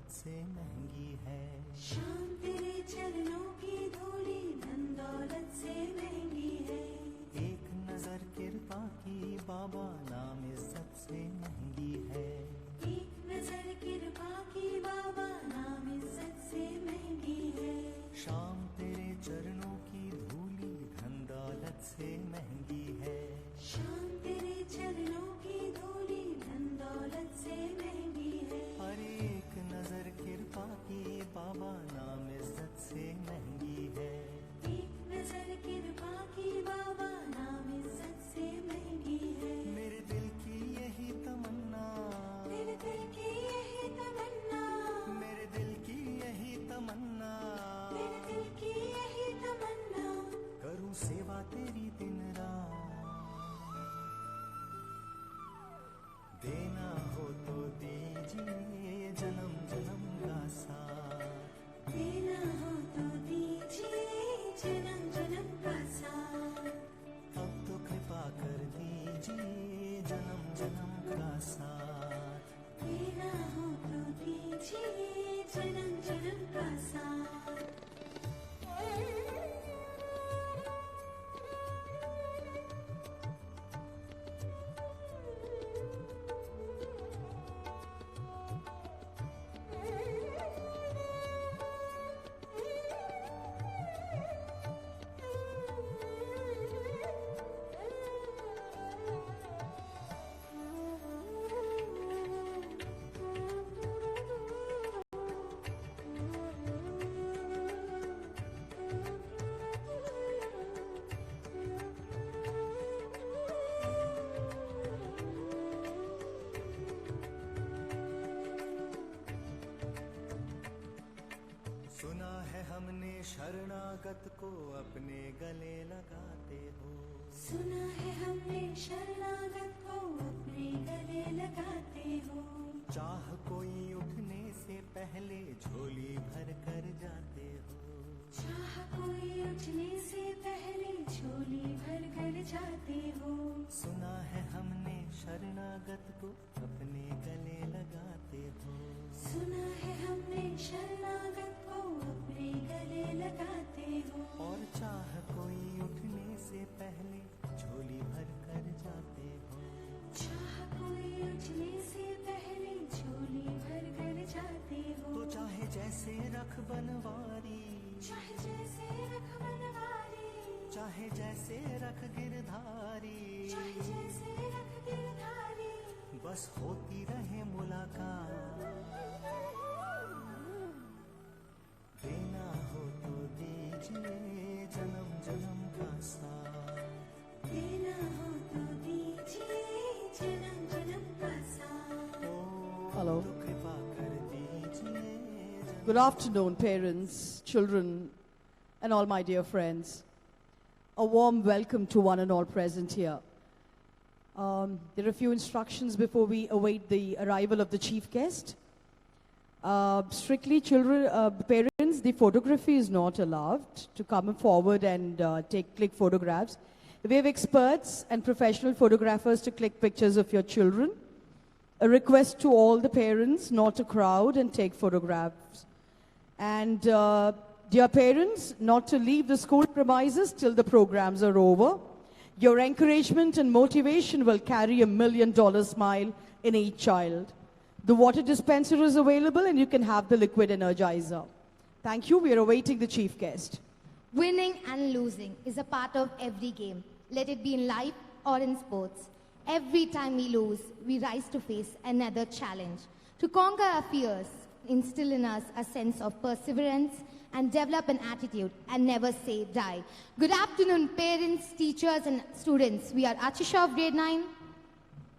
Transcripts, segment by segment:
दौलत से महंगी है। शाम तेरे चरणों की धूली धन दौलत से महंगी है। एक नजर कृपा की बाबा नाम इज्जत से महंगी है। एक नजर कृपा की बाबा नाम इज्जत से महंगी है। शाम तेरे चरणों की धूली धन दौलत से महंगी है। शाम तेरे चरणों की धूली धन दौलत से महंगी है। हर एक नजर कृपा की बाबा नाम इज्जत से महंगी है। एक नजर कृपा की बाबा नाम इज्जत से महंगी है। मेरे दिल की यही तमन्ना, मेरे दिल की यही तमन्ना, मेरे दिल की यही तमन्ना, मेरे दिल की यही तमन्ना, करूं सेवा तेरी दिन रात। देना हो तो दीजिए जन्म जन्म का साथ। देना हो तो दीजिए जन्म जन्म का साथ। अब तो कृपा कर दीजिए जन्म जन्म का साथ। देना हो तो दीजिए जन्म जन्म का साथ। सुना है हमने शरणागत को अपने गले लगाते हो। सुना है हमने शरणागत को अपने गले लगाते हो। चाह कोई उठने से पहले झोली भर कर जाते हो। चाह कोई उठने से पहले झोली भर कर जाते हो। सुना है हमने शरणागत को अपने गले लगाते हो। सुना है हमने शरणागत को अपने गले लगाते हो। और चाह कोई उठने से पहले झोली भर कर जाते हो। चाह कोई उठने से पहले झोली भर कर जाते हो। तो चाहे जैसे रख बनवारी, चाहे जैसे रख बनवारी, चाहे जैसे रख गिरधारी, चाहे जैसे रख गिरधारी, बस होती रहे मुलाकात। देना हो तो दीजिए जन्म जन्म का साथ। देना हो तो दीजिए जन्म जन्म का साथ। Hello. तो कृपा कर दीजिए। Good afternoon, parents, children, and all my dear friends. A warm welcome to one and all present here. There are a few instructions before we await the arrival of the chief guest. Strictly, parents, the photography is not allowed to come forward and click photographs. We have experts and professional photographers to click pictures of your children. A request to all the parents not to crowd and take photographs. And dear parents, not to leave the school premises till the programs are over. Your encouragement and motivation will carry $1 million smile in each child. The water dispenser is available and you can have the liquid energizer. Thank you. We are awaiting the chief guest. Winning and losing is a part of every game. Let it be in life or in sports. Every time we lose, we rise to face another challenge. To conquer our fears, instill in us a sense of perseverance and develop an attitude and never say die. Good afternoon, parents, teachers, and students. We are Achisha of grade 9,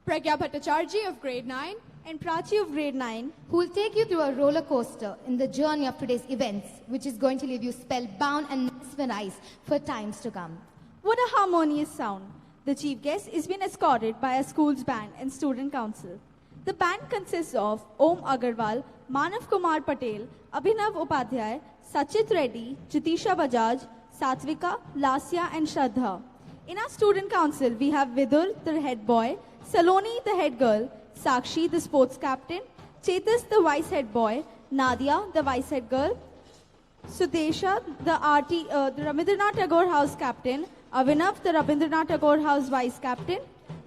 Pragya Bhattacharjee of grade 9, and Prachi of grade 9, who will take you through a roller coaster in the journey of today's events, which is going to leave you spellbound and mesmerized for times to come. What a harmonious sound. The chief guest is being escorted by a school's band and student council. The band consists of Om Agarwal, Manav Kumar Patel, Abhinav Upadhyay, Sachit Reddy, Jitisha Bajaj, Satvika, Lasya, and Shraddha. In our student council, we have Vidur, the head boy, Saloni, the head girl, Sakshi, the sports captain, Chetas, the vice head boy, Nadia, the vice head girl, Sudesha, the Rabindranath Tagore House captain, Avinav, the Rabindranath Tagore House vice captain,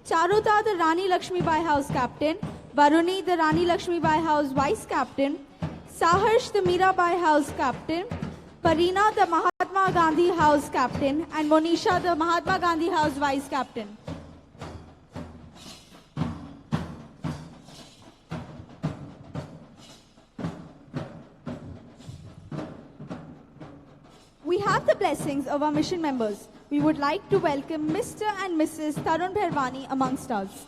Charuta, the Rani Lakshmibai House captain, Varuni, the Rani Lakshmibai House vice captain, Saharsh, the Mirabai House captain, Parina, the Mahatma Gandhi House captain, and Monisha, the Mahatma Gandhi House vice captain. We have the blessings of our mission members. We would like to welcome Mr. and Mrs. Tarun Bharwani amongst us.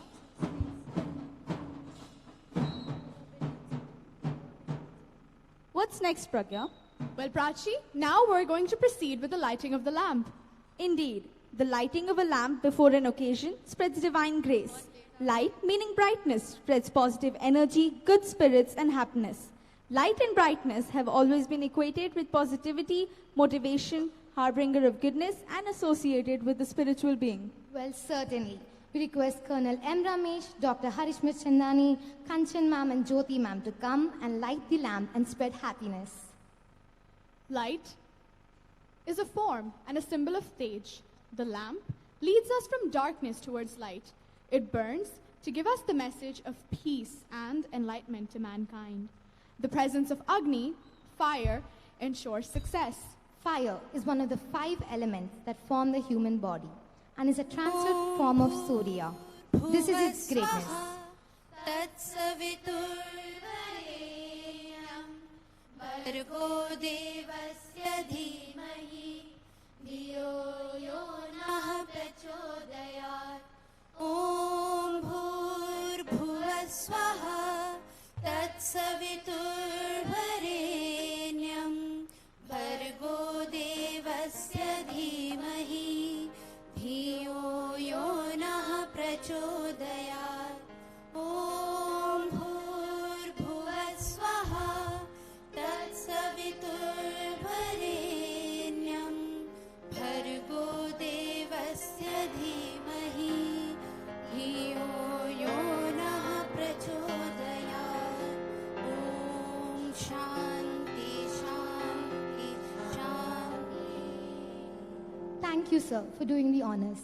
What's next, Pragya? Well, Prachi, now we're going to proceed with the lighting of the lamp. Indeed, the lighting of a lamp before an occasion spreads divine grace. Light, meaning brightness, spreads positive energy, good spirits, and happiness. Light and brightness have always been equated with positivity, motivation, harbinger of goodness, and associated with the spiritual being. Well, certainly. We request Colonel M. Ramesh, Dr. Harish Chandani, Kanchan ma'am and Jyoti ma'am to come and light the lamp and spread happiness. Light is a form and a symbol of Tej. The lamp leads us from darkness towards light. It burns to give us the message of peace and enlightenment to mankind. The presence of Agni, fire, ensures success. Fire is one of the 5 elements that form the human body and is a transferred form of Surya. This is its greatness. भर्गो देवस्य धीमहि धियो यो नः प्रचोदयात् ॐ भूर्भुवः स्वः तत्सवितुर्वरेण्यं भर्गो देवस्य धीमहि धियो यो नः प्रचोदयात् ॐ भूर्भुवः स्वः तत्सवितुर्वरेण्यं भर्गो देवस्य धीमहि धियो यो नः प्रचोदयात् ॐ शान्ति शान्ति शान्ति. Thank you, sir, for doing the honors.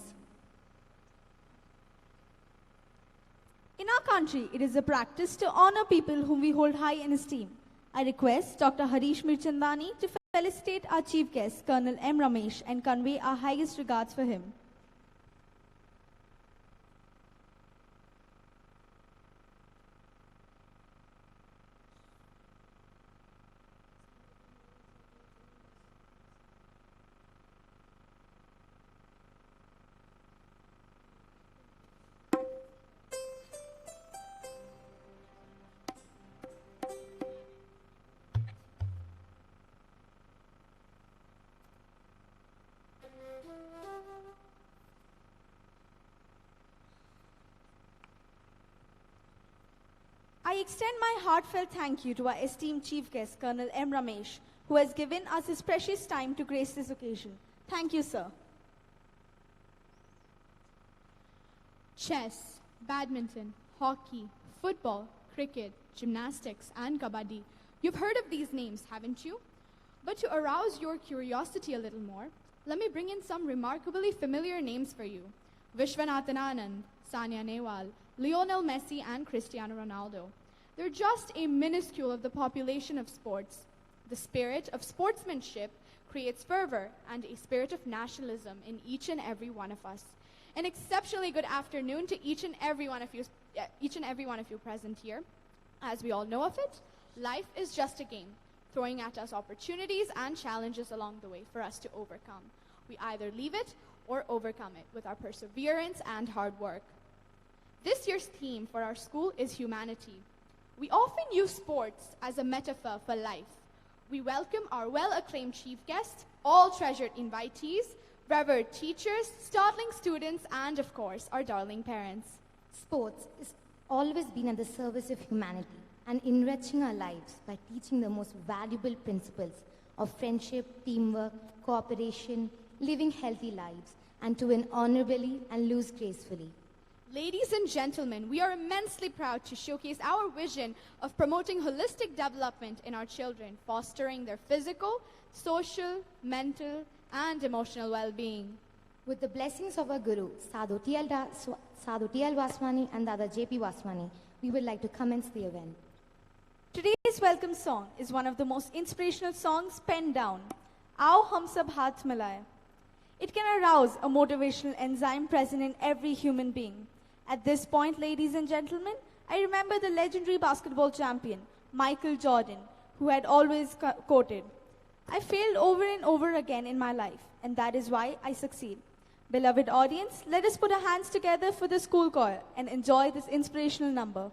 In our country, it is a practice to honor people whom we hold high in esteem. I request Dr. Harish Chandani to felicitate our chief guest, Colonel M. Ramesh, and convey our highest regards for him. I extend my heartfelt thank you to our esteemed chief guest, Colonel M. Ramesh, who has given us his precious time to grace this occasion. Thank you, sir. Chess, badminton, hockey, football, cricket, gymnastics, and kabaddi. You've heard of these names, haven't you? But to arouse your curiosity a little more, let me bring in some remarkably familiar names for you. Vishwanathan Anand, Sania Nehwal, Lionel Messi, and Cristiano Ronaldo. They're just a minuscule of the population of sports. The spirit of sportsmanship creates fervor and a spirit of nationalism in each and every one of us. An exceptionally good afternoon to each and every one of you present here. As we all know of it, life is just a game, throwing at us opportunities and challenges along the way for us to overcome. We either leave it or overcome it with our perseverance and hard work. This year's theme for our school is humanity. We often use sports as a metaphor for life. We welcome our well-acclaimed chief guest, all treasured invitees, revered teachers, startling students, and of course, our darling parents. Sports has always been at the service of humanity and enriching our lives by teaching the most valuable principles of friendship, teamwork, cooperation, living healthy lives, and to win honorably and lose gracefully. Ladies and gentlemen, we are immensely proud to showcase our vision of promoting holistic development in our children, fostering their physical, social, mental, and emotional well-being. With the blessings of our Guru, Sadhu Vaswani and Dada J.P. Vaswani, we would like to commence the event. Today's welcome song is one of the most inspirational songs penned down. Aao Hum Sab Haath Milaye. It can arouse a motivational enzyme present in every human being. At this point, ladies and gentlemen, I remember the legendary basketball champion, Michael Jordan, who had always quoted, "I failed over and over again in my life, and that is why I succeed." Beloved audience, let us put our hands together for the school choir and enjoy this inspirational number.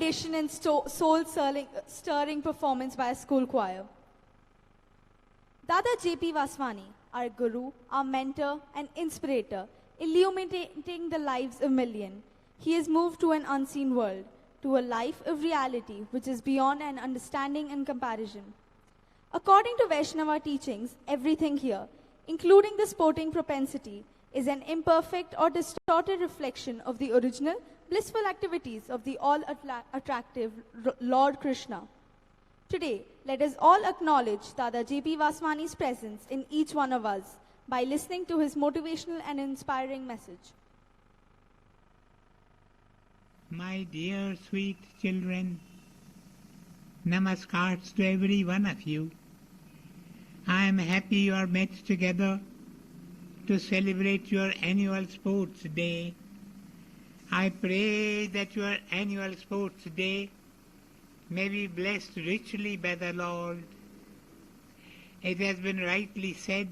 rendition and soul-stirring performance by a school choir. Dada J.P. Vaswani, our guru, our mentor and inspirator, illuminating the lives of millions. He has moved to an unseen world, to a life of reality which is beyond an understanding and comparison. According to Vaishnava teachings, everything here, including the sporting propensity, is an imperfect or distorted reflection of the original blissful activities of the all-attractive Lord Krishna. Today, let us all acknowledge Dada J.P. Vaswani's presence in each one of us by listening to his motivational and inspiring message. My dear sweet children, namaskars to every one of you. I am happy you are met together to celebrate your annual sports day. I pray that your annual sports day may be blessed richly by the Lord. It has been rightly said,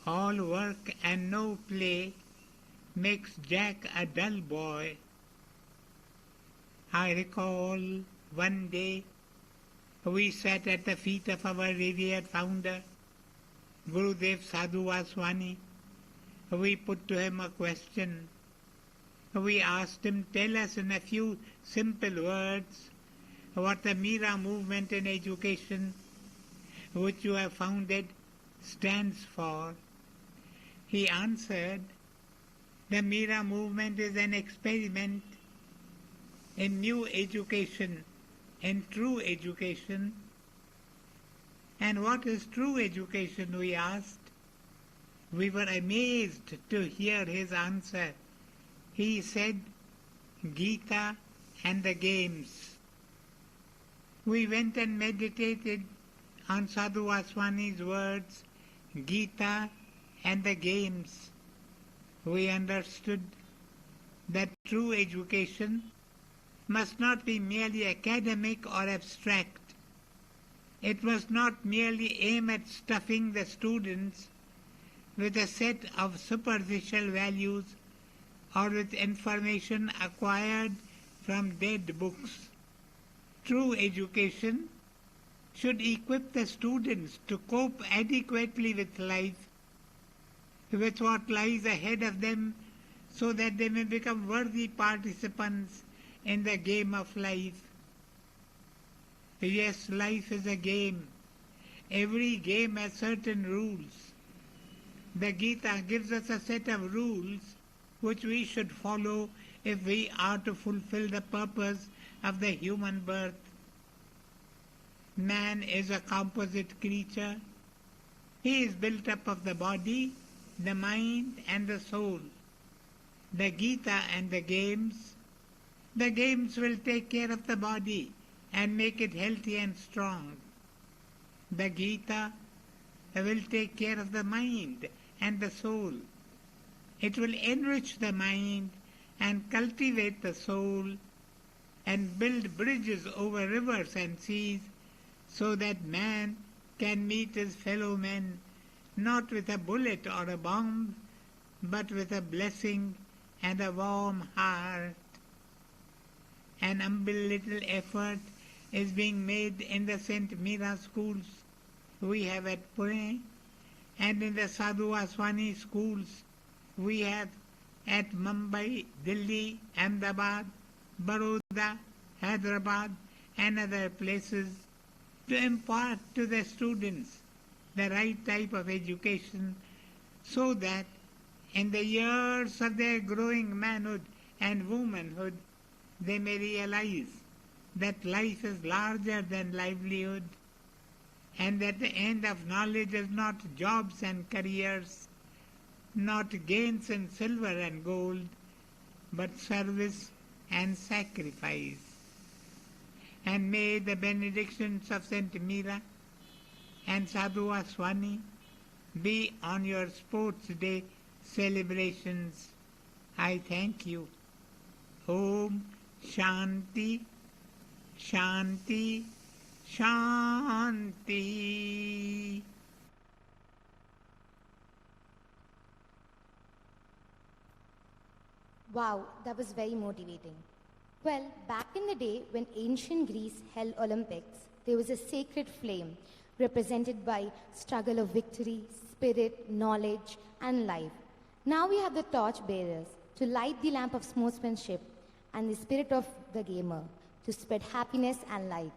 all work and no play makes Jack a dull boy. I recall one day we sat at the feet of our revered founder, Gurudev Sadhu Vaswani. We put to him a question. We asked him, tell us in a few simple words what the Mira movement in education, which you have founded, stands for. He answered, the Mira movement is an experiment in new education, in true education. And what is true education, we asked. We were amazed to hear his answer. He said, Gita and the games. We went and meditated on Sadhu Vaswani's words, Gita and the games. We understood that true education must not be merely academic or abstract. It must not merely aim at stuffing the students with a set of superficial values or with information acquired from dead books. True education should equip the students to cope adequately with life, with what lies ahead of them, so that they may become worthy participants in the game of life. Yes, life is a game. Every game has certain rules. The Gita gives us a set of rules which we should follow if we are to fulfill the purpose of the human birth. Man is a composite creature. He is built up of the body, the mind and the soul. The Gita and the games will take care of the body and make it healthy and strong. The Gita will take care of the mind and the soul. It will enrich the mind and cultivate the soul and build bridges over rivers and seas so that man can meet his fellow men not with a bullet or a bomb, but with a blessing and a warm heart. An humble little effort is being made in the St. Mira schools we have at Pune, and in the Sadhu Vaswani schools we have at Mumbai, Delhi, Ahmedabad, Baroda, Hyderabad and other places, to impart to the students the right type of education so that in the years of their growing manhood and womanhood they may realize that life is larger than livelihood and that the end of knowledge is not jobs and careers, not gains in silver and gold, but service and sacrifice. And may the benedictions of St. Mira and Sadhu Vaswani be on your sports day celebrations. I thank you. Om Shanti, Shanti, Shanti. Wow, that was very motivating. Well, back in the day when ancient Greece held Olympics, there was a sacred flame represented by struggle of victory, spirit, knowledge, and life. Now we have the torch bearers to light the lamp of sportsmanship and the spirit of the gamer to spread happiness and light.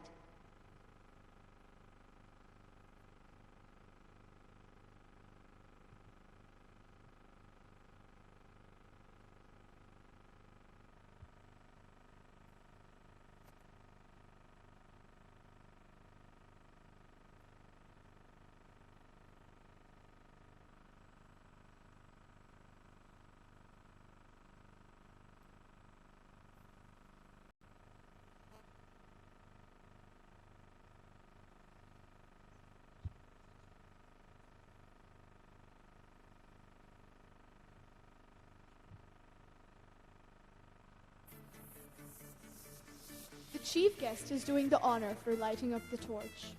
The chief guest is doing the honor for lighting up the torch.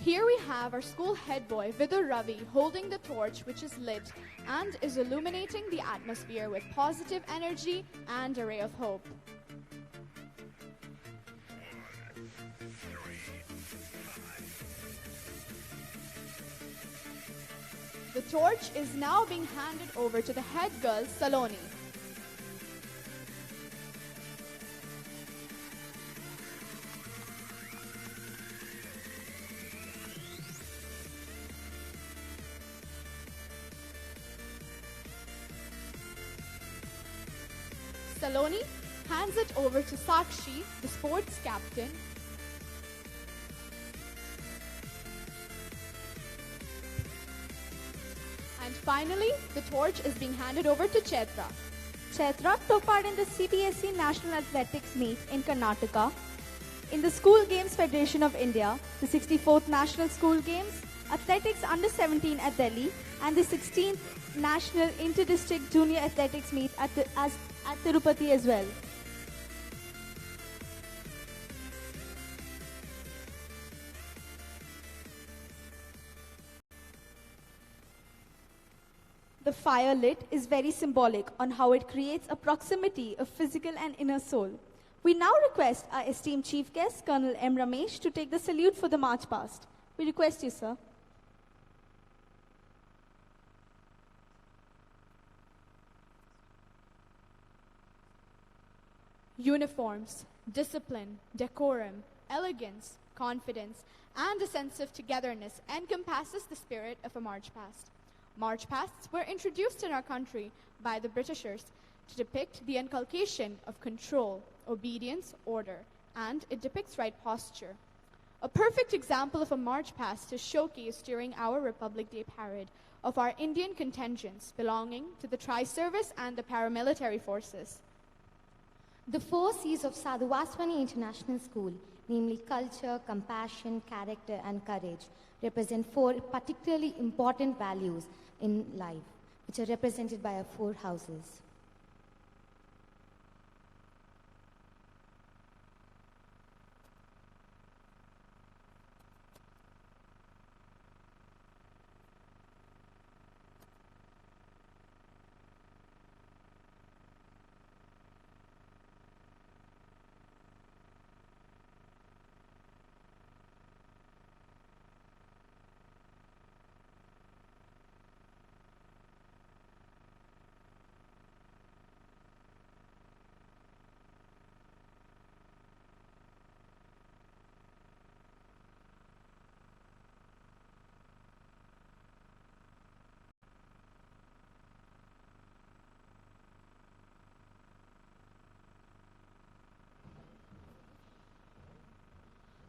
Here we have our school head boy Vidur Ravi holding the torch, which is lit and is illuminating the atmosphere with positive energy and a ray of hope. The torch is now being handed over to the head girl, Saloni. Saloni hands it over to Sakshi, the sports captain. And finally, the torch is being handed over to Chaitra. Chaitra took part in the CBSE National Athletics Meet in Karnataka, in the School Games Federation of India, the 64th National School Games, Athletics Under 17 at Delhi, and the 16th National Inter-District Junior Athletics Meet at Tirupati as well. The fire lit is very symbolic on how it creates a proximity of physical and inner soul. We now request our esteemed chief guest, Colonel M. Ramesh, to take the salute for the march past. We request you, sir. Uniforms, discipline, decorum, elegance, confidence, and a sense of togetherness encompasses the spirit of a march past. March pasts were introduced in our country by the Britishers to depict the inculcation of control, obedience, order, and it depicts right posture. A perfect example of a march past is showcased during our Republic Day parade of our Indian contingents belonging to the Tri-Service and the paramilitary forces. The 4 C's of Sadhu Vaswani International School, namely culture, compassion, character, and courage, represent 4 particularly important values in life, which are represented by our 4 houses.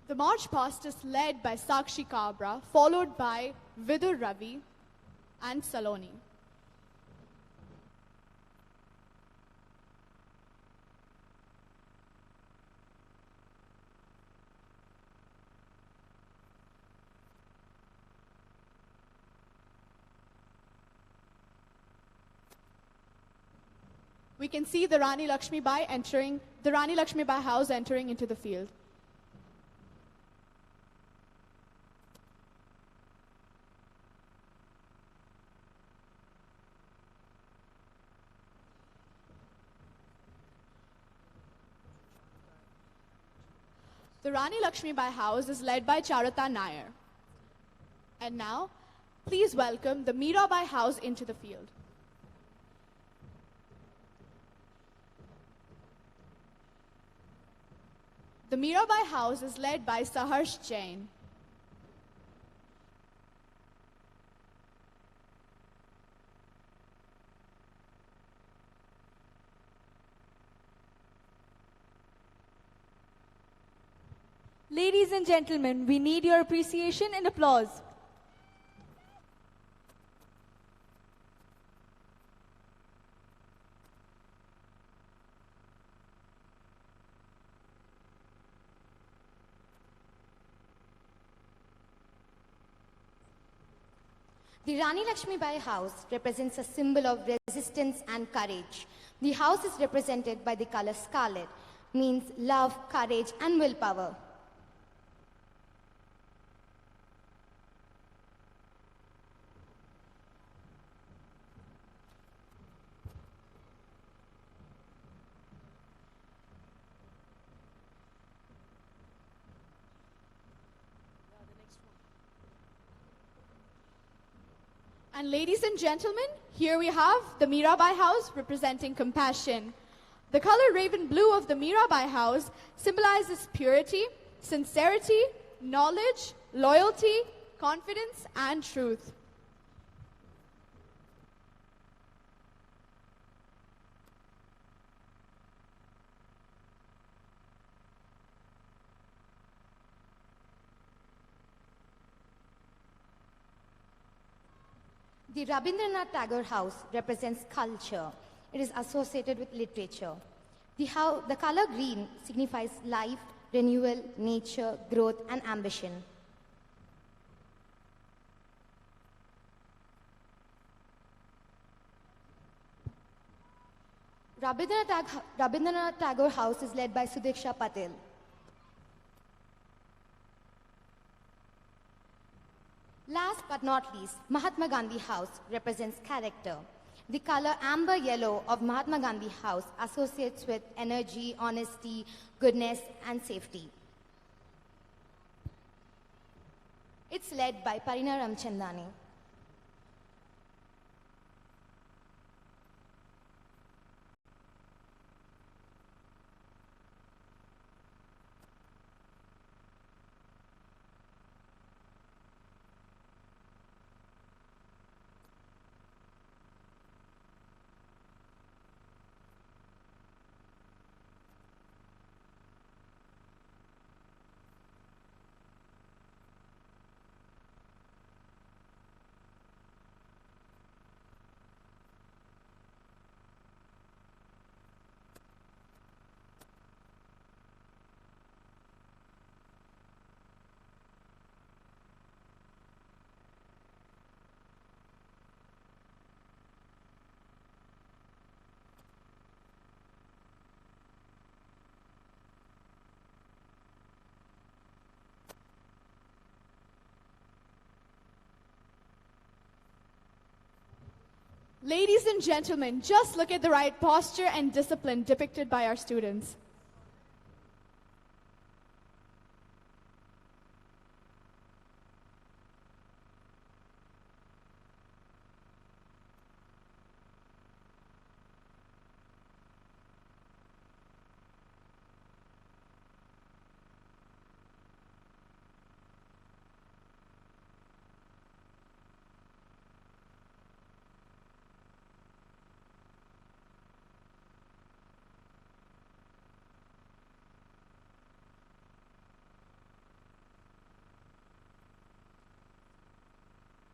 The march past is led by Sakshi Kabra, followed by Vidur Ravi and Saloni. We can see the Rani Lakshmi Bai house entering into the field. The Rani Lakshmibai House is led by Charata Nair. And now, please welcome the Mirabai House into the field. The Mirabai House is led by Saharsh Jain. Ladies and gentlemen, we need your appreciation and applause. The Rani Lakshmibai House represents a symbol of resistance and courage. The house is represented by the color scarlet, means love, courage, and willpower. And ladies and gentlemen, here we have the Mirabai House representing compassion. The color raven blue of the Mirabai House symbolizes purity, sincerity, knowledge, loyalty, confidence, and truth. The Rabindranath Tagore House represents culture. It is associated with literature. The color green signifies life, renewal, nature, growth, and ambition. Rabindranath Tagore House is led by Sudiksha Patel. Last but not least, Mahatma Gandhi House represents character. The color amber yellow of Mahatma Gandhi House associates with energy, honesty, goodness, and safety. It's led by Parina Ramchandani. Ladies and gentlemen, just look at the right posture and discipline depicted by our students.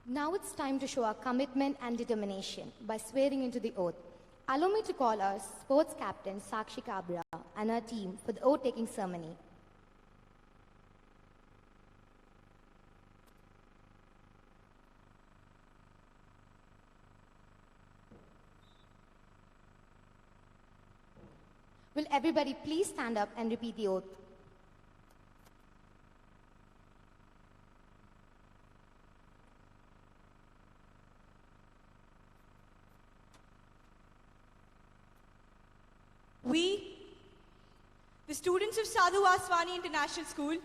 Now it's time to show our commitment and determination by swearing into the oath. Allow me to call our sports captain, Sakshi Kabra, and her team for the oath-taking ceremony. Will everybody please stand up and repeat the oath? We, The students of Sadhu Vaswani International School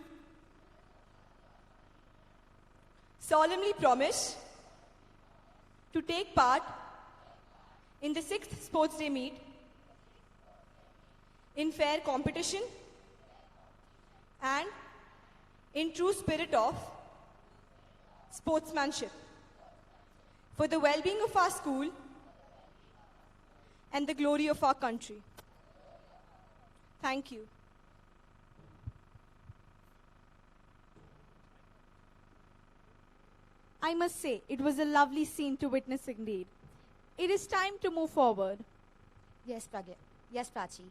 solemnly promise to take part in the 6th Sports Day meet in fair competition and in true spirit of sportsmanship for the well-being of our school and the glory of our country. Thank you. I must say, it was a lovely scene to witness indeed. It is time to move forward. Yes, Pragya. Yes, Prachi.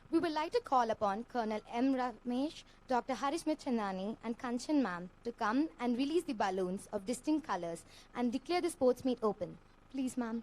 We would like to call upon Colonel M. Ramesh, Dr. Harishmit Chandani, and Kanchan ma'am to come and release the balloons of distinct colors and declare the sports meet open. Please, ma'am.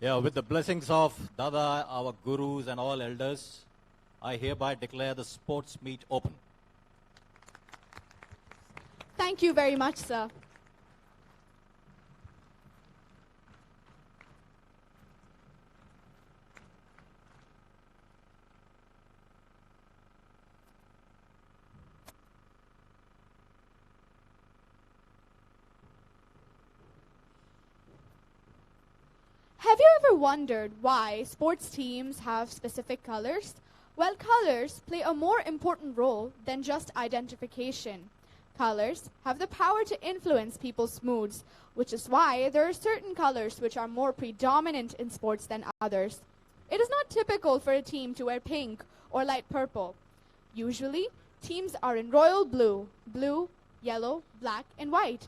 Yeah, with the blessings of Dada, our gurus and all elders, I hereby declare the sports meet open. Thank you very much, sir. Have you ever wondered why sports teams have specific colors? Well, colors play a more important role than just identification. Colors have the power to influence people's moods, which is why there are certain colors which are more predominant in sports than others. It is not typical for a team to wear pink or light purple. Usually, teams are in royal blue, yellow, black, and white.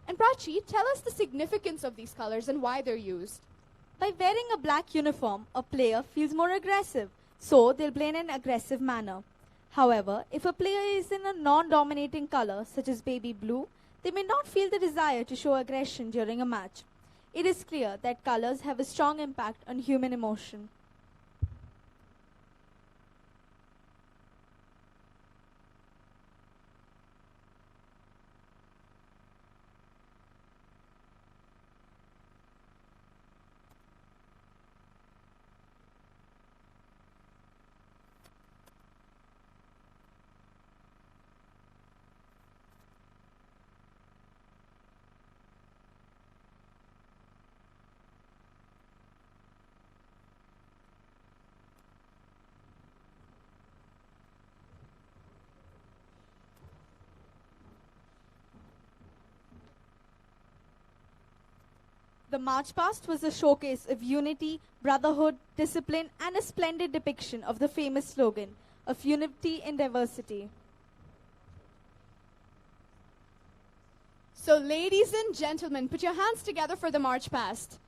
And Prachi, tell us the significance of these colors and why they're used. By wearing a black uniform, a player feels more aggressive, so they'll play in an aggressive manner. However, if a player is in a non-dominating color, such as baby blue, they may not feel the desire to show aggression during a match. It is clear that colors have a strong impact on human emotion. The March Past was a showcase of unity, brotherhood, discipline, and a splendid depiction of the famous slogan of unity in diversity. So, ladies and gentlemen, put your hands together for the March Past.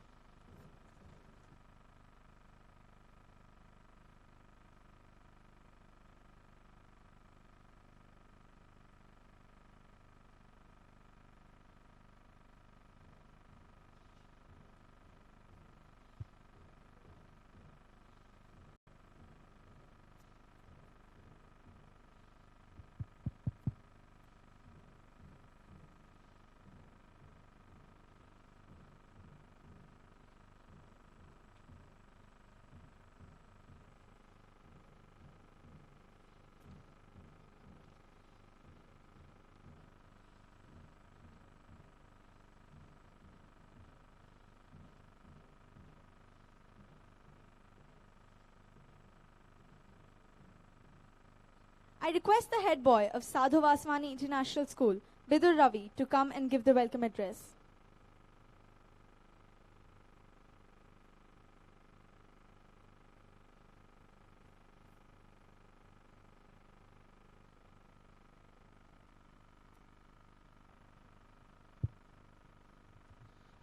I request the head boy of Sadhu Vaswani International School, Vidur Ravi, to come and give the welcome address.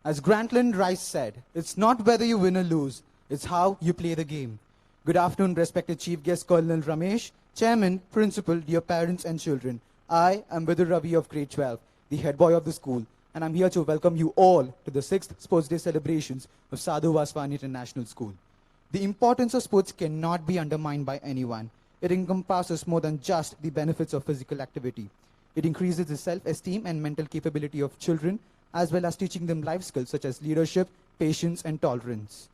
As Grantland Rice said, it's not whether you win or lose, it's how you play the game. Good afternoon, respected Chief Guest Colonel Ramesh, Chairman, Principal, dear parents and children. I am Vidur Ravi of Grade 12, the head boy of the school, and I'm here to welcome you all to the 6th Sports Day celebrations of Sadhu Vaswani International School. The importance of sports cannot be undermined by anyone. It encompasses more than just the benefits of physical activity. It increases the self-esteem and mental capability of children, as well as teaching them life skills such as leadership, patience, and tolerance.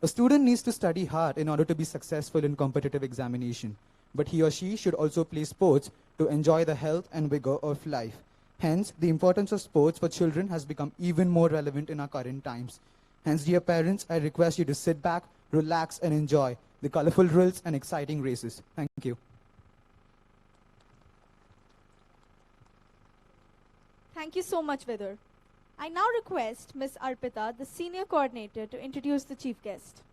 A student needs to study hard in order to be successful in competitive examination, but he or she should also play sports to enjoy the health and vigor of life. Hence, the importance of sports for children has become even more relevant in our current times. Hence, dear parents, I request you to sit back, relax, and enjoy the colorful drills and exciting races. Thank you. Thank you so much, Vidur. I now request Ms. Arpita, the Senior Coordinator, to introduce the Chief Guest.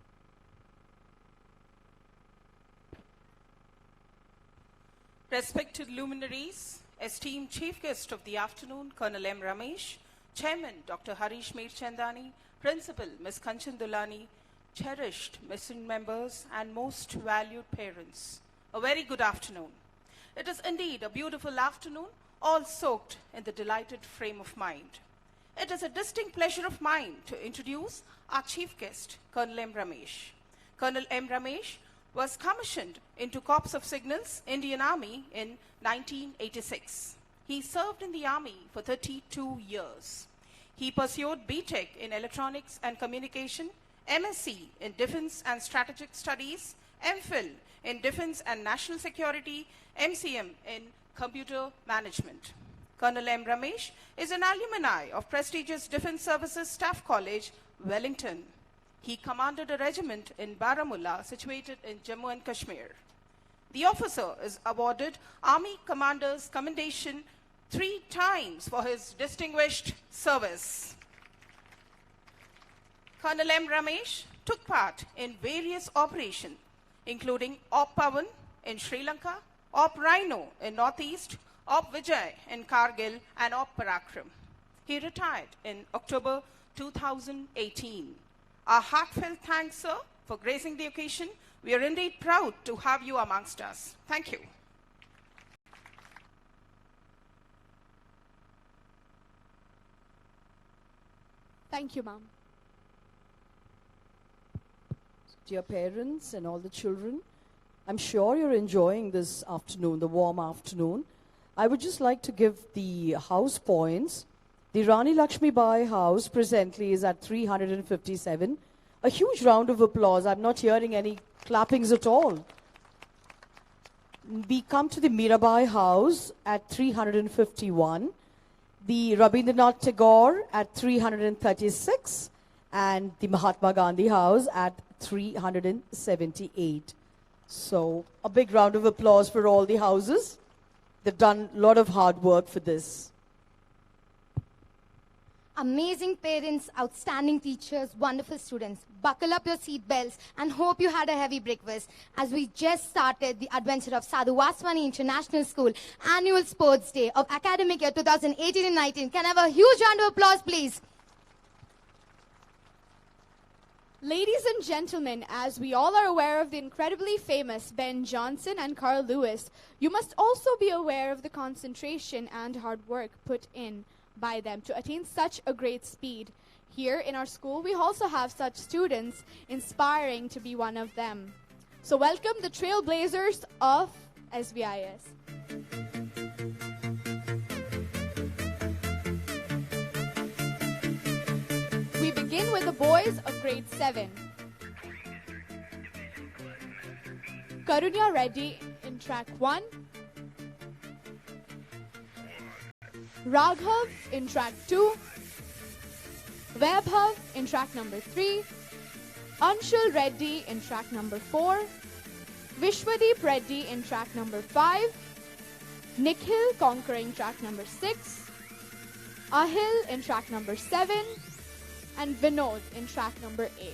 Respected luminaries, esteemed Chief Guest of the afternoon, Colonel M. Ramesh, Chairman Dr. Harish Meerchandani, Principal Ms. Kanchan Dulani, cherished mission members and most valued parents, a very good afternoon. It is indeed a beautiful afternoon, all soaked in the delighted frame of mind. It is a distinct pleasure of mine to introduce our Chief Guest, Colonel M. Ramesh. Colonel M. Ramesh was commissioned into Corps of Signals, Indian Army in 1986. He served in the Army for 32 years. He pursued B.Tech in Electronics and Communication, MSc in Defense and Strategic Studies, MPhil in Defense and National Security, MCM in Computer Management. Colonel M. Ramesh is an alumni of prestigious Defense Services Staff College, Wellington. He commanded a regiment in Baramulla, situated in Jammu and Kashmir. The officer is awarded Army Commander's Commendation 3 times for his distinguished service. Colonel M. Ramesh took part in various operations, including Op Pavan in Sri Lanka, Op Rhino in Northeast, Op Vijay in Kargil, and Op Parakram. He retired in October 2018. Our heartfelt thanks, sir, for gracing the occasion. We are indeed proud to have you amongst us. Thank you. Thank you, ma'am. Dear parents and all the children, I'm sure you're enjoying this afternoon, the warm afternoon. I would just like to give the house points. The Rani Lakshmi Bai house presently is at 357. A huge round of applause. I'm not hearing any clappings at all. We come to the Mirabai house at 351. The Rabindranath Tagore at 336. And the Mahatma Gandhi house at 378. So a big round of applause for all the houses. They've done a lot of hard work for this. Amazing parents, outstanding teachers, wonderful students. Buckle up your seatbelts and hope you had a heavy breakfast as we just started the adventure of Sadhu Vaswani International School Annual Sports Day of Academic Year 2018-19. Can I have a huge round of applause, please? Ladies and gentlemen, as we all are aware of the incredibly famous Ben Johnson and Carl Lewis, you must also be aware of the concentration and hard work put in by them to attain such a great speed. Here in our school, we also have such students inspiring to be one of them. So welcome the trailblazers of SVIS. We begin with the boys of grade 7. Karunya Reddy in track 1. Raghav in track 2. Vaibhav in track number 3. Anshul Reddy in track number 4. Vishwadeep Reddy in track number 5. Nikhil conquering track number 6, Ahil in track number 7, and Vinod in track number 8.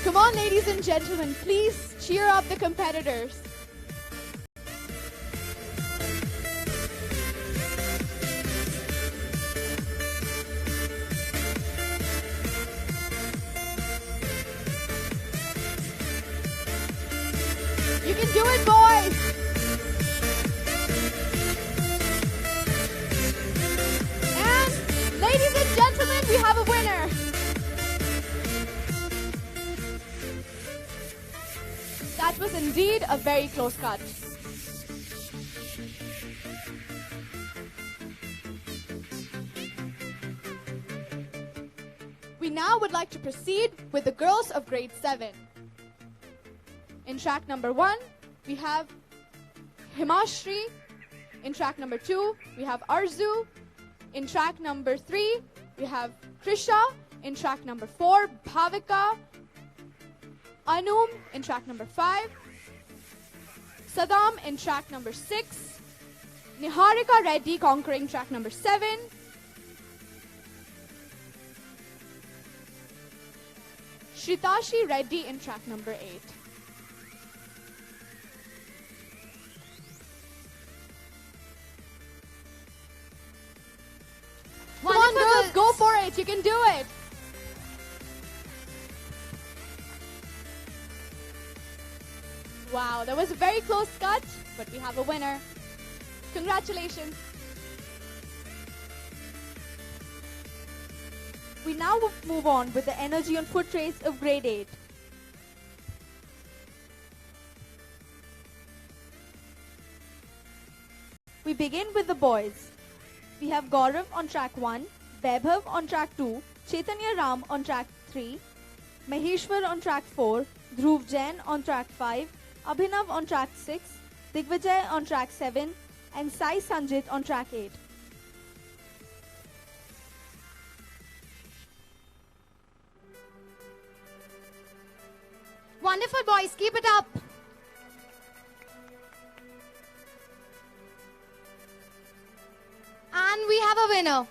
Come on, ladies and gentlemen, please cheer up the competitors. You can do it, boys! And, ladies and gentlemen, we have a winner. That was indeed a very close cut. We now would like to proceed with the girls of grade 7. In track number 1, we have Himashri. In track number 2, we have Arzu. In track number 3, we have Krisha. In track number 4, Bhavika. Anum in track number 5, Saddam in track number 6, Niharika Reddy conquering track number 7, Shritashi Reddy in track number 8. Come on, girls, go for it. You can do it. Wow, that was a very close cut, but we have a winner. Congratulations. We now move on with the energy on foot race of grade 8. We begin with the boys. We have Gaurav on track 1, Vaibhav on track 2, Chaitanya Ram on track 3, Maheshwar on track 4, Dhruv Jain on track 5, Abhinav on track 6, Digvijay on track 7, and Sai Sanjit on track 8. Wonderful, boys. Keep it up. And we have a winner.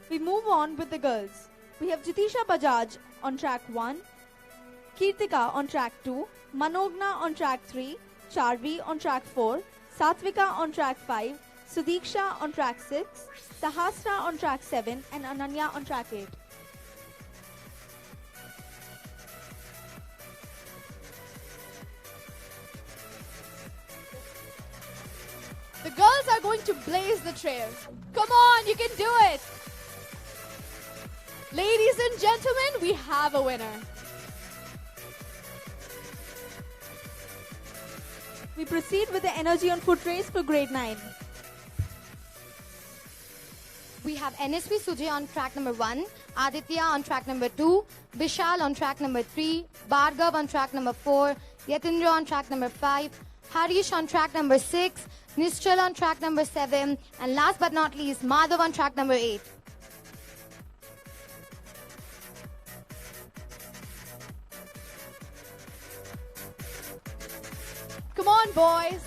We move on with the girls. We have Jitisha Bajaj on track 1, Kirtika on track 2, Manogna on track 3, Charvi on track 4, Satvika on track 5, Sudiksha on track 6, Sahasra on track 7, and Ananya on track 8. The girls are going to blaze the trail. Come on, you can do it. Ladies and gentlemen, we have a winner. We proceed with the energy on foot race for grade 9. We have NSP Sujay on track number 1, Aditya on track number 2, Vishal on track number 3, Bhargav on track number 4, Yatindra on track number 5, Harish on track number 6, Nischal on track number 7, and last but not least, Madhav on track number 8. Come on, boys.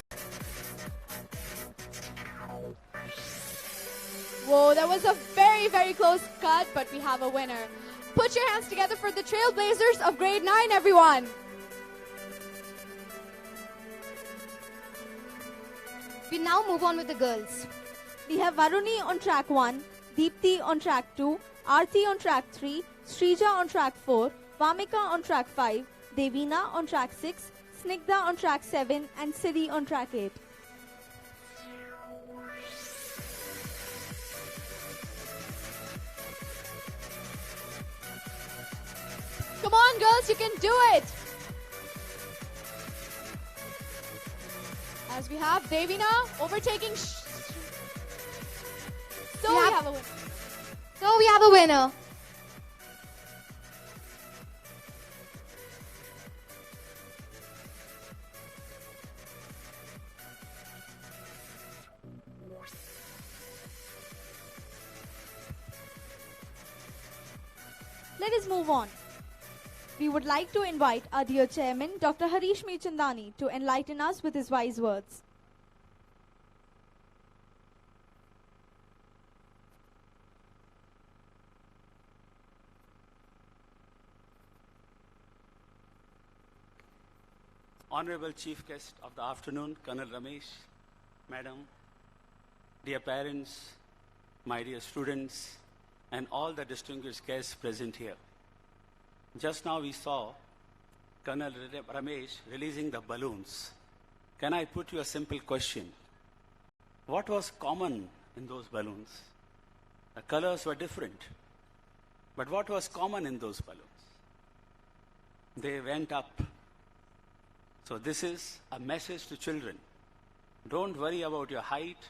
Whoa, that was a very, very close cut, but we have a winner. Put your hands together for the Trailblazers of grade 9, everyone. We now move on with the girls. We have Varuni on track 1, Deepthi on track 2, Aarti on track 3, Srija on track 4, Vamika on track 5, Devina on track 6, Snigdha on track 7, and Siddhi on track 8. Come on, girls, you can do it. As we have Devina overtaking. So we have a winner. So we have a winner. Let us move on. We would like to invite our dear chairman, Dr. Harish Mirchandani, to enlighten us with his wise words. Honorable Chief Guest of the afternoon, Colonel Ramesh, Madam, dear parents, my dear students, and all the distinguished guests present here. Just now we saw Colonel Ramesh releasing the balloons. Can I put you a simple question? What was common in those balloons? The colors were different. But what was common in those balloons? They went up. So this is a message to children. Don't worry about your height,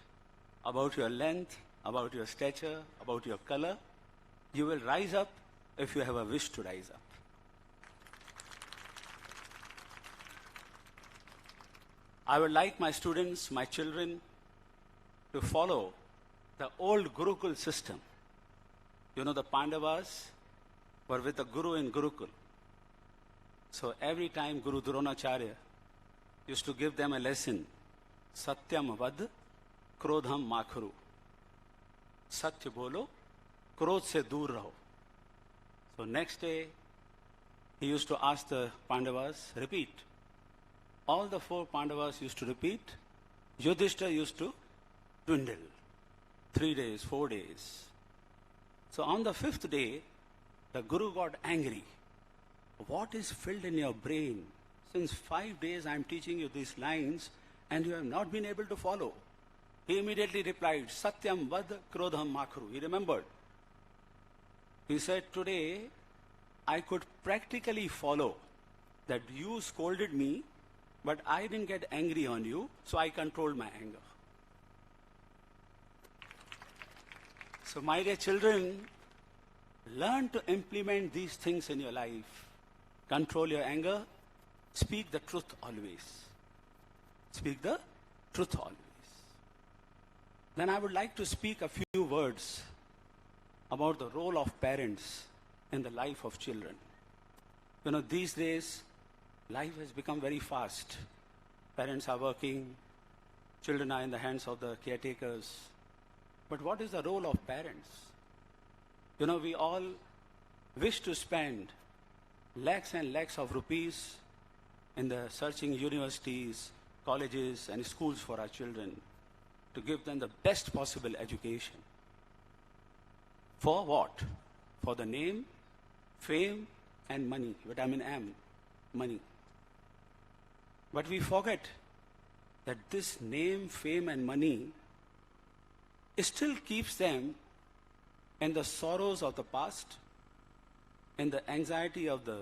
about your length, about your stature, about your color. You will rise up if you have a wish to rise up. I would like my students, my children, to follow the old Gurukul system. You know, the Pandavas were with the Guru in Gurukul. So every time Guru Dronacharya used to give them a lesson, Satyam vad, Krodham makhru. Satya bolo, Krodh se dur raho. So next day, he used to ask the Pandavas, repeat. All the 4 Pandavas used to repeat. Yudhishthira used to dwindle. 3 days, 4 days. So on the 5th day, the Guru got angry. What is filled in your brain? Since 5 days I am teaching you these lines and you have not been able to follow. He immediately replied, Satyam vad krodham makhru. He remembered. He said, today I could practically follow that you scolded me, but I didn't get angry on you, so I controlled my anger. So my dear children, learn to implement these things in your life. Control your anger. Speak the truth always. Speak the truth always. Then I would like to speak a few words about the role of parents in the life of children. You know, these days, life has become very fast. Parents are working, children are in the hands of the caretakers. But what is the role of parents? You know, we all wish to spend lakhs and lakhs of rupees in the searching universities, colleges, and schools for our children to give them the best possible education. For what? For the name, fame, and money. Vitamin M, money. But we forget that this name, fame, and money still keeps them in the sorrows of the past, in the anxiety of the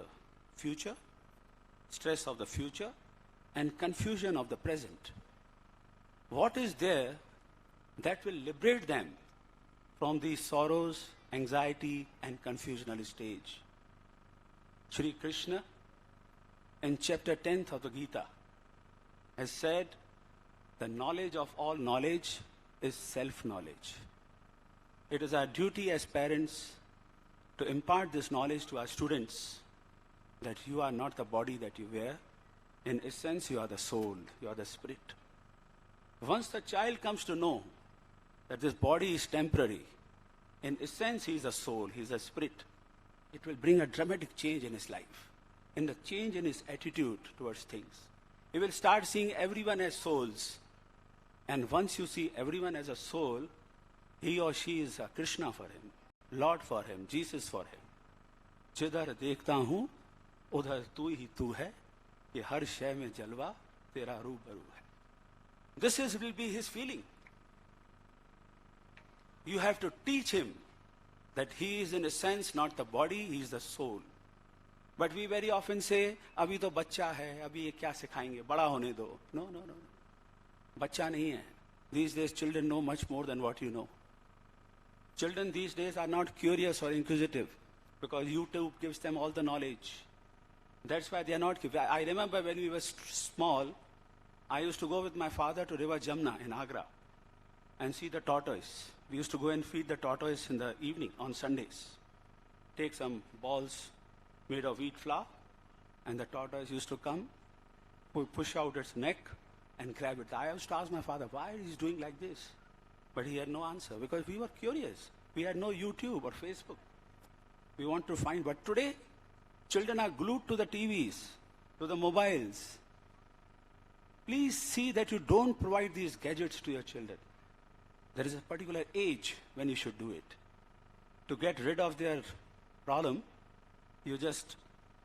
future, stress of the future, and confusion of the present. What is there that will liberate them from these sorrows, anxiety, and confusional stage? Shri Krishna, in chapter 10th of the Gita, has said, the knowledge of all knowledge is self-knowledge. It is our duty as parents to impart this knowledge to our students, that you are not the body that you wear, In essence, you are the soul, you are the spirit. Once the child comes to know that this body is temporary, in essence, he is a soul, he is a spirit, it will bring a dramatic change in his life, and a change in his attitude towards things. He will start seeing everyone as souls. And once you see everyone as a soul, he or she is a Krishna for him, Lord for him, Jesus for him. जिधर देखता हूँ उधर तू ही तू है, ये हर शय में जलवा तेरा रूबरू है. This will be his feeling. You have to teach him that he is in a sense not the body, he is the soul. But we very often say, अभी तो बच्चा है, अभी ये क्या सिखाएंगे, बड़ा होने दो. No, no, no. बच्चा नहीं है. These days children know much more than what you know. Children these days are not curious or inquisitive because YouTube gives them all the knowledge. That's why they are not curious. I remember when we were small, I used to go with my father to River Jamna in Agra and see the tortoise. We used to go and feed the tortoise in the evening on Sundays. Take some balls made of wheat flour, and the tortoise used to come, push out its neck, and grab it. I used to ask my father, why is he doing like this? But he had no answer, because we were curious. We had no YouTube or Facebook. We want to find, but today, children are glued to the TVs, to the mobiles. Please see that you don't provide these gadgets to your children. There is a particular age when you should do it. To get rid of their problem, you just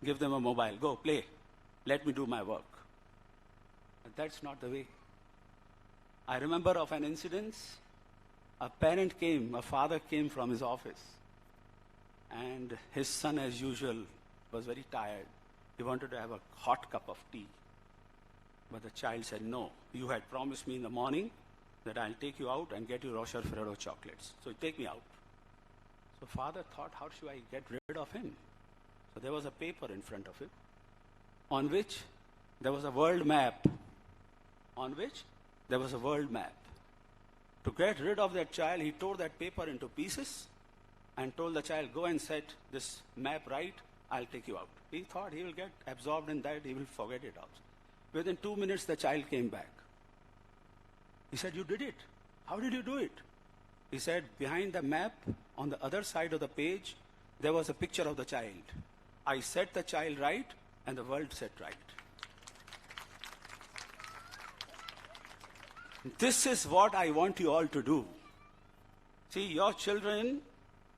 give them a mobile. Go, play. Let me do my work. But that's not the way. I remember of an incident. A father came from his office. And his son, as usual, was very tired. He wanted to have a hot cup of tea. But the child said, no, you had promised me in the morning that I'll take you out and get you Rocher Ferrero chocolates. So take me out. So father thought, how should I get rid of him? So there was a paper in front of him on which there was a world map. To get rid of that child, he tore that paper into pieces and told the child, go and set this map right, I'll take you out. He thought he will get absorbed in that, he will forget it also. Within 2 minutes, the child came back. He said, you did it. How did you do it? He said, behind the map, on the other side of the page, there was a picture of the child. I set the child right, and the world set right. This is what I want you all to do. See, your children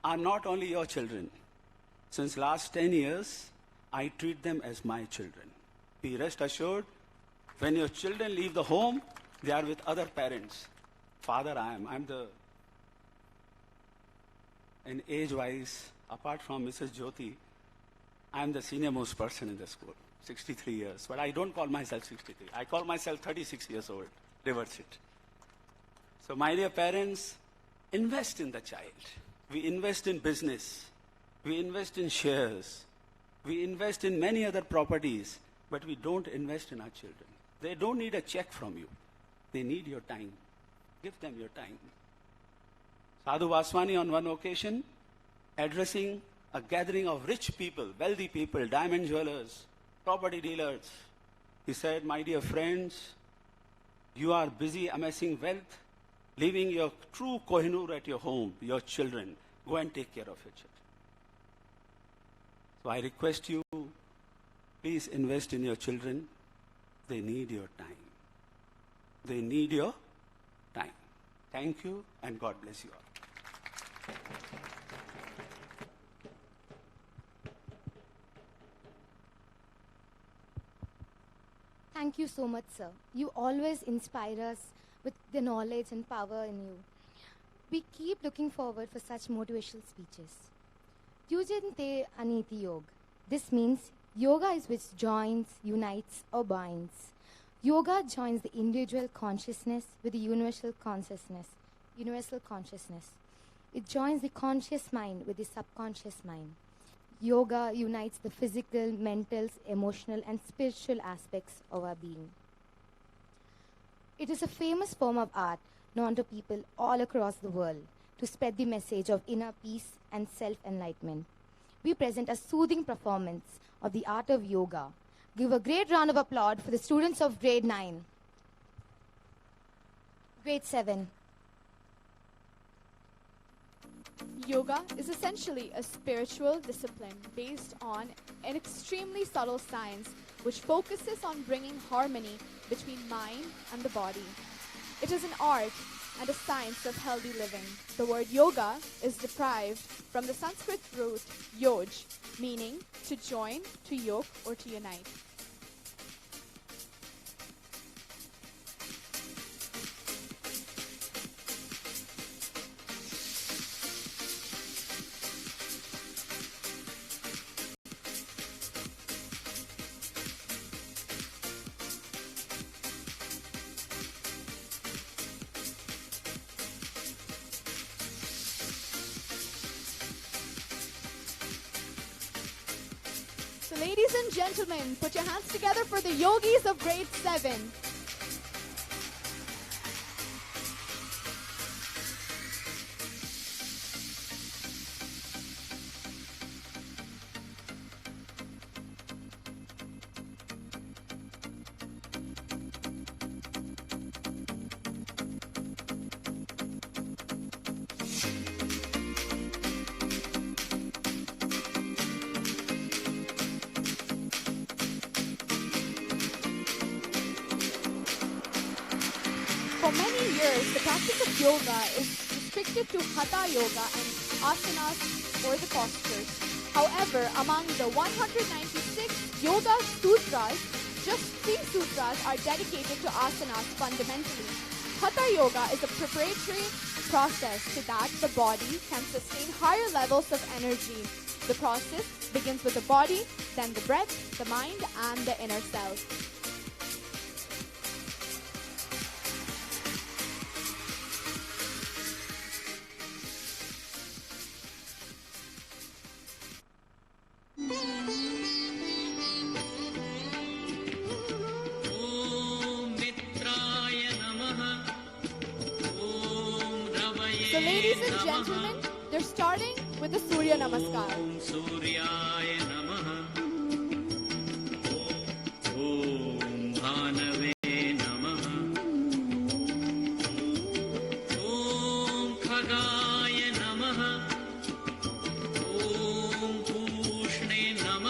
are not only your children. Since last 10 years, I treat them as my children. Be rest assured, when your children leave the home, they are with other parents. Father, in age-wise, apart from Mrs. Jyoti, I am the senior most person in the school, 63 years. But I don't call myself 63. I call myself 36 years old. Reverse it. So my dear parents, invest in the child. We invest in business. We invest in shares. We invest in many other properties, but we don't invest in our children. They don't need a check from you. They need your time. Give them your time. Sadhu Vaswani on one occasion, addressing a gathering of rich people, wealthy people, diamond jewelers, property dealers, he said, my dear friends, you are busy amassing wealth, leaving your true Kohinoor at your home, your children. Go and take care of your children. So I request you, please invest in your children. They need your time. They need your time. Thank you, and God bless you all. Thank you so much, sir. You always inspire us with the knowledge and power in you. We keep looking forward for such motivational speeches. Yujante Aniti Yoga. This means yoga is which joins, unites, or binds. Yoga joins the individual consciousness with the universal consciousness. It joins the conscious mind with the subconscious mind. Yoga unites the physical, mental, emotional, and spiritual aspects of our being. It is a famous form of art known to people all across the world to spread the message of inner peace and self-enlightenment. We present a soothing performance of the art of yoga Give a great round of applause for the students of grade 9. Grade 7. Yoga is essentially a spiritual discipline based on an extremely subtle science which focuses on bringing harmony between mind and the body. It is an art and a science of healthy living. The word yoga is derived from the Sanskrit root yoj, meaning to join, to yoke, or to unite. So ladies and gentlemen, put your hands together for the yogis of grade 7. For many years, the practice of yoga is restricted to hatha yoga and asanas or the postures. However, among the 196 yoga sutras, just 3 sutras are dedicated to asanas fundamentally. Hatha yoga is a preparatory process so that the body can sustain higher levels of energy. The process begins with the body, then the breath, the mind, and the inner self. So ladies and gentlemen, they're starting with the Surya Namaskar.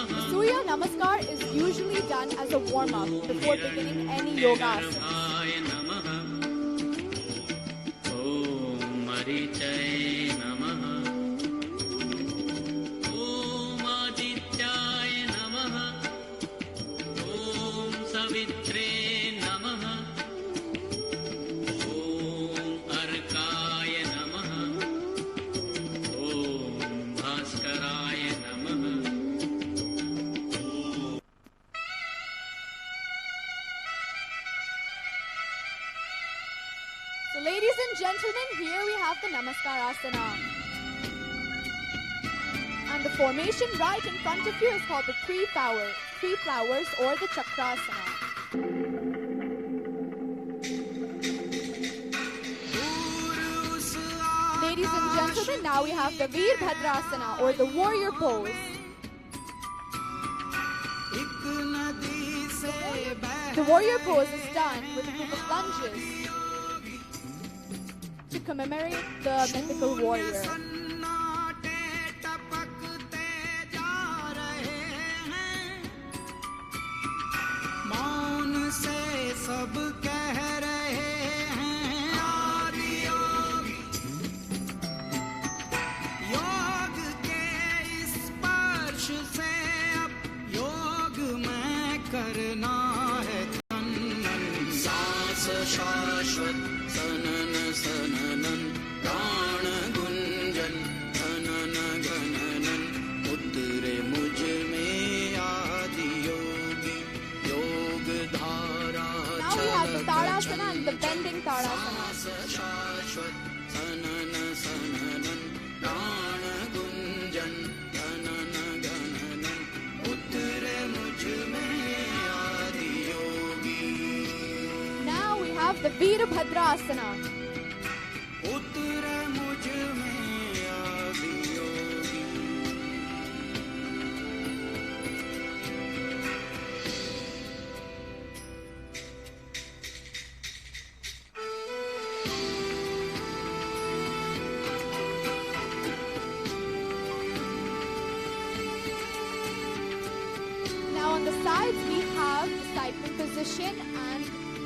The Surya Namaskar is usually done as a warm-up before beginning any yoga asana. So ladies and gentlemen, here we have the Namaskar Asana. And the formation right in front of you is called the three flowers or the Chakrasana. Ladies and gentlemen, now we have the Veerbhadrasana or the warrior pose. The warrior pose is done with a group of lunges to commemorate the mythical warrior. शाश्वत सनन सननन प्राण गुंजन धनन गणनन उतरे मुझ में आदि योगी योग धारा Now we have the Tadasana and the bending Tadasana. शाश्वत सनन सननन प्राण गुंजन धनन गणनन उतरे मुझ में आदि योगी. Now we have the Veerbhadrasana. उतरे मुझ में आदि योगी. the sides, we have the cycling position, and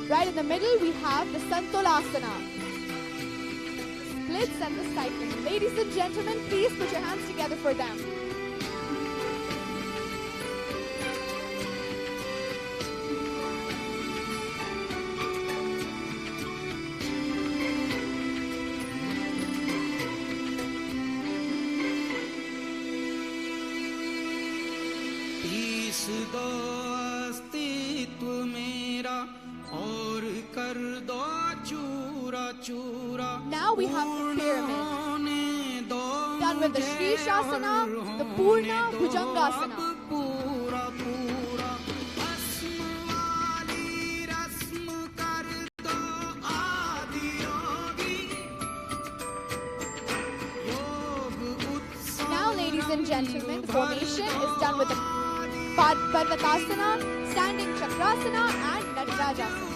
right in the middle, we have the Santolasana. Splits and the cycling. Ladies and gentlemen, please put your hands together for them. पीस दो अस्तित्व मेरा और कर दो चूरा चूरा. Now we have the pyramid. Done with the Sri Shasana, the Purna Bhujangasana. पूरा पूरा भस्म वाली रस्म कर दो आदि योगी. योग उत्सव. Now, ladies and gentlemen, the formation is done with the Parvatasana, Standing Chakrasana, and Natarajasana.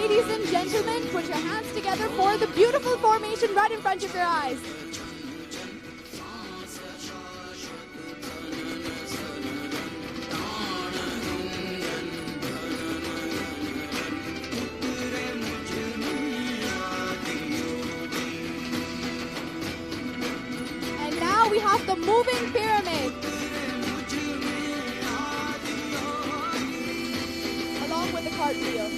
Ladies and gentlemen, put your hands together for the beautiful formation right in front of your eyes. And now we have the moving pyramid. Along with the cartwheel.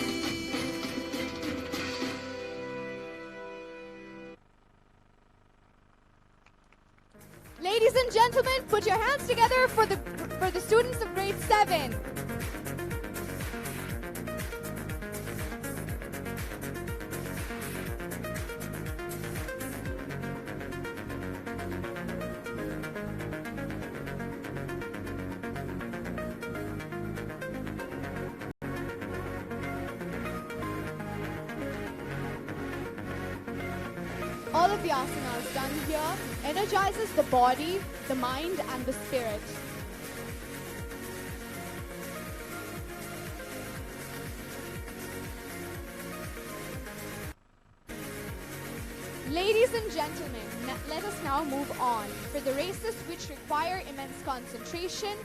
Ladies and gentlemen, put your hands together for the students of grade 7. All of the asanas done here energizes the body, the mind, and the spirit. Ladies and gentlemen, let us now move on for the races which require immense concentration,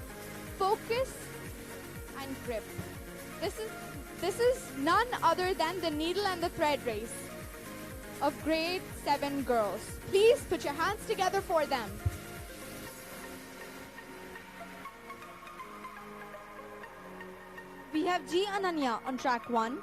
focus, and grip. This is none other than the needle and the thread race of grade 7 girls. Please put your hands together for them. We have G. Ananya on track 1.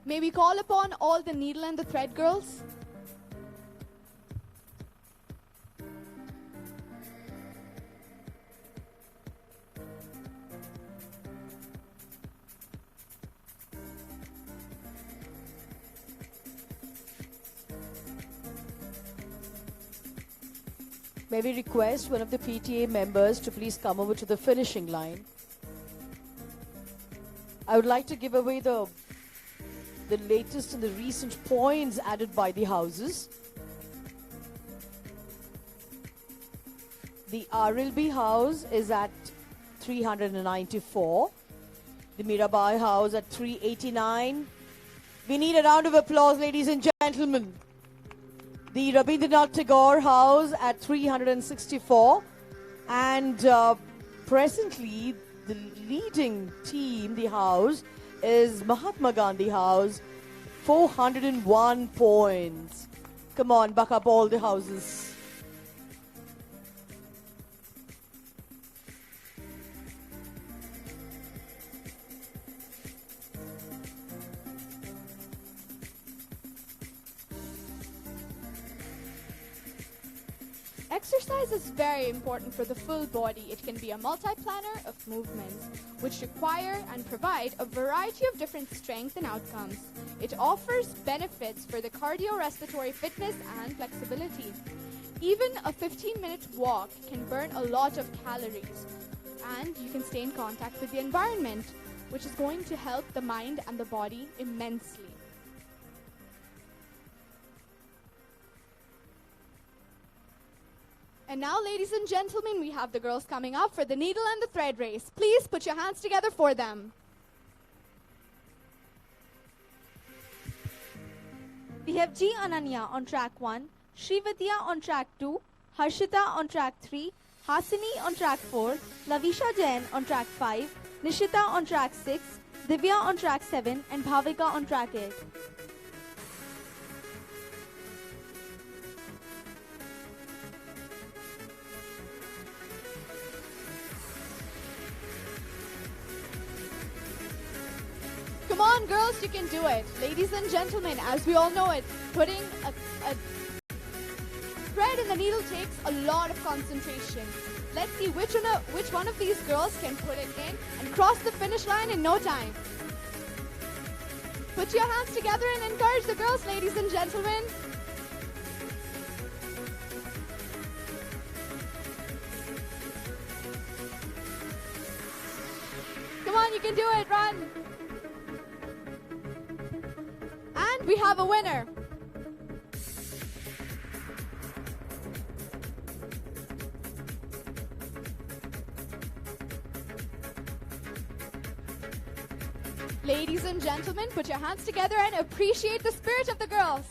May we call upon all the needle and the thread girls? May we request one of the PTA members to please come over to the finishing line. I would like to give away the latest and the recent points added by the houses. The RLB house is at 394. The Mirabai house at 389. We need a round of applause, ladies and gentlemen. The Rabindranath Tagore house at 364. And presently, the leading team, the house, is Mahatma Gandhi House, 401 points. Come on, buck up all the houses. Exercise is very important for the full body. It can be a multi-planner of movements, which require and provide a variety of different strength and outcomes. It offers benefits for the cardiorespiratory fitness and flexibility. Even a 15-minute walk can burn a lot of calories, and you can stay in contact with the environment, which is going to help the mind and the body immensely. And now, ladies and gentlemen, we have the girls coming up for the needle and the thread race. Please put your hands together for them. We have G. Ananya on track 1, Srividya on track 2, Harshita on track 3, Hasini on track 4, Lavisha Jain on track 5, Nishita on track 6, Divya on track 7, and Bhavika on track 8. Come on, girls, you can do it. Ladies and gentlemen, as we all know it, putting a thread in the needle takes a lot of concentration. Let's see which one of these girls can put it in and cross the finish line in no time. Put your hands together and encourage the girls, ladies and gentlemen. Come on, you can do it, run. And we have a winner. Ladies and gentlemen, put your hands together and appreciate the spirit of the girls.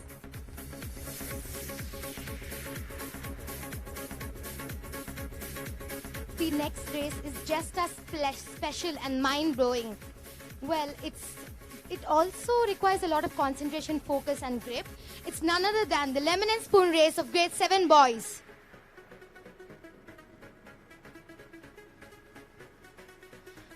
The next race is just as special and mind-blowing. Well, it also requires a lot of concentration, focus and grip. It's none other than the lemon and spoon race of grade 7 boys.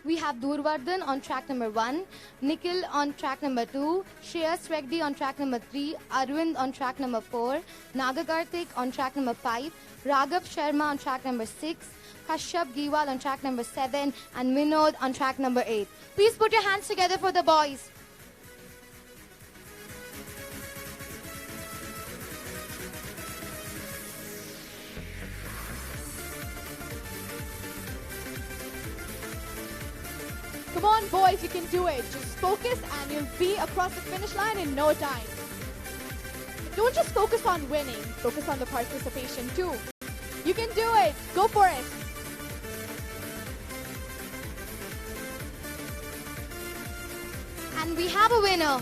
We have Durvardhan on track number 1, Nikhil on track number 2, Shreyas Swegdi on track number 3, Arvind on track number 4, Nagakarthik on track number 5, Raghav Sharma on track number 6, Kashyap Giwal on track number 7, and Vinod on track number 8. Please put your hands together for the boys. Come on, boys, you can do it. Just focus and you'll be across the finish line in no time. Don't just focus on winning, focus on the participation too. You can do it. Go for it. And we have a winner.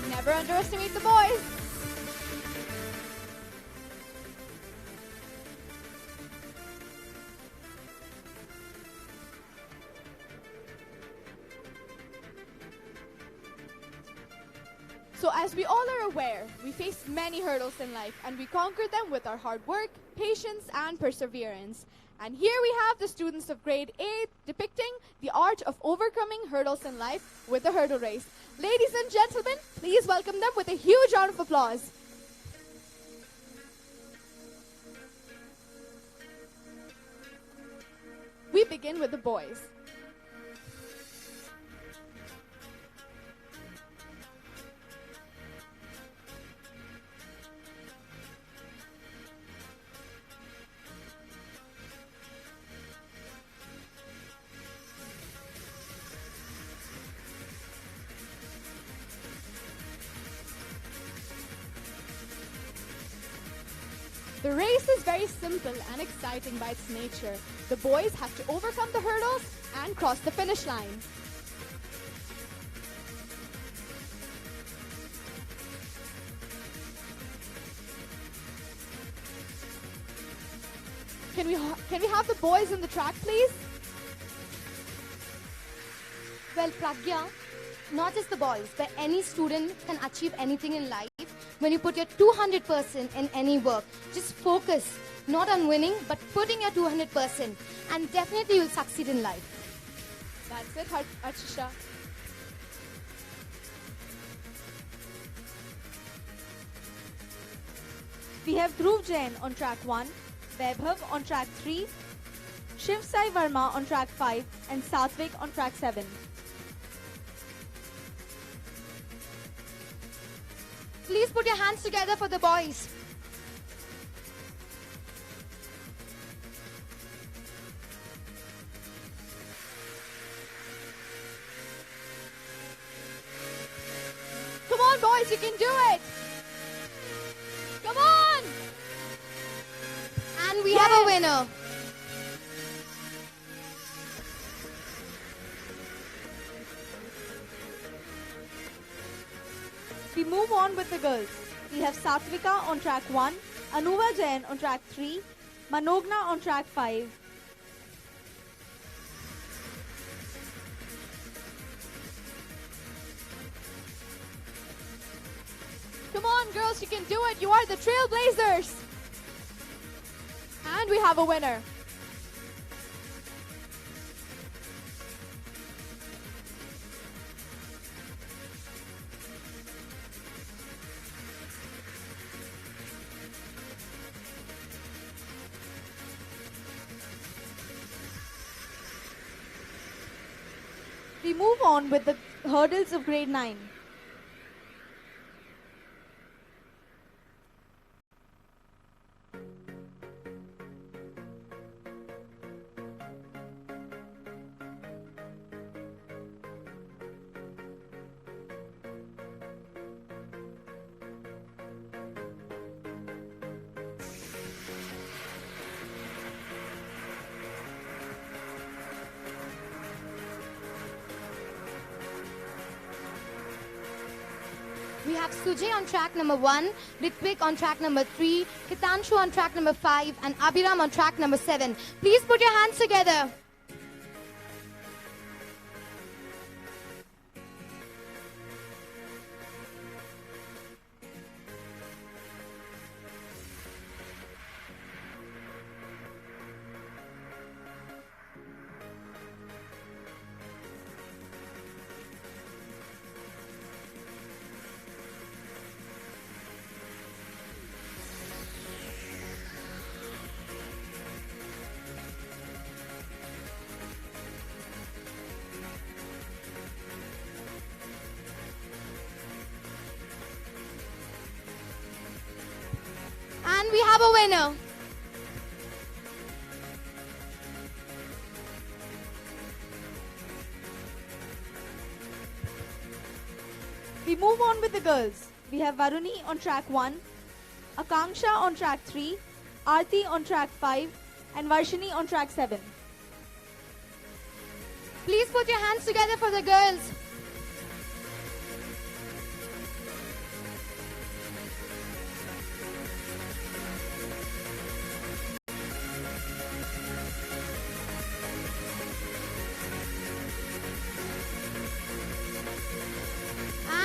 Never underestimate the boys. So as we all are aware, we face many hurdles in life and we conquer them with our hard work, patience and perseverance. And here we have the students of grade 8 depicting the art of overcoming hurdles in life with the hurdle race. Ladies and gentlemen, please welcome them with a huge round of applause. We begin with the boys. The race is very simple and exciting by its nature. The boys have to overcome the hurdles and cross the finish line. Can we have the boys in the track, please? Well, Pragya, not just the boys, but any student can achieve anything in life when you put your 200% in any work. Just focus, not on winning, but putting your 200%, and definitely you'll succeed in life. That's it, Archisha. We have Dhruv Jain on track 1, Vaibhav on track 3, Shiv Sai Verma on track 5, and Satvik on track 7. Please put your hands together for the boys. Come on, boys, you can do it. Come on. And we have a winner. We move on with the girls. We have Satvika on track 1, Anuva Jain on track 3, Manogna on track 5, Come on, girls, you can do it. You are the trailblazers. And we have a winner. We move on with the hurdles of grade 9. We have Sujay on track number 1, Ritvik on track number 3, Kitanshu on track number 5, and Abhiram on track number 7. Please put your hands together. And we have a winner. We move on with the girls. We have Varuni on track 1, Akanksha on track 3, Aarti on track 5, and Varshini on track 7. Please put your hands together for the girls.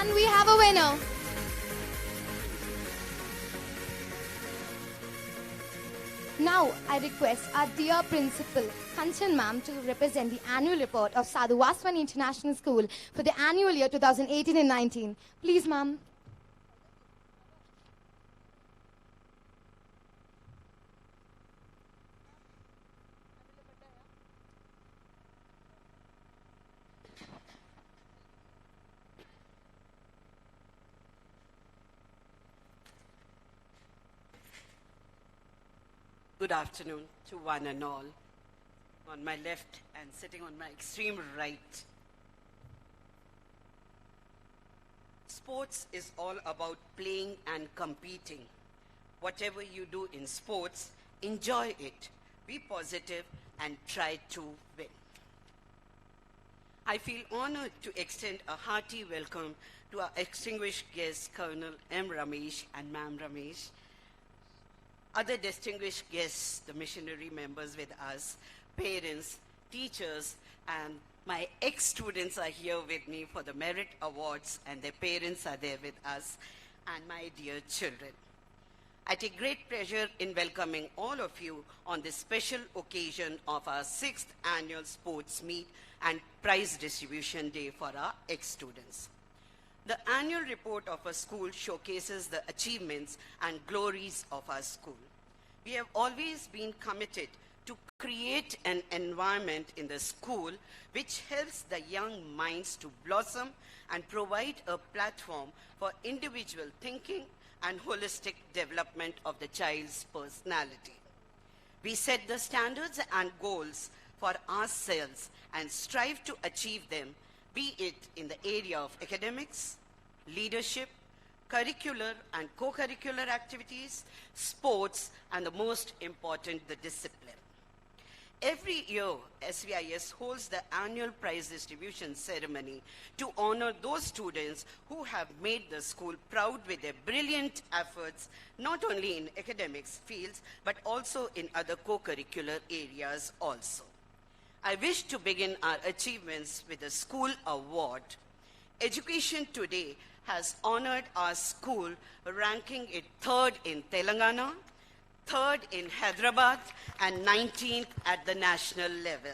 And we have a winner. Now, I request our dear Principal, Kanchan Ma'am, to represent the annual report of Sadhu Vaswani International School for the annual year 2018 and 19. Please, Ma'am. Good afternoon to one and all. On my left and sitting on my extreme right. Sports is all about playing and competing. Whatever you do in sports, enjoy it. Be positive and try to win. I feel honored to extend a hearty welcome to our distinguished guests, Colonel M. Ramesh and Ma'am Ramesh, other distinguished guests, the missionary members with us, parents, teachers, and my ex-students are here with me for the Merit Awards, and their parents are there with us, and my dear children. I take great pleasure in welcoming all of you on this special occasion of our 6th annual sports meet and prize distribution day for our ex-students. The annual report of a school showcases the achievements and glories of our school. We have always been committed to create an environment in the school which helps the young minds to blossom and provide a platform for individual thinking and holistic development of the child's personality. We set the standards and goals for ourselves and strive to achieve them, be it in the area of academics, leadership, curricular and co-curricular activities, sports, and the most important, the discipline. Every year, SVIS holds the annual prize distribution ceremony to honor those students who have made the school proud with their brilliant efforts, not only in academics fields, but also in other co-curricular areas also. I wish to begin our achievements with the school award. Education Today has honored our school, ranking it 3rd in Telangana, 3rd in Hyderabad, and 19th at the national level.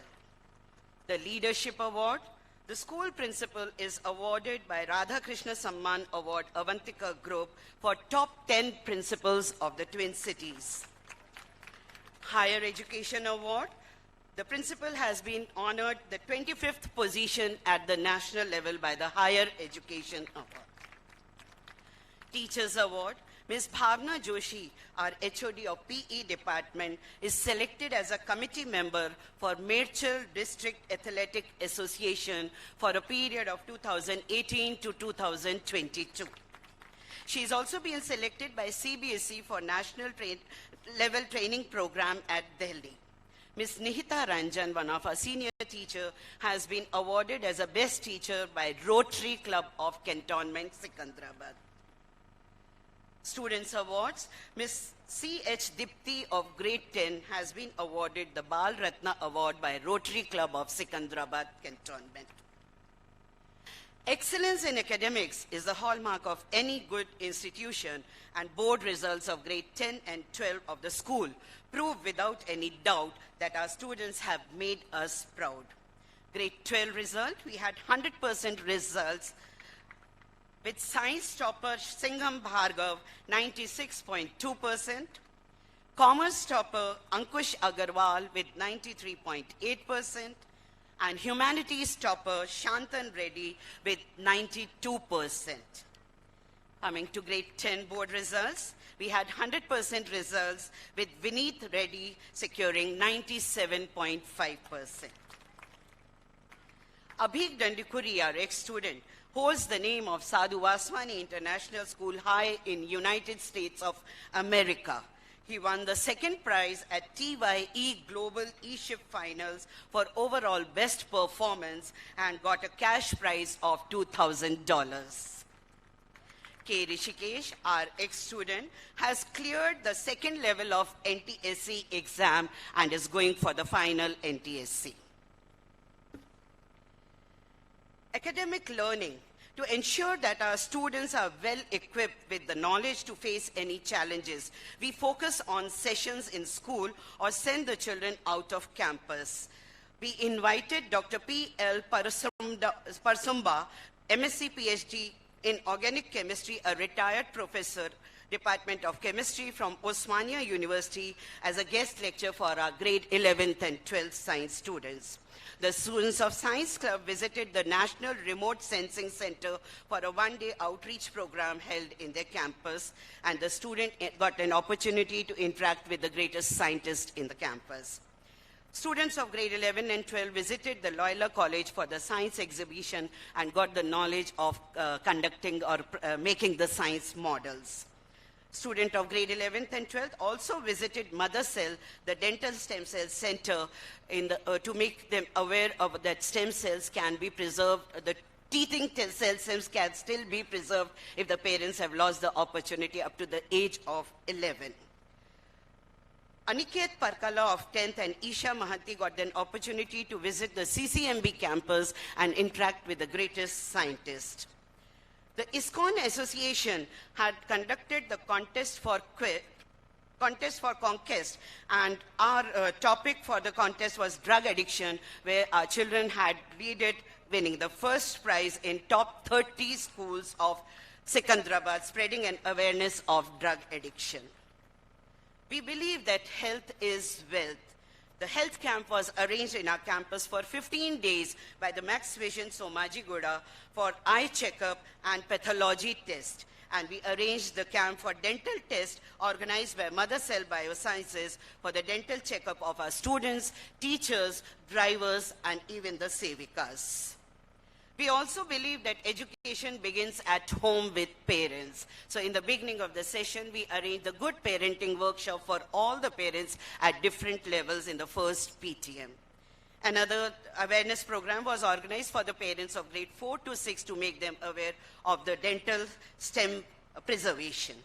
The Leadership Award, the school principal is awarded by Radha Krishna Samman Award Avantika Group for top 10 principals of the Twin Cities. Higher Education Award, the principal has been honored the 25th position at the national level by the Higher Education Award. Teachers Award, Ms. Bhavna Joshi, our HOD of PE department, is selected as a committee member for Merchal District Athletic Association for a period of 2018 to 2022. She is also being selected by CBSE for national level training program at Delhi. Ms. Nihita Ranjan, one of our senior teacher, has been awarded as a best teacher by Rotary Club of Cantonment, Secunderabad. Students Awards, Ms. C.H. Dipti of Grade 10 has been awarded the Bal Ratna Award by Rotary Club of Secunderabad, Cantonment. Excellence in academics is the hallmark of any good institution, and board results of grade 10 and 12 of the school prove without any doubt that our students have made us proud. Grade 12 result, we had 100% results, with science topper Singham Bhargav 96.2%, commerce topper Ankush Agarwal with 93.8%, and humanities topper Shantan Reddy with 92%. Coming to grade 10 board results, we had 100% results with Vineet Reddy securing 97.5%. Abhik Dandikuri, our ex-student, holds the name of Sadhu Vaswani International School High in United States of America. He won the second prize at TYE Global eShip Finals for overall best performance and got a cash prize of $2,000. K. Rishikesh, our ex-student, has cleared the second level of NTSC exam and is going for the final NTSC. Academic learning. To ensure that our students are well equipped with the knowledge to face any challenges, we focus on sessions in school or send the children out of campus. We invited Dr. P.L. Parsumba, MSc PhD in Organic Chemistry, a retired professor, Department of Chemistry from Osmania University, as a guest lecturer for our grade 11th and 12th science students. The students of Science Club visited the National Remote Sensing Center for a one-day outreach program held in their campus, and the student got an opportunity to interact with the greatest scientists in the campus. Students of grade 11 and 12 visited the Loyola College for the science exhibition and got the knowledge of conducting or making the science models. Student of grade 11th and 12th also visited Mother Cell, the Dental Stem Cell Center, to make them aware of that stem cells can be preserved. The teething cell cells can still be preserved if the parents have lost the opportunity up to the age of 11. Aniket Parkala of 10th and Isha Mahanti got an opportunity to visit the CCMB campus and interact with the greatest scientists. The ISKCON Association had conducted the contest for conquest, and our topic for the contest was drug addiction, where our children had led winning the first prize in top 30 schools of Sikandrabad, spreading an awareness of drug addiction. We believe that health is wealth. The health camp was arranged in our campus for 15 days by the Max Vision Somajigoda for eye checkup and pathology test. And we arranged the camp for dental test organized by Mother Cell Biosciences for the dental checkup of our students, teachers, drivers, and even the sevikas. We also believe that education begins at home with parents. So in the beginning of the session, we arranged the good parenting workshop for all the parents at different levels in the first PTM. Another awareness program was organized for the parents of grade 4 to 6 to make them aware of the dental stem preservation.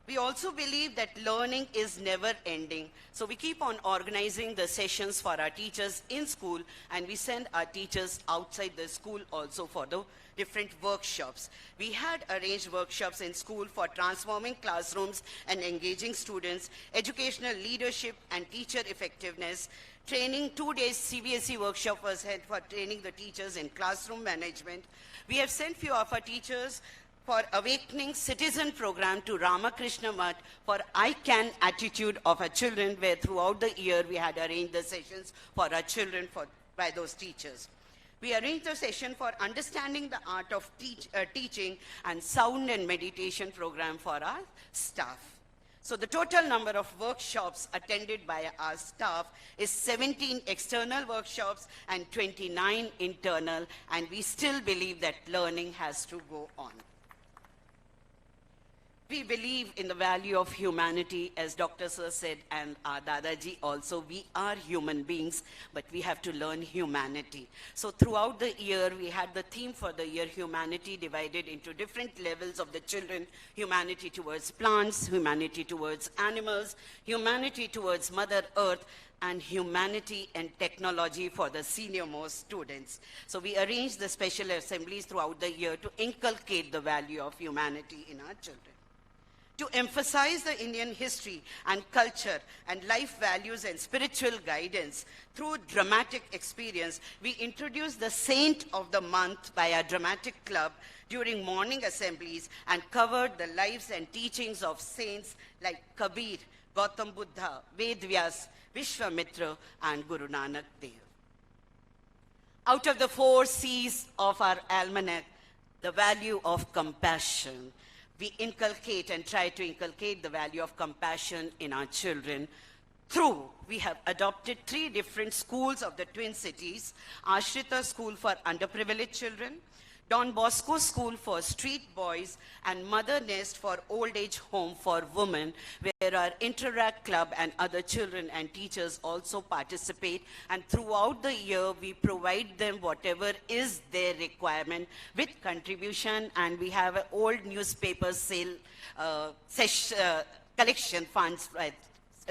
We also believe that learning is never ending. So we keep on organizing the sessions for our teachers in school, and we send our teachers outside the school also for the different workshops. We had arranged workshops in school for transforming classrooms and engaging students, educational leadership and teacher effectiveness, training. 2 days CBSE workshop was held for training the teachers in classroom management. We have sent few of our teachers for Awakening Citizen program to Ramakrishna Math for I Can attitude of our children, where throughout the year we had arranged the sessions for our children by those teachers. We arranged a session for understanding the art of teaching and sound and meditation program for our staff. So the total number of workshops attended by our staff is 17 external workshops and 29 internal, and we still believe that learning has to go on. We believe in the value of humanity, as Dr. Sir said, and our Dadaji also. We are human beings, but we have to learn humanity. So throughout the year, we had the theme for the year, humanity, divided into different levels of the children: humanity towards plants, humanity towards animals, humanity towards Mother Earth, and humanity and technology for the senior-most students. So we arranged the special assemblies throughout the year to inculcate the value of humanity in our children. To emphasize the Indian history and culture and life values and spiritual guidance through dramatic experience, we introduced the Saint of the Month by our dramatic club during morning assemblies and covered the lives and teachings of saints like Kabir, Gautam Buddha, Ved Vyas, Vishwamitra, and Guru Nanak Dev. Out of the 4 C's of our almanac, the value of compassion, we inculcate and try to inculcate the value of compassion in our children we have adopted 3 different schools of the Twin Cities: Ashrita School for underprivileged children, Don Bosco School for street boys, and Mother Nest for old age home for women, where our Interact Club and other children and teachers also participate. And throughout the year, we provide them whatever is their requirement with contribution, and we have an old newspaper sale collection funds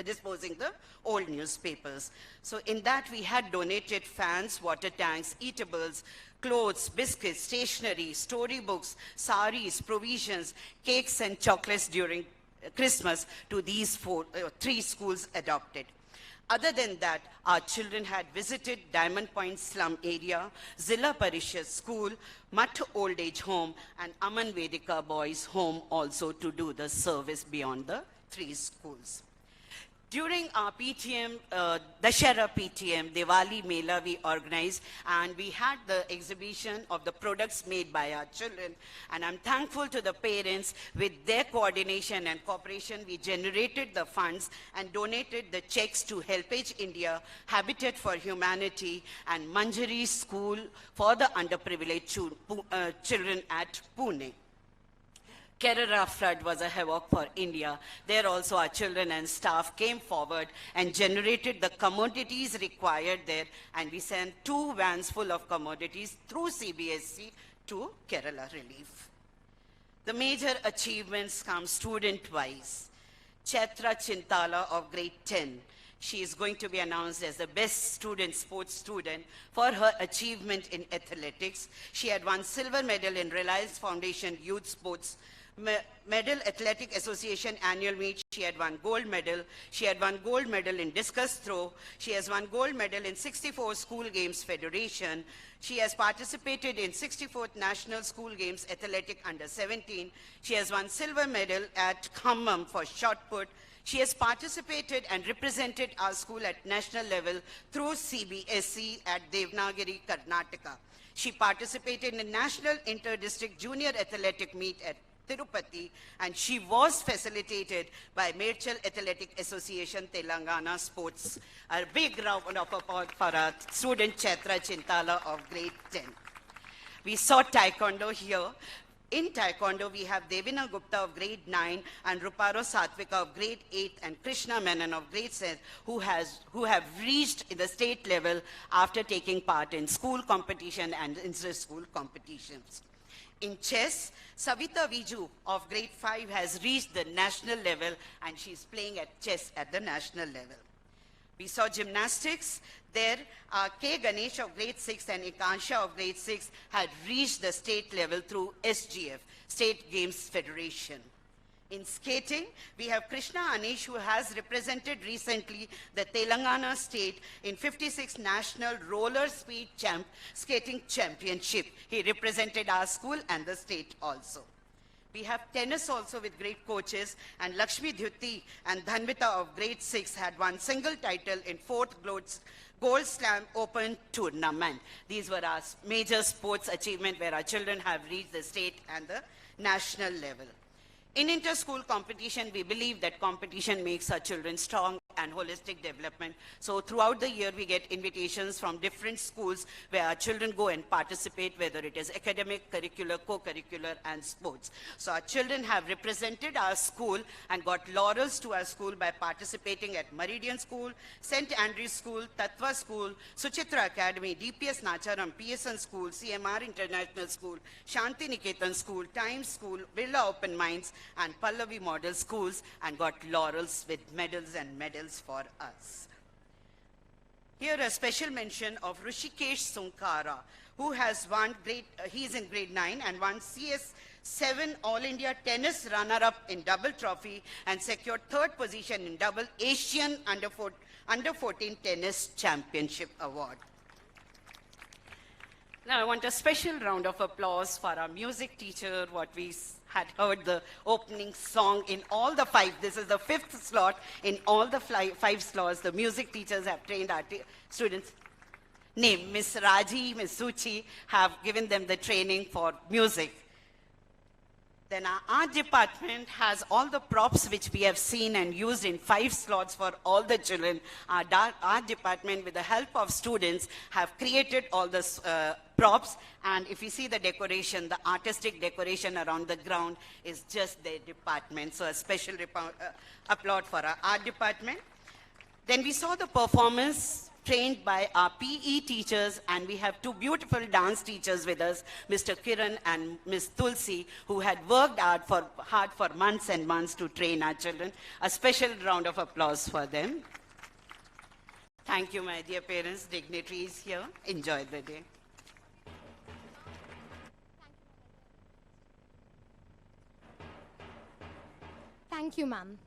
disposing the old newspapers. So in that, we had donated fans, water tanks, eatables, clothes, biscuits, stationery, storybooks, saris, provisions, cakes and chocolates during Christmas to these 3 schools adopted. Other than that, our children had visited Diamond Point slum area, Zilla Parishad School, Math Old Age Home, and Aman Vedika Boys Home also to do the service beyond the 3 schools. During our PTM, Dashera PTM, Diwali Mela we organized, and we had the exhibition of the products made by our children. And I'm thankful to the parents. With their coordination and cooperation, we generated the funds and donated the checks to HelpAge India, Habitat for Humanity, and Manjari School for the underprivileged children at Pune. Kerala flood was a havoc for India. There also our children and staff came forward and generated the commodities required there, and we sent 2 vans full of commodities through CBSE to Kerala relief. The major achievements come student-wise. Chaitra Chintala of grade 10. She is going to be announced as the best sports student for her achievement in athletics. She had won silver medal in Reliance Foundation Youth Sports Medal Athletic Association annual meet. She had won gold medal. She had won gold medal in discus throw. She has won gold medal in 64 School Games Federation. She has participated in 64th National School Games Athletic Under 17. She has won silver medal at Khammam for shot put. She has participated and represented our school at national level through CBSE at Devnagiri, Karnataka. She participated in National Inter-District Junior Athletic Meet at Tirupati, and she was facilitated by Merchal Athletic Association Telangana Sports. A big round of applause for our student Chaitra Chintala of grade 10. We saw Taekwondo here. In Taekwondo, we have Devina Gupta of grade 9 and Ruparo Satvika of grade 8 and Krishna Menon of grade 7 who have reached the state level after taking part in school competition and inter-school competitions. In chess, Savita Viju of grade 5 has reached the national level and she's playing at chess at the national level. We saw gymnastics. There, K. Ganesh of grade 6 and Ekansha of grade 6 had reached the state level through SGF, State Games Federation. In skating, we have Krishna Anish, who has represented recently the Telangana state in 56 National Roller Speed Skating Championship. He represented our school and the state also. We have tennis also with great coaches, and Lakshmi Dhyuti and Dhanvita of grade 6 had won single title in 4th Gold Slam Open tournament. These were our major sports achievement where our children have reached the state and the national level. In inter-school competition, we believe that competition makes our children strong and holistic development. So throughout the year, we get invitations from different schools where our children go and participate, whether it is academic, curricular, co-curricular, and sports. So our children have represented our school and got laurels to our school by participating at Meridian School, St. Andrews School, Tattva School, Suchitra Academy, DPS Nacharam, PSN School, CMR International School, Shanti Niketan School, Times School, Birla Open Minds, and Pallavi Model Schools, and got laurels with medals and medals for us. Here a special mention of Rishikesh Sunkara, who has won he's in grade 9 and won CS7 All India Tennis runner-up in double trophy and secured 3rd position in double Asian Under 14 Tennis Championship Award. Now I want a special round of applause for our music teacher, what we had heard the opening song in all the 5. This is the 5th slot. In all the 5 slots, the music teachers have trained our students. Name, Miss Raji, Miss Suchi, have given them the training for music. Then our art department has all the props which we have seen and used in 5 slots for all the children. Our art department, with the help of students, have created all the props. And if you see the decoration, the artistic decoration around the ground is just their department. So a special applaud for our art department. Then we saw the performance trained by our PE teachers, and we have 2 beautiful dance teachers with us, Mr. Kiran and Ms. Tulsi, who had worked hard for months and months to train our children. A special round of applause for them. Thank you, my dear parents, dignitaries here. Enjoy the day. Thank you, ma'am.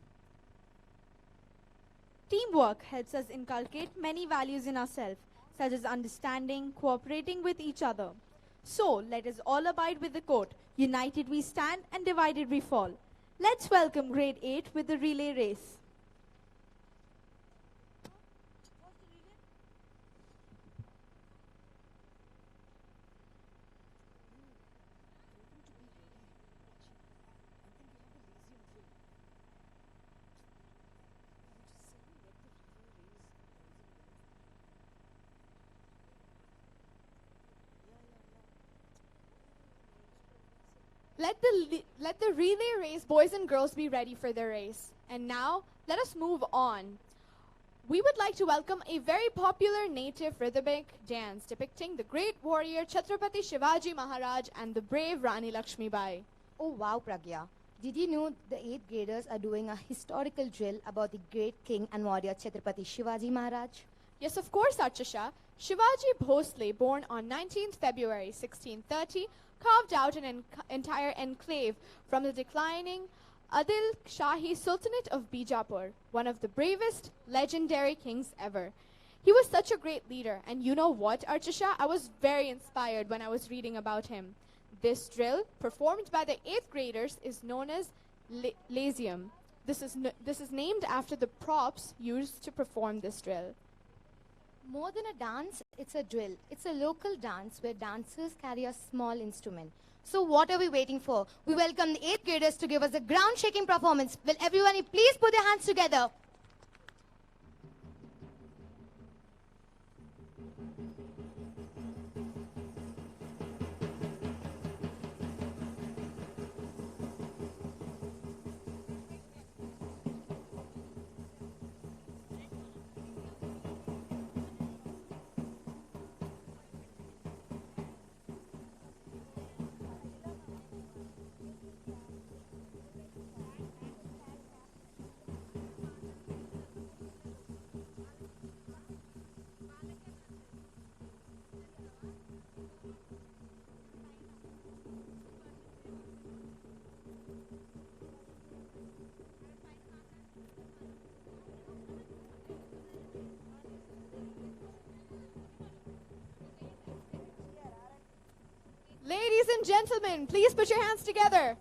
Teamwork helps us inculcate many values in ourselves, such as understanding, cooperating with each other. So, let us all abide with the quote, united we stand and divided we fall. Let's welcome grade 8 with the relay race. Let the relay race boys and girls be ready for the race. And now, let us move on. We would like to welcome a very popular native rhythmic dance depicting the great warrior Chhatrapati Shivaji Maharaj and the brave Rani Lakshmi Bai. Oh wow, Pragya. Did you know the 8th graders are doing a historical drill about the great king and warrior Chhatrapati Shivaji Maharaj? Yes, of course, Archasha. Shivaji Bhosle, born on 19th February 1630, carved out an entire enclave from the declining Adil Shahi Sultanate of Bijapur, one of the bravest, legendary kings ever. He was such a great leader, and you know what, Archisha? I was very inspired when I was reading about him. This drill, performed by the 8th graders, is known as Lasium. This is named after the props used to perform this drill. More than a dance, it's a drill. It's a local dance where dancers carry a small instrument. So what are we waiting for? We welcome the 8th graders to give us a ground-shaking performance. Will everyone please put their hands together? Ladies and gentlemen, please put your hands together.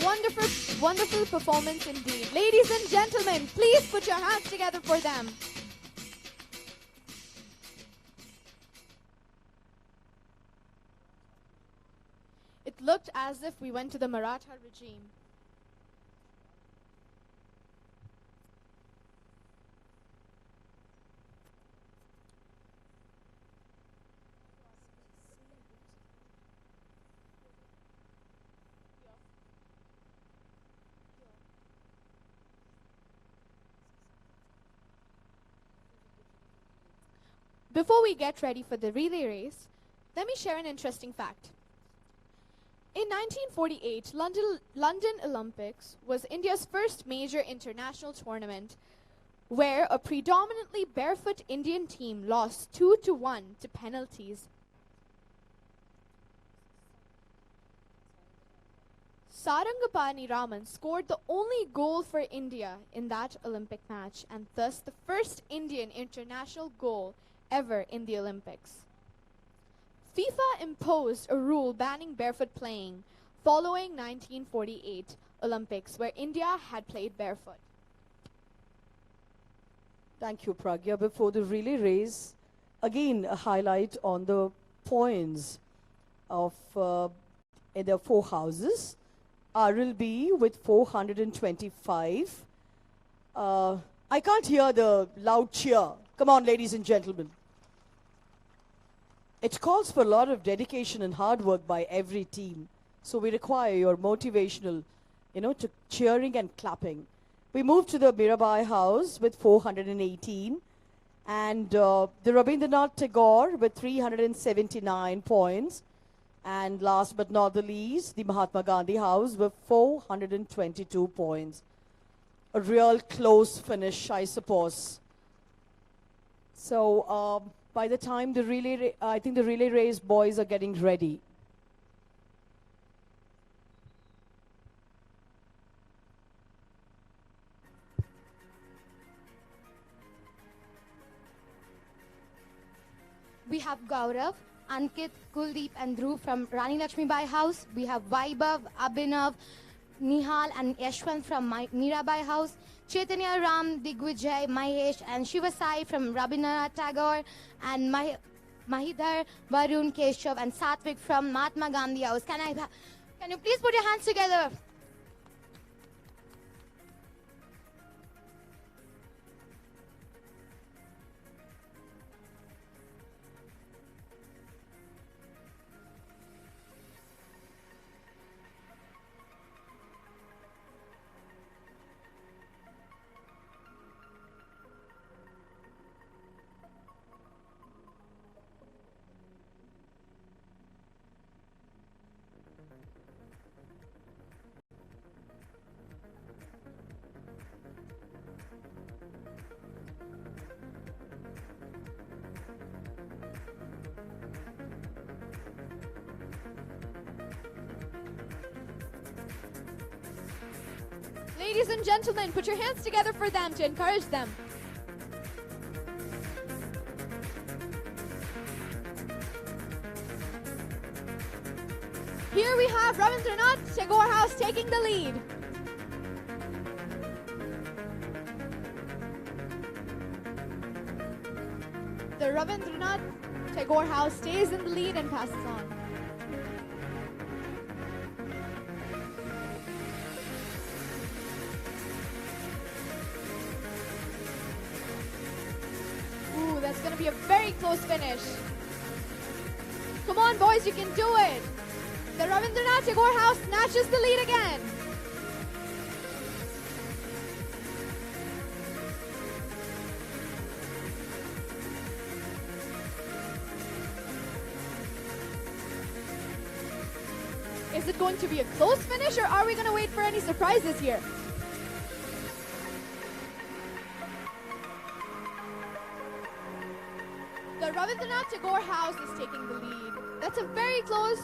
wonderful performance indeed. Ladies and gentlemen, please put your hands together for them. It looked as if we went to the Maratha regime. Before we get ready for the relay race, let me share an interesting fact. In 1948, London Olympics was India's first major international tournament where a predominantly barefoot Indian team lost 2-1 to penalties. Sarangapani Raman scored the only goal for India in that Olympic match and thus the first Indian international goal ever in the Olympics. FIFA imposed a rule banning barefoot playing following 1948 Olympics where India had played barefoot. Thank you, Pragya. Before the relay race, again a highlight on the points of in the four houses. RLB with 425. I can't hear the loud cheer. Come on, ladies and gentlemen. It calls for a lot of dedication and hard work by every team. So we require your motivational, to cheering and clapping. We move to the Mirabai House with 418. And the Rabindranath Tagore with 379 points. And last but not the least, the Mahatma Gandhi House with 422 points. A real close finish, I suppose. So by the time I think the relay race boys are getting ready. We have Gaurav, Ankit, Kuldeep and Dhruv from Rani Lakshmibai House. We have Vaibhav, Abhinav, Nihal and Yashwant from Mirabai House. Chaitanya Ram, Digvijay, Mahesh and Shivasai from Rabindranath Tagore. And Mahidhar, Varun, Keshav and Satvik from Mahatma Gandhi House. Can you please put your hands together? Ladies and gentlemen, put your hands together for them to encourage them. Here we have Rabindranath Tagore House taking the lead. The Rabindranath Tagore House stays in the lead and passes on. Ooh, that's going to be a very close finish. Come on, boys, you can do it. The Rabindranath Tagore House snatches the lead again. Is it going to be a close finish or are we going to wait for any surprises here? The Rabindranath Tagore House is taking the lead. That's a very close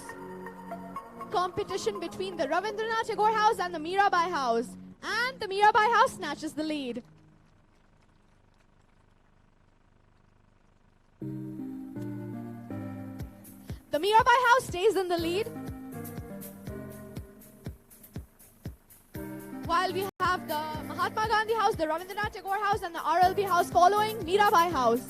competition between the Rabindranath Tagore House and the Mirabai House. And the Mirabai House snatches the lead. The Mirabai House stays in the lead. the Mahatma Gandhi House, the Rabindranath Tagore House, and the RLB House following Mirabai House.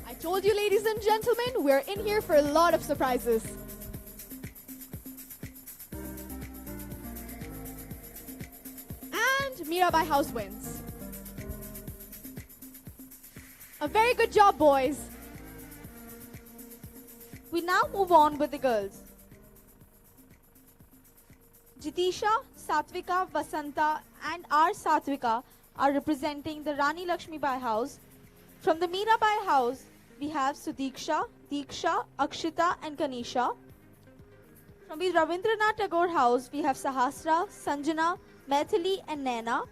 I told you, ladies and gentlemen, we're in here for a lot of surprises. And Mirabai House wins. A very good job, boys. We now move on with the girls. Jitisha, Satvika, Vasanta and R. Satvika are representing the Rani Lakshmibai House. From the Mirabai House, we have Sudiksha, Diksha, Akshita and Kanisha. From the Rabindranath Tagore House, we have Sahasra, Sanjana, Maithili and Naina.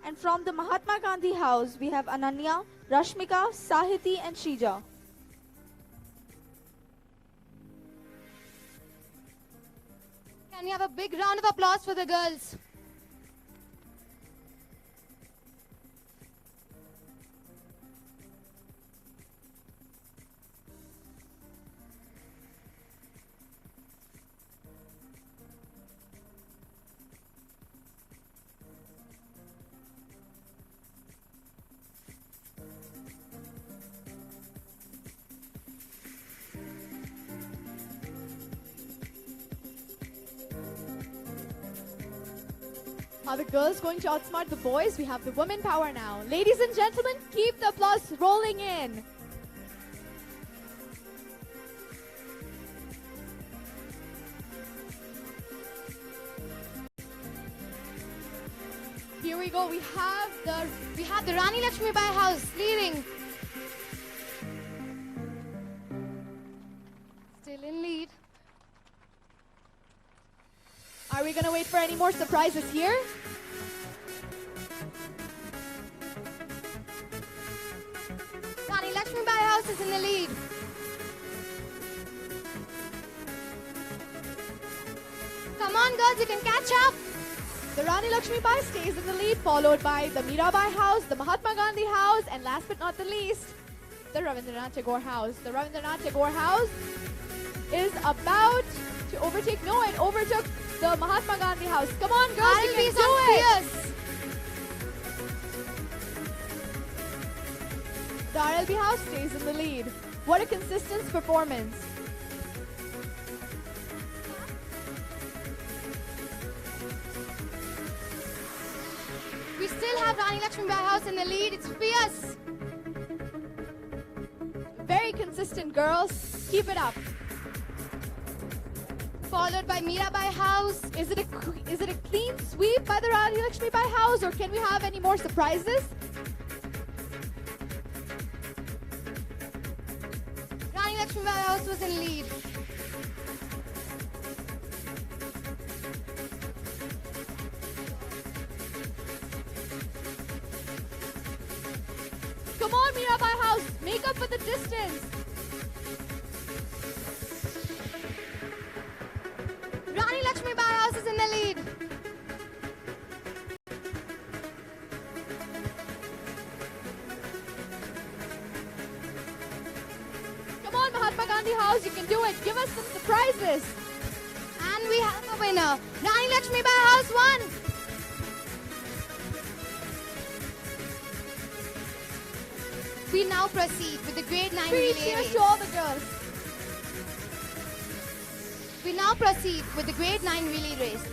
And from the Mahatma Gandhi House, we have Ananya, Rashmika, Sahiti and Shrija. Can we have a big round of applause for the girls? Are the girls going to outsmart the boys? We have the women power now. Ladies and gentlemen, keep the applause rolling in. Here we go. We have the Rani Lakshmibai House leading. Still in lead. Are we going to wait for any more surprises here? Rani Lakshmibai House is in the lead. Come on, girls, you can catch up. The Rani Lakshmibai stays in the lead, followed by the Mirabai House, the Mahatma Gandhi House, and last but not the least, the Rabindranath Tagore House. The Rabindranath Tagore House is about to overtake, no, it overtook the Mahatma Gandhi House. Come on, girls, you can do it. The RLB House stays in the lead. What a consistent performance. We still have Rani Lakshmibai House in the lead. It's fierce. Very consistent, girls. Keep it up. Followed by Mirabai House. Is it a clean sweep by the Rani Lakshmibai House, or can we have any more surprises? Rani Lakshmibai House was in lead. Come on, Mirabai House, make up for the distance. Rani Lakshmibai House is in the lead. Come on, Mahatma Gandhi House, you can do it. Give us some surprises. And we have a winner. Rani Lakshmibai House won. We now proceed with the grade 9 relay Cheers race. to all the girls. We now proceed with the grade 9 relay race.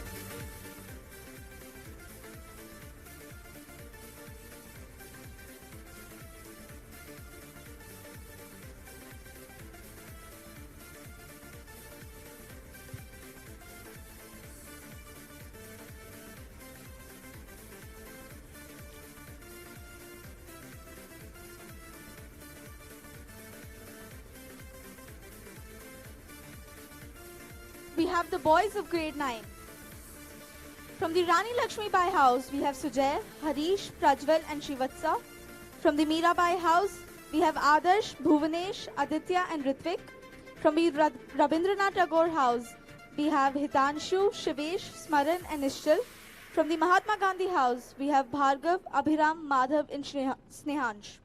We have the boys of grade 9. From the Rani Lakshmibai House, we have Sujay, Harish, Prajwal and Shivatsa. From the Mirabai House, we have Adarsh, Bhuvanesh, Aditya and Ritvik. From the Rabindranath Tagore House, we have Hitanshu, Shivesh, Smaran and Nishchal. From the Mahatma Gandhi House, we have Bhargav, Abhiram, Madhav and Snehansh.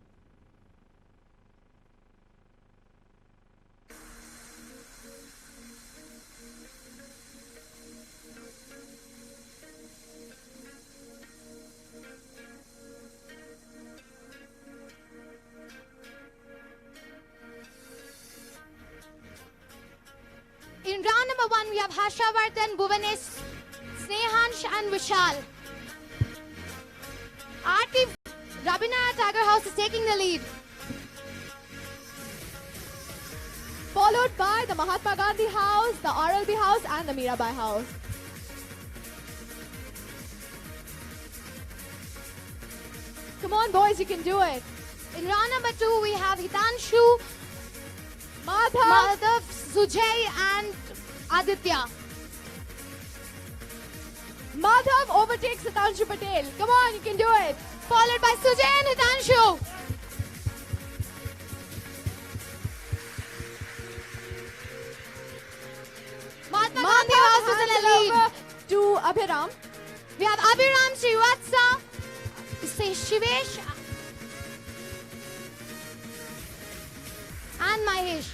number 1, we have Harshavardhan, Bhuvanesh, Snehansh and Vishal. Aarti Rabindranath Tagore House is taking the lead. Followed by the Mahatma Gandhi House, the RLB House and the Mirabai House. Come on boys, you can do it. In round number 2, we have Hitanshu, Madhav, Sujay and Aditya. Madhav overtakes Hitanshu Patel. Come on, you can do it. Followed by Sujay and Hitanshu. Mahatma Gandhi House is in the lead. To Abhiram. We have Abhiram, Srivatsa, Shivesh and Mahesh.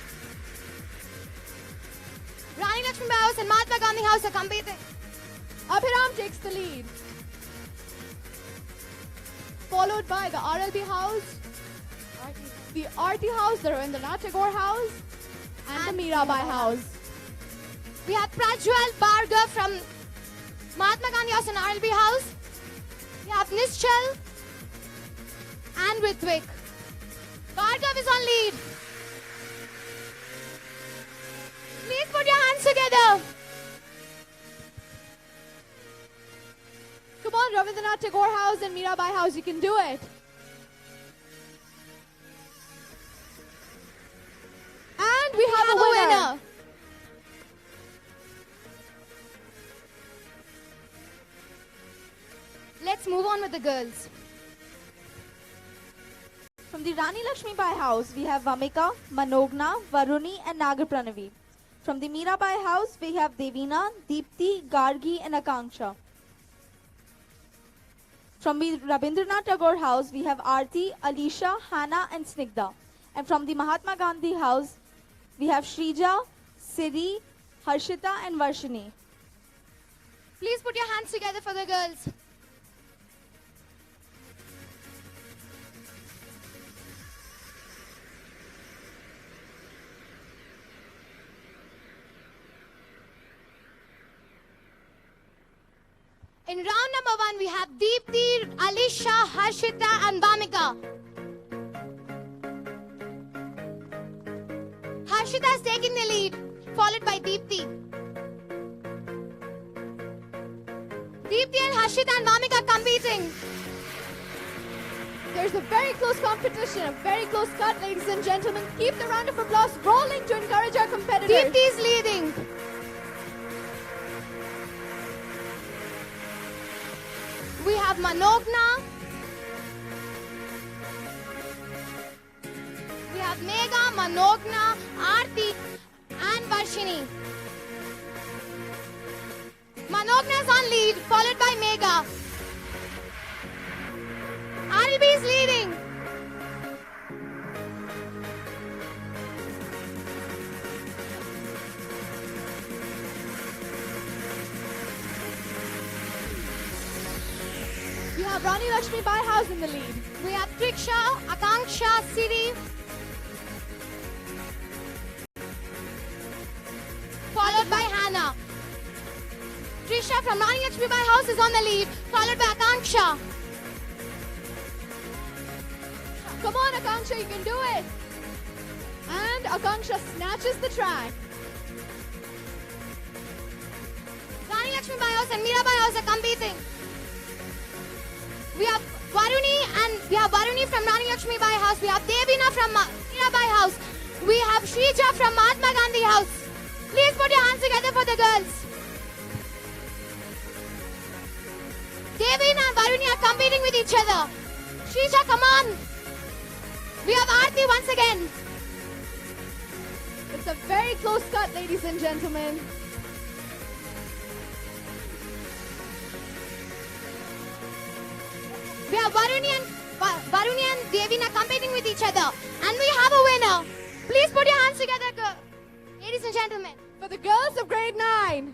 Rani Lakshmibai House and Mahatma Gandhi House are competing. Abhiram takes the lead. Followed by the RLB House, the Aarti House, the Rabindranath Tagore House, and the Mirabai House. We have Prajwal Bhargav from Mahatma Gandhi House and RLB House. We have Nischal and Ritvik. Bhargav is on lead. Please put your hands together. Come on, Rabindranath Tagore House and Mirabai House, you can do it. And we have a winner. Let's move on with the girls. From the Rani Lakshmibai House, we have Vamika, Manogna, Varuni and Nagar Pranavi. From the Mirabai House, we have Devina, Deepti, Gargi and Akanksha. From the Rabindranath Tagore House, we have Aarti, Alisha, Hannah and Snigdha. And from the Mahatma Gandhi House, we have Shrija, Siri, Harshita and Varshini. Please put your hands together for the girls. In round number 1, we have Deepti, Alisha, Harshita and Bhamika. Harshita is taking the lead, followed by Deepti. Deepti and Harshita and Bhamika are competing. There's a very close competition, a very close cut, ladies and gentlemen. Keep the round of applause rolling to encourage our competitors. Deepti is leading. We have Manogna. We have Megha, Manogna, Aarti and Varshini. Manogna is on lead, followed by Megha. RLB is leading. We have Rani Lakshmibai House in the lead. We have Triksha, Akanksha, Siri, followed by Hannah. Trisha from Rani Lakshmibai House is on the lead, followed by Akanksha. Come on, Akanksha, you can do it. And Akanksha snatches the track. Rani Lakshmibai House and Mirabai House are competing. We have Varuni from Rani Lakshmibai House. We have Devina from Mirabai House. We have Shrija from Mahatma Gandhi House. Please put your hands together for the girls. Devina and Varuni are competing with each other. Shrija, come on. We have Aarti once again. It's a very close cut, ladies and gentlemen. We have Varuni and Devina competing with each other. And we have a winner. Please put your hands together, ladies and gentlemen. For the girls of grade 9.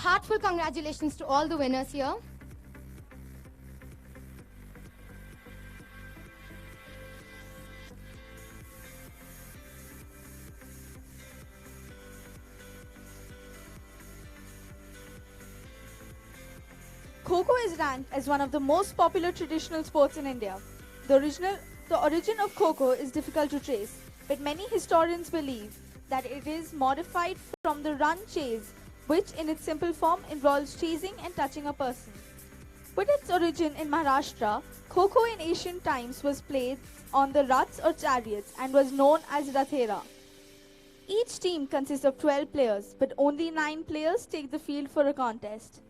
heartfelt congratulations to all the winners here. Kho-Kho is ranked as one of the most popular traditional sports in India. The origin of Kho-Kho is difficult to trace, but many historians believe that it is modified from the run chase, which in its simple form involves chasing and touching a person. With its origin in Maharashtra, Kho-Kho in ancient times was played on the ruts or chariots and was known as Rathera. Each team consists of 12 players, but only 9 players take the field for a contest.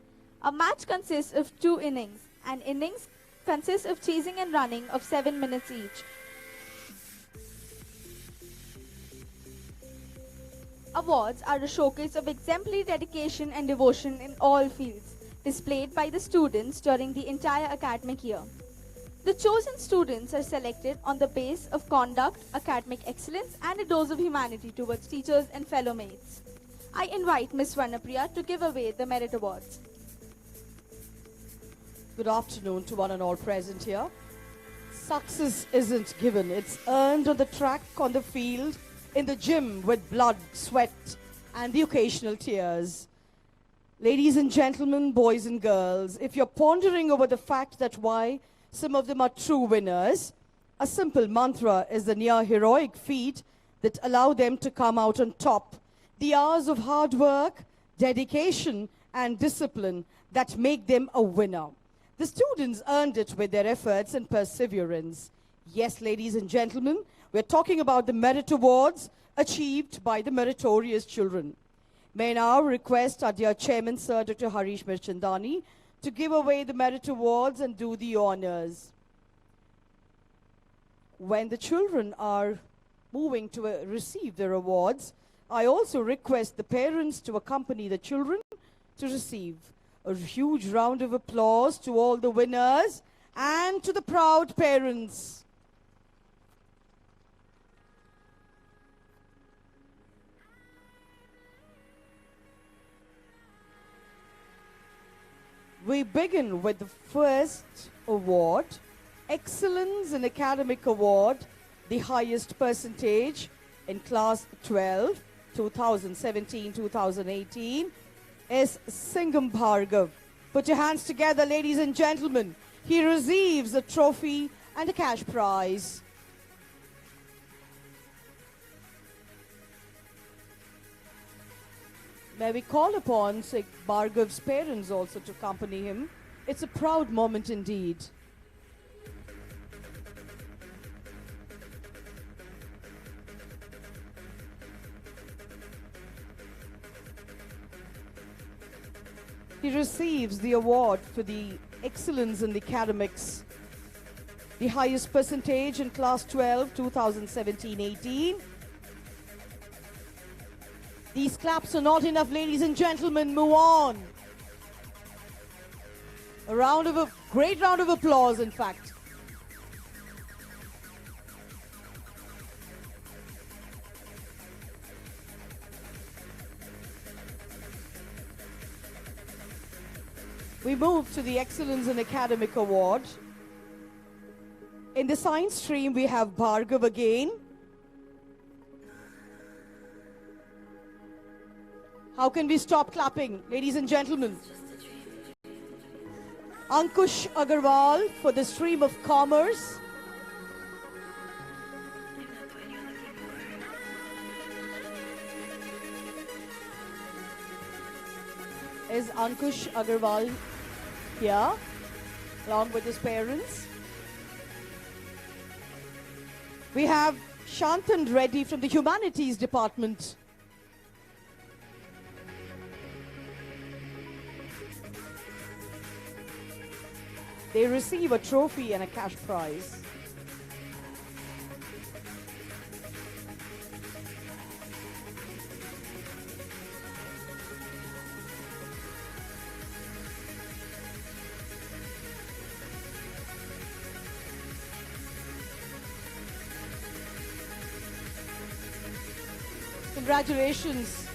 A match consists of 2 innings. An innings consists of chasing and running of 7 minutes each. Awards are a showcase of exemplary dedication and devotion in all fields, displayed by the students during the entire academic year. The chosen students are selected on the basis of conduct, academic excellence, and a dose of humanity towards teachers and fellow mates. I invite Ms. Swarnapriya to give away the Merit Awards. Good afternoon to one and all present here. Success isn't given, it's earned on the track, on the field, in the gym with blood, sweat, and the occasional tears. Ladies and gentlemen, boys and girls, if you're pondering over the fact that why some of them are true winners, a simple mantra is the near heroic feat that allow them to come out on top. The hours of hard work, dedication, and discipline that make them a winner. The students earned it with their efforts and perseverance. Yes, ladies and gentlemen, we're talking about the Merit Awards achieved by the meritorious children. May I now request our dear Chairman, Sir Dr. Harish Mirchandani, to give away the Merit Awards and do the honors. When the children are moving to receive their awards, I also request the parents to accompany the children to receive. A huge round of applause to all the winners and to the proud parents. We begin with the first award, Excellence in Academic Award, the highest percentage in Class 12, 2017-2018, is Singham Bhargav. Put your hands together, ladies and gentlemen. He receives a trophy and a cash prize. May we call upon Bhargav's parents also to accompany him. It's a proud moment indeed. He receives the award for the excellence in the academics, the highest percentage in Class 12, 2017-18. These claps are not enough, ladies and gentlemen. Move on. A great round of applause, in fact. We move to the Excellence in Academic Award. In the science stream, we have Bhargav again. How can we stop clapping, ladies and gentlemen? Ankush Agarwal for the stream of commerce. Is Ankush Agarwal here, along with his parents? We have Shantan Reddy from the Humanities Department. They receive a trophy and a cash prize. Congratulations.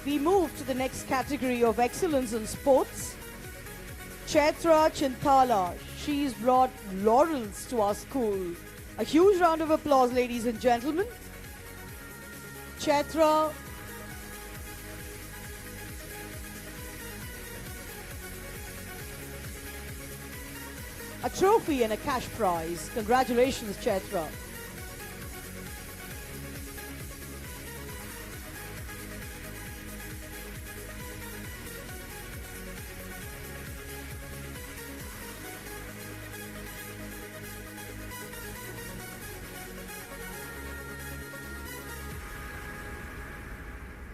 We move to the next category of excellence in sports. Chaitra Chintala. She's brought laurels to our school. A huge round of applause, ladies and gentlemen. Chaitra. A trophy and a cash prize. Congratulations, Chaitra.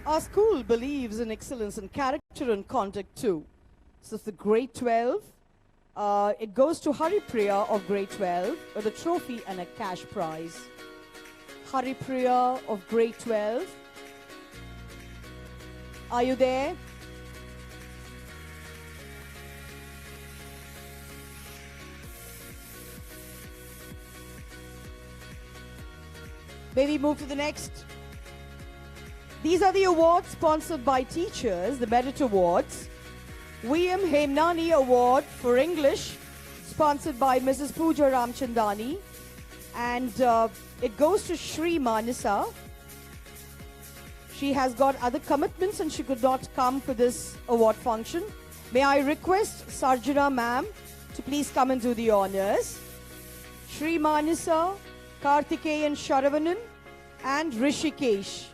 Our school believes in excellence in character and conduct too. So for grade 12, it goes to Haripriya of grade 12 with a trophy and a cash prize. Haripriya of grade 12. Are you there? May we move to the next? These are the awards sponsored by teachers, the Merit Awards. VM Hemnani Award for English, sponsored by Mrs. Pooja Ramchandani. And it goes to Shri Manasa. She has got other commitments and she could not come for this award function. May I request Sarjana ma'am to please come and do the honors. Shri Manasa, Karthikeyan Sharavanan and Rishikesh.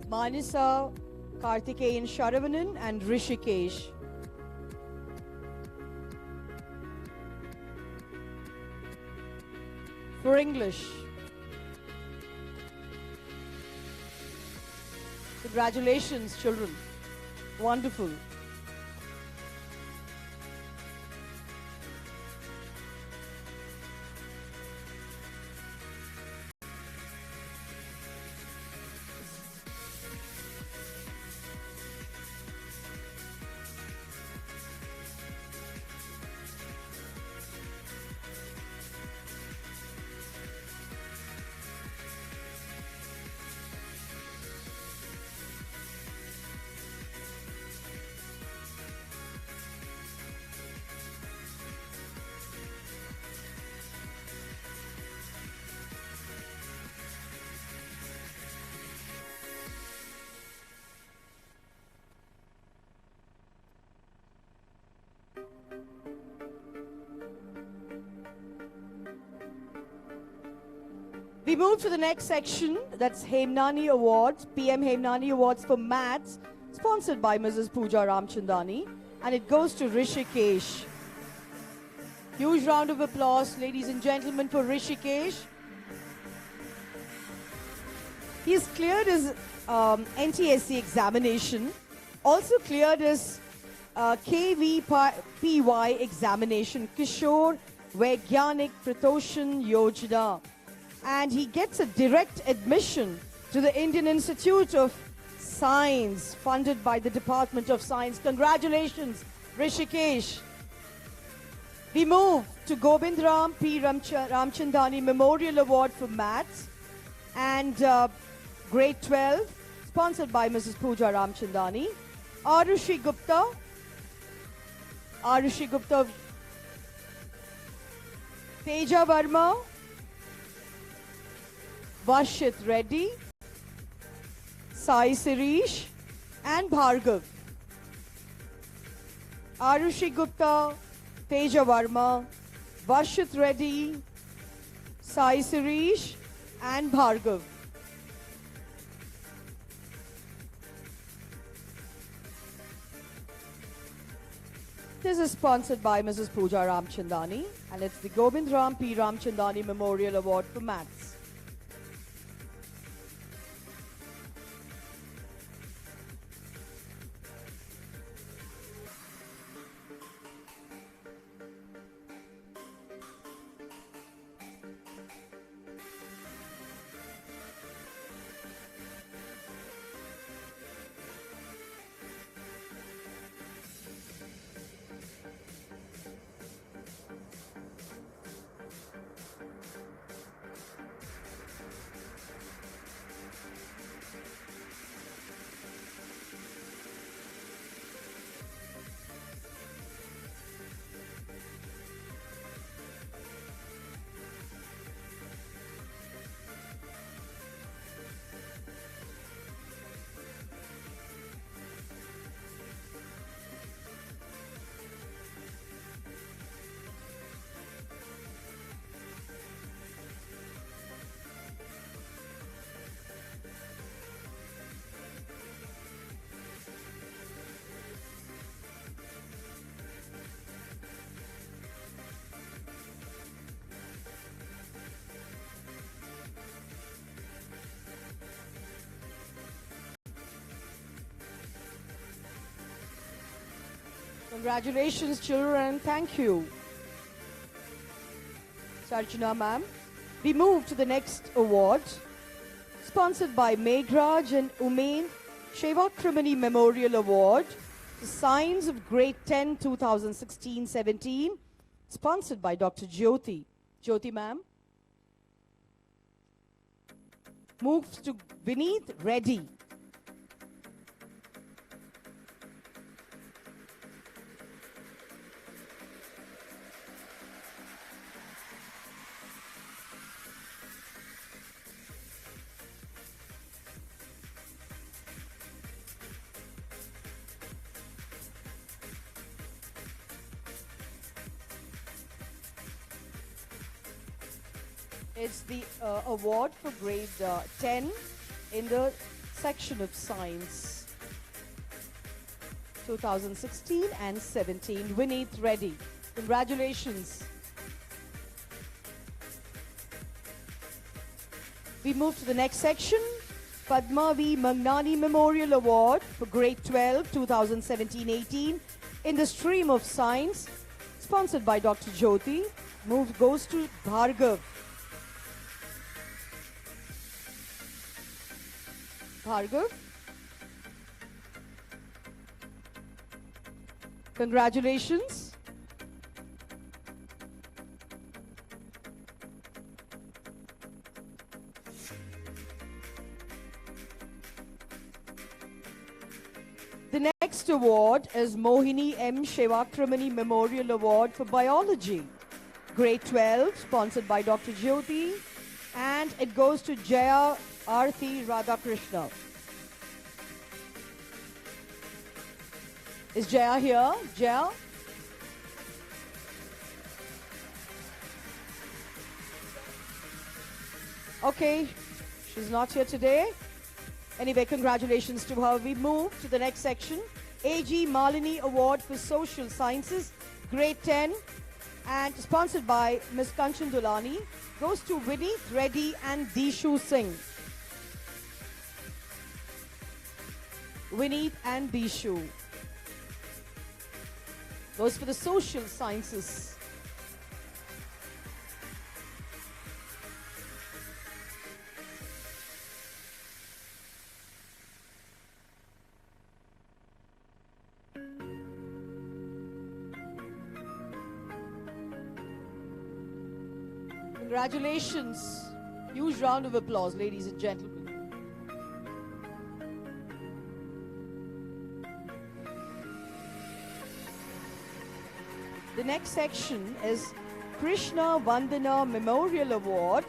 Manasa, Karthikeyan Sharavanan and Rishikesh. For English. Congratulations, children. Wonderful. We move to the next section, that's Hemnani Awards, PM Hemnani Awards for Maths, sponsored by Mrs. Pooja Ramchandani, and it goes to Rishikesh. Huge round of applause, ladies and gentlemen, for Rishikesh. He's cleared his NTSC examination, also cleared his KVPY examination, Kishore Vaigyanik Pratoshan Yojana. And he gets a direct admission to the Indian Institute of Science, funded by the Department of Science. Congratulations, Rishikesh. We move to Gobind Ram P. Ramchandani Memorial Award for Maths and grade 12, sponsored by Mrs. Pooja Ramchandani. Arushi Gupta Teja Verma, Vashit Reddy, Sai Sirish and Bhargav. Arushi Gupta, Teja Verma, Vashit Reddy, Sai Sirish and Bhargav. This is sponsored by Mrs. Pooja Ramchandani and it's the Gobind Ram P. Ramchandani Memorial Award for Maths. Congratulations, children. Thank you. Sarchana ma'am. We move to the next award, sponsored by Meghraj and Umain Shevakramani Memorial Award, the Science of Grade 10 2016-17, sponsored by Dr. Jyoti. Jyoti ma'am. Moves to Vineet Reddy. It's the award for grade 10 in the section of science. 2016 and 17. Vineet Reddy. Congratulations. We move to the next section. Padma V. Magnani Memorial Award for grade 12, 2017-18 in the stream of science, sponsored by Dr. Jyoti. Goes to Bhargav. Bhargav. Congratulations. The next award is Mohini M. Shevakramani Memorial Award for Biology, grade 12, sponsored by Dr. Jyoti, and it goes to Jaya Arthi Radhakrishna. Is Jaya here? Jaya? Okay, she's not here today. Anyway, congratulations to her. We move to the next section. A.G. Malini Award for Social Sciences, grade 10, and sponsored by Ms. Kanchan Dulani, goes to Vineet Reddy and Dishu Singh. Vineet and Dishu. Goes for the social sciences. Congratulations. Huge round of applause, ladies and gentlemen. The next section is Krishna Vandana Memorial Award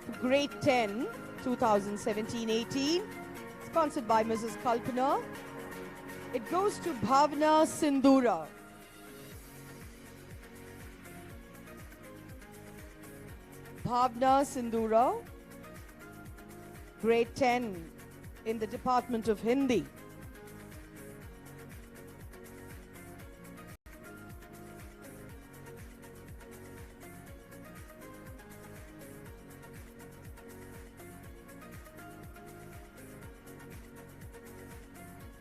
for grade 10, 2017-18, sponsored by Mrs. Kalpana. It goes to Bhavna Sindura. Bhavna Sindura, grade 10 in the Department of Hindi.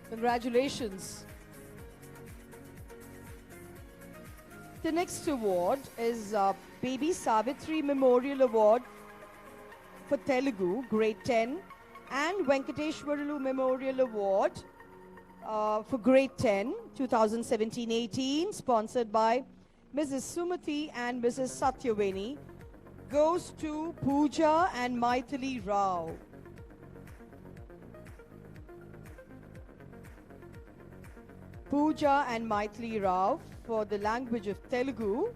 Congratulations. The next award is Baby Savitri Memorial Award for Telugu, grade 10, and Venkateshwaralu Memorial Award for grade 10, 2017-18, sponsored by Mrs. Sumati and Mrs. Satyaveni, goes to Pooja and Maithili Rao. Pooja and Maithili Rao for the language of Telugu.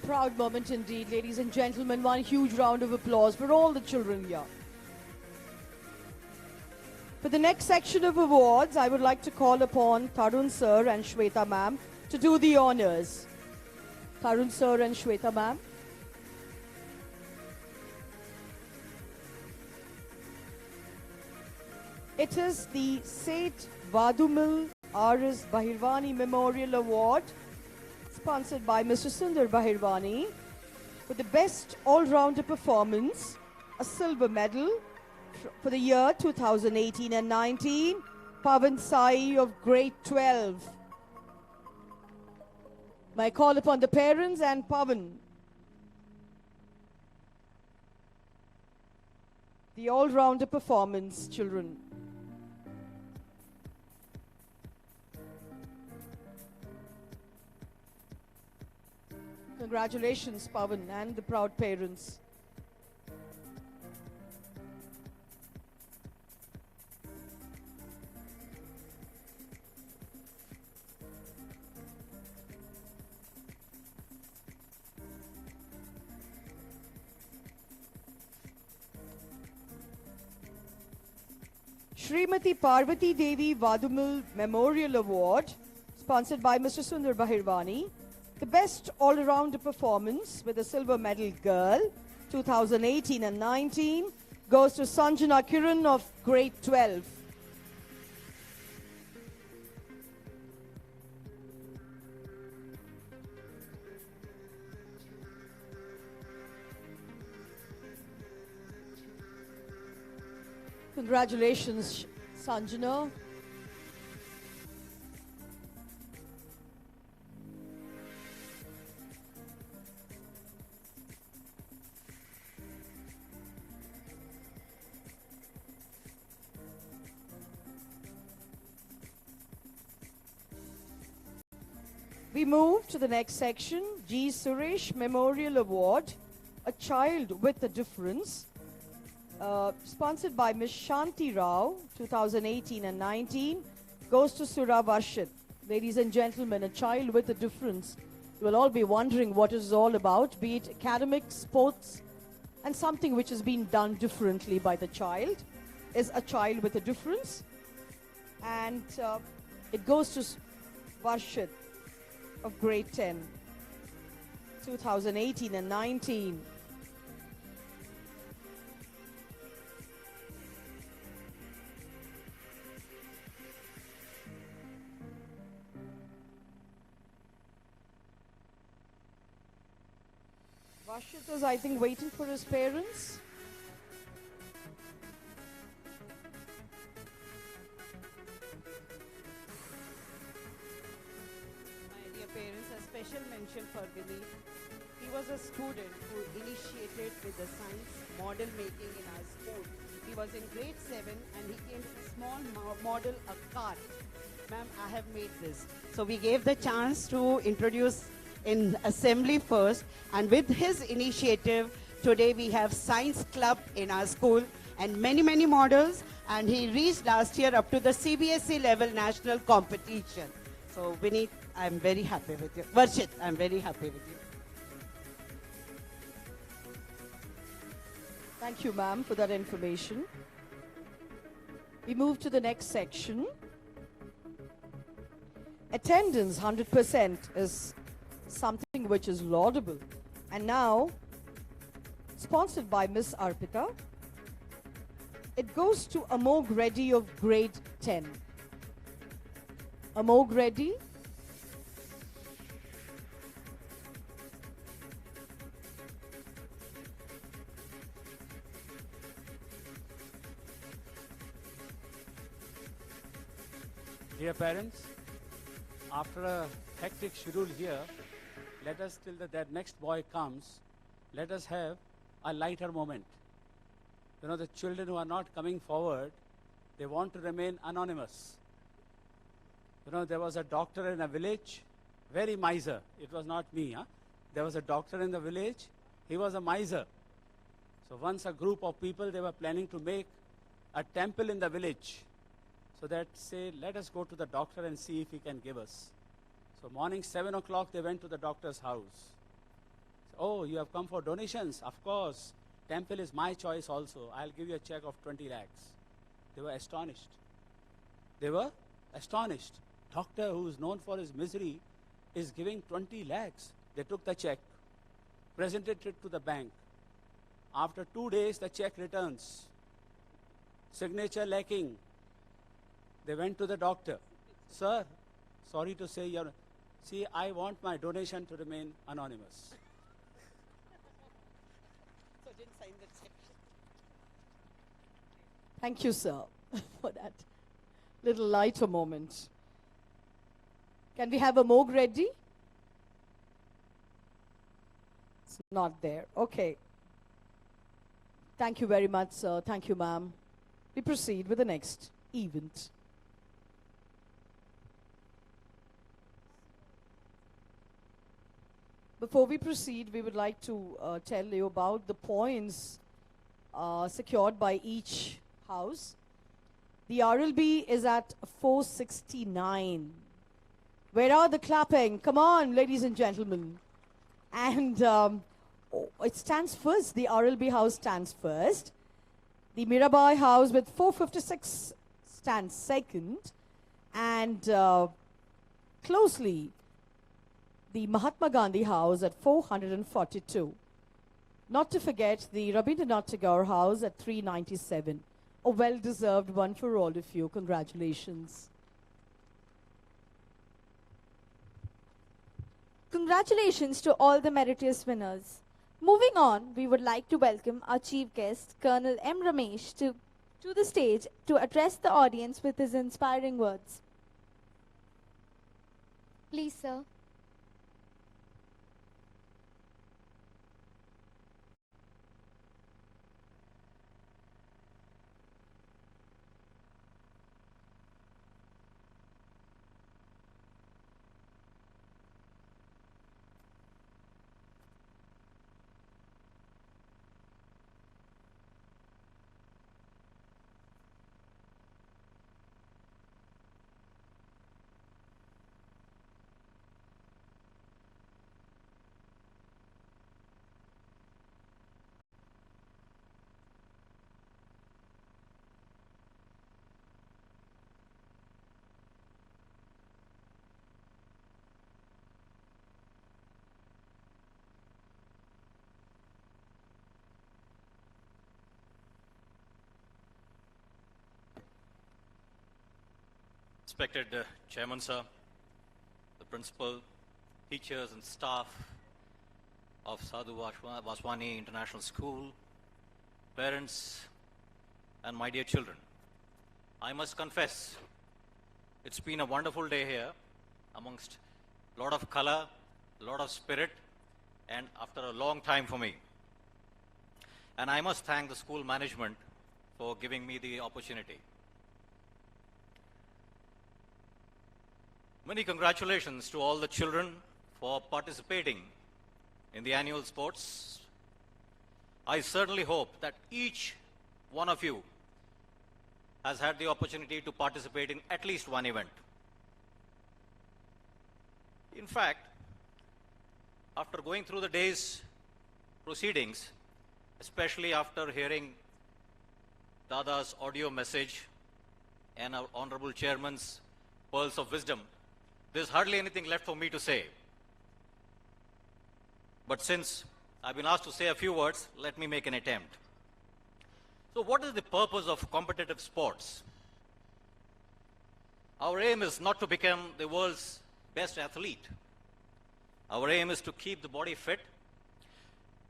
Proud moment indeed, ladies and gentlemen. One huge round of applause for all the children here. For the next section of awards, I would like to call upon Tarun sir and Shweta ma'am to do the honors. Tarun sir and Shweta ma'am. It is the Seth Vadumil R.S. Bahirwani Memorial Award, sponsored by Mr. Sundar Bahirwani, for the best all-rounder performance, a silver medal for the year 2018 and 19, Pavan Sai of grade 12. May I call upon the parents and Pavan. The all-rounder performance, children. Congratulations, Pavan, and the proud parents. Srimati Parvati Devi Vadumil Memorial Award, sponsored by Mr. Sundar Bahirwani. The best all-around performance with a silver medal girl, 2018 and 19, goes to Sanjana Kiran of grade 12. Congratulations, Sanjana. We move to the next section, G. Suresh Memorial Award, A Child with a Difference, sponsored by Ms. Shanti Rao, 2018 and 19, goes to Sura Varshit. Ladies and gentlemen, A Child with a Difference. You will all be wondering what it's all about, be it academics, sports, and something which has been done differently by the child is A Child with a Difference. And it goes to Varshit of grade 10, 2018 and 19. Varshit is, I think, waiting for his parents. Parents, a special mention for Vineet. He was a student who initiated with the science model making in our school. He was in grade 7 and he came with a small model, a car. Ma'am, I have made this. So we gave the chance to introduce in assembly first, and with his initiative, today we have science club in our school and many models, and he reached last year up to the CBSE level national competition. So Vineet, I'm very happy with you. Varshit, I'm very happy with you. Thank you, ma'am, for that information. We move to the next section. Attendance 100% is something which is laudable. And now, sponsored by Miss Arpita, it goes to Amog Reddy of grade 10. Amog Reddy. Dear parents, after a hectic schedule here, let us, till that next boy comes, let us have a lighter moment. You know, the children who are not coming forward, they want to remain anonymous. You know, there was a doctor in a village, very miser. It was not me, huh? There was a doctor in the village, he was a miser. So once a group of people, they were planning to make a temple in the village. So that say, let us go to the doctor and see if he can give us. So morning 7 o'clock, they went to the doctor's house. Oh, you have come for donations? Of course. Temple is my choice also. I'll give you a check of 20 lakhs. They were astonished. They were astonished. Doctor, who is known for his misery, is giving 20 lakhs. They took the check, presented it to the bank. After 2 days, the check returns. Signature lacking. They went to the doctor. Sir, sorry to say, see, I want my donation to remain anonymous. So didn't sign the check. Thank you, sir, for that little lighter moment. Can we have a Moog ready? It's not there. Okay. Thank you very much, sir. Thank you, ma'am. We proceed with the next event. Before we proceed, we would like to tell you about the points secured by each house. The RLB is at 469. Where are the clapping? Come on, ladies and gentlemen. And it stands first. The RLB house stands first. The Mirabai house with 456 stands second. And closely, the Mahatma Gandhi house at 442. Not to forget the Rabindranath Tagore house at 397. A well-deserved one for all of you. Congratulations. Congratulations to all the meritorious winners. Moving on, we would like to welcome our chief guest, Colonel M. Ramesh, to the stage to address the audience with his inspiring words. Please, sir. Respected Chairman, sir, the principal, teachers and staff of Sadhu Vaswani International School, parents and my dear children, I must confess, it's been a wonderful day here amongst a lot of color, a lot of spirit, and after a long time for me. And I must thank the school management for giving me the opportunity. Many congratulations to all the children for participating in the annual sports. I certainly hope that each one of you has had the opportunity to participate in at least one event. In fact, after going through the day's proceedings, especially after hearing Dada's audio message and our Honorable Chairman's pearls of wisdom, there's hardly anything left for me to say. But since I've been asked to say a few words, let me make an attempt. So what is the purpose of competitive sports? Our aim is not to become the world's best athlete. Our aim is to keep the body fit,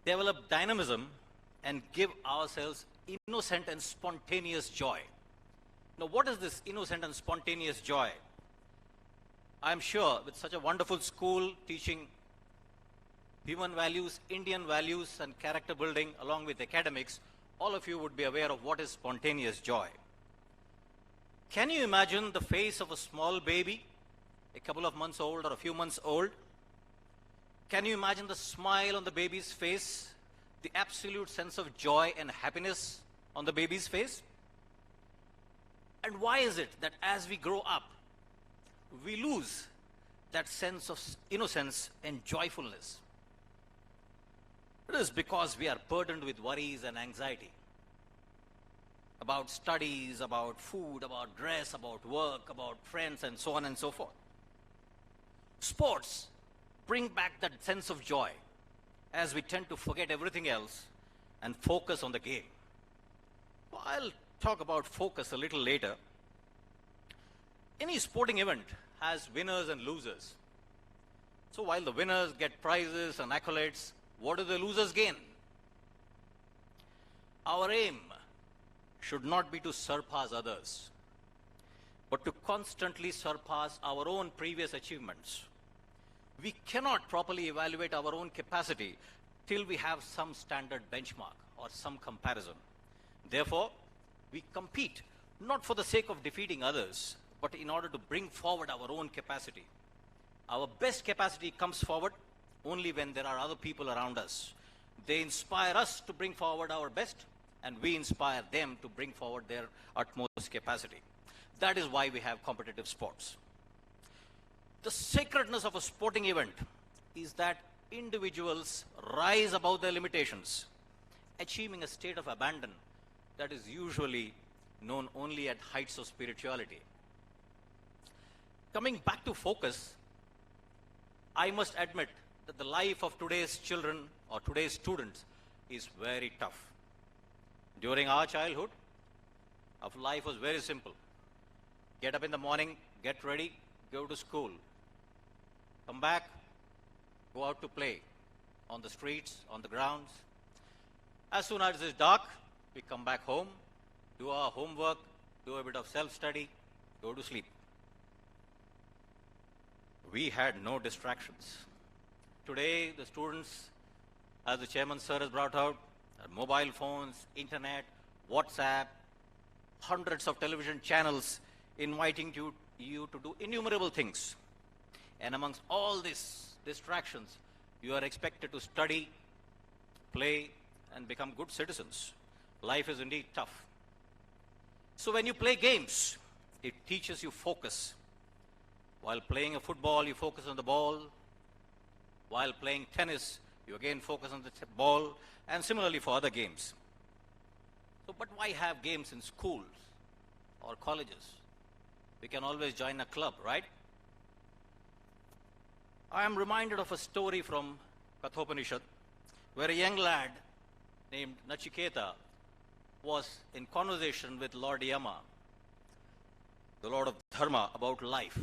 develop dynamism, and give ourselves innocent and spontaneous joy. Now, what is this innocent and spontaneous joy? I'm sure with such a wonderful school teaching human values, Indian values, and character building along with academics, all of you would be aware of what is spontaneous joy. Can you imagine the face of a small baby, a couple of months old or a few months old? Can you imagine the smile on the baby's face, the absolute sense of joy and happiness on the baby's face? And why is it that as we grow up, we lose that sense of innocence and joyfulness? It is because we are burdened with worries and anxiety about studies, about food, about dress, about work, about friends, and so on and so forth. Sports bring back that sense of joy as we tend to forget everything else and focus on the game. Well, I'll talk about focus a little later. Any sporting event has winners and losers. So while the winners get prizes and accolades, what do the losers gain? Our aim should not be to surpass others, but to constantly surpass our own previous achievements. We cannot properly evaluate our own capacity till we have some standard benchmark or some comparison. Therefore, we compete not for the sake of defeating others, but in order to bring forward our own capacity. Our best capacity comes forward only when there are other people around us. They inspire us to bring forward our best, and we inspire them to bring forward their utmost capacity. That is why we have competitive sports. The sacredness of a sporting event is that individuals rise above their limitations, achieving a state of abandon that is usually known only at heights of spirituality. Coming back to focus, I must admit that the life of today's children or today's students is very tough. During our childhood, our life was very simple. Get up in the morning, get ready, go to school. Come back, go out to play on the streets, on the grounds. As soon as it is dark, we come back home, do our homework, do a bit of self-study, go to sleep. We had no distractions. Today, the students, as the chairman sir has brought out, mobile phones, internet, WhatsApp, hundreds of television channels inviting you to do innumerable things. And amongst all these distractions, you are expected to study, play, and become good citizens. Life is indeed tough. So when you play games, it teaches you focus. While playing a football, you focus on the ball. While playing tennis, you again focus on the ball, and similarly for other games. So, but why have games in schools or colleges? We can always join a club, right? I am reminded of a story from Kathopanishad, where a young lad named Nachiketa was in conversation with Lord Yama, the Lord of Dharma, about life.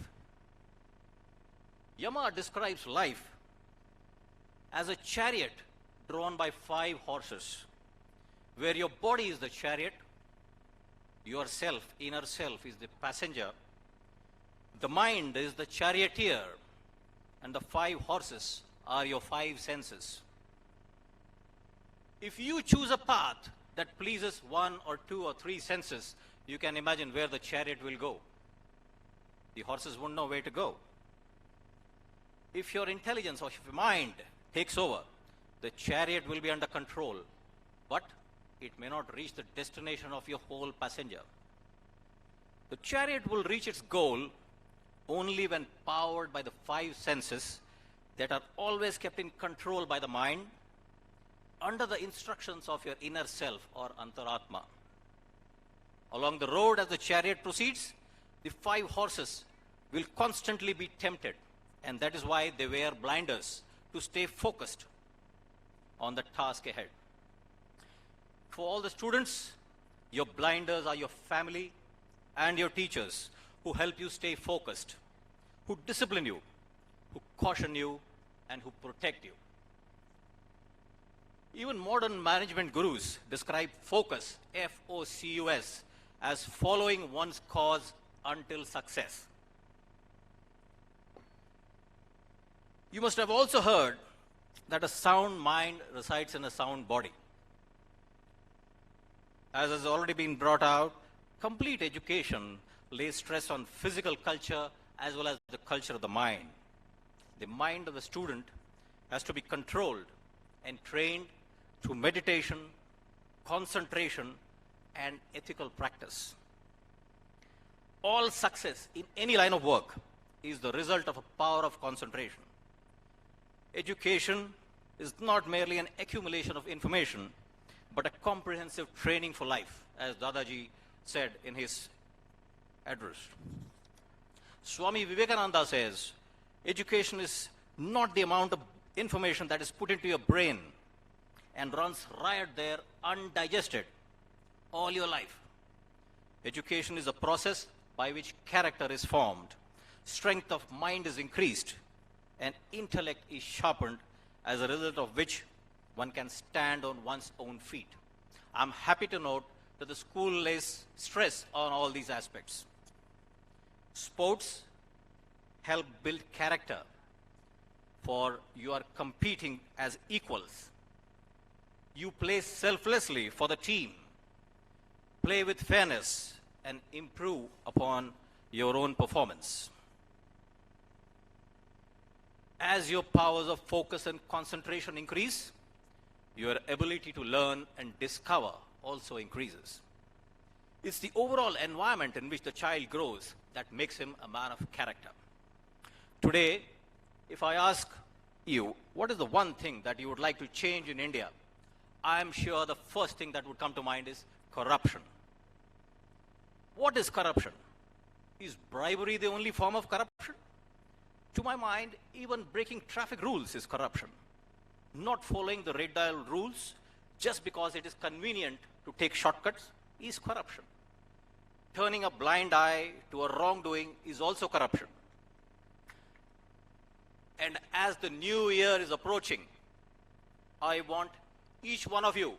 Yama describes life as a chariot drawn by 5 horses, where your body is the chariot, your self, inner self, is the passenger, the mind is the charioteer, and the 5 horses are your 5 senses. If you choose a path that pleases 1 or 2 or 3 senses, you can imagine where the chariot will go. The horses won't know where to go. If your intelligence or if your mind takes over, the chariot will be under control, but it may not reach the destination of your whole passenger. The chariot will reach its goal only when powered by the 5 senses that are always kept in control by the mind under the instructions of your inner self or antaratma. Along the road as the chariot proceeds, the 5 horses will constantly be tempted, and that is why they wear blinders to stay focused on the task ahead. For all the students, your blinders are your family and your teachers who help you stay focused, who discipline you, who caution you, and who protect you. Even modern management gurus describe focus, F-O-C-U-S, as following one's cause until success. You must have also heard that a sound mind resides in a sound body. As has already been brought out, complete education lays stress on physical culture as well as the culture of the mind. The mind of the student has to be controlled and trained through meditation, concentration, and ethical practice. All success in any line of work is the result of a power of concentration. Education is not merely an accumulation of information, but a comprehensive training for life, as Dadaji said in his address. Swami Vivekananda says, education is not the amount of information that is put into your brain and runs riot there undigested all your life. Education is a process by which character is formed, strength of mind is increased, and intellect is sharpened, as a result of which one can stand on one's own feet. I'm happy to note that the school lays stress on all these aspects. Sports help build character, for you are competing as equals. You play selflessly for the team, play with fairness, and improve upon your own performance. As your powers of focus and concentration increase, your ability to learn and discover also increases. It's the overall environment in which the child grows that makes him a man of character. Today, if I ask you, what is the one thing that you would like to change in India? I'm sure the first thing that would come to mind is corruption. What is corruption? Is bribery the only form of corruption? To my mind, even breaking traffic rules is corruption. Not following the red dial rules just because it is convenient to take shortcuts is corruption. Turning a blind eye to a wrongdoing is also corruption. And as the new year is approaching, I want each one of you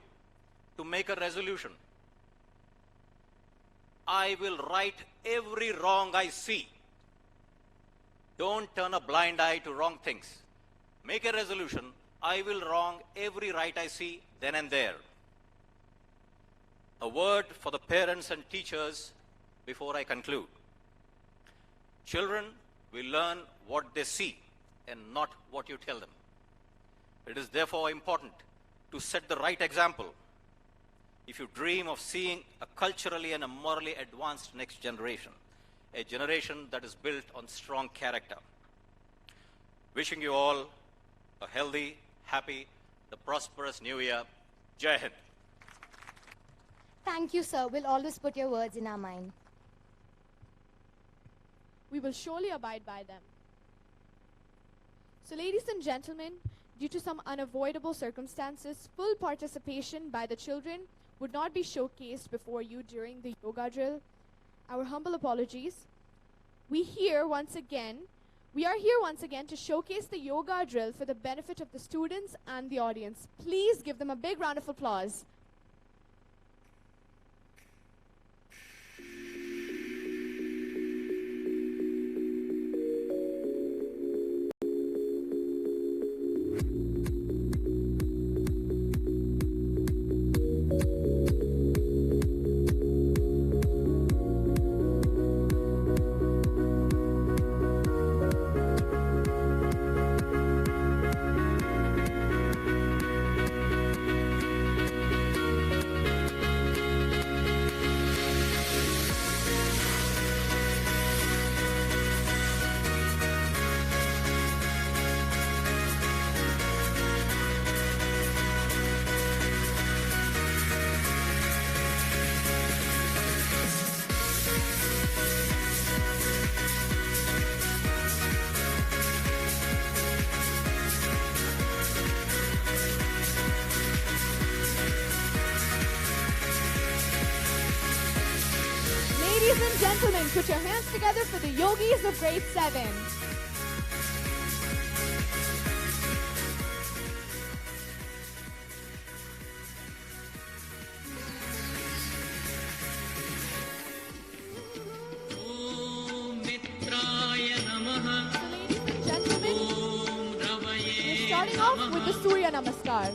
to make a resolution. I will right every wrong I see. Don't turn a blind eye to wrong things. Make a resolution. I will wrong every right I see then and there. A word for the parents and teachers before I conclude. Children will learn what they see and not what you tell them. It is therefore important to set the right example if you dream of seeing a culturally and a morally advanced next generation, a generation that is built on strong character. Wishing you all a healthy, happy, the prosperous new year. Jai Hind. Thank you, sir. We'll always put your words in our mind. We will surely abide by them. So, ladies and gentlemen, due to some unavoidable circumstances, full participation by the children would not be showcased before you during the yoga drill. Our humble apologies. We are here once again to showcase the yoga drill for the benefit of the students and the audience. Please give them a big round of applause. Ladies and gentlemen, put your hands together for the yogis of grade 7. Starting off with the Surya Namaskar.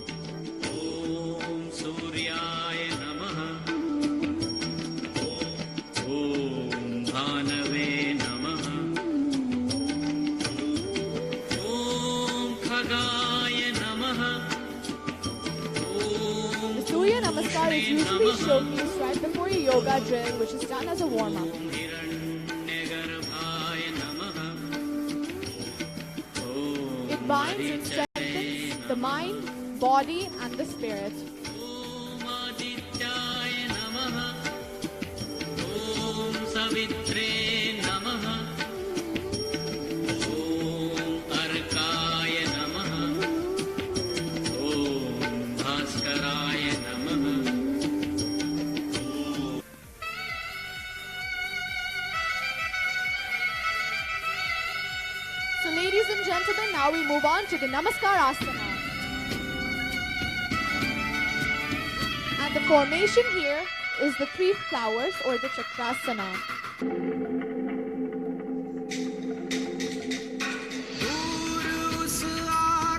Om Suryaya Namaha. Om Bhanave Namaha. Om Khagaya Namaha. The Surya Namaskar is usually showcased right before your yoga drill, which is done as a warm-up. It binds and strengthens the mind, body, and the spirit. Om Adityaya Namaha. सावित्रे नमः ॐ अर्काय नमः ॐ भास्कराय नमः So ladies and gentlemen, now we move on to the Namaskar Asana. And the formation here is the three flowers or the Chakrasana.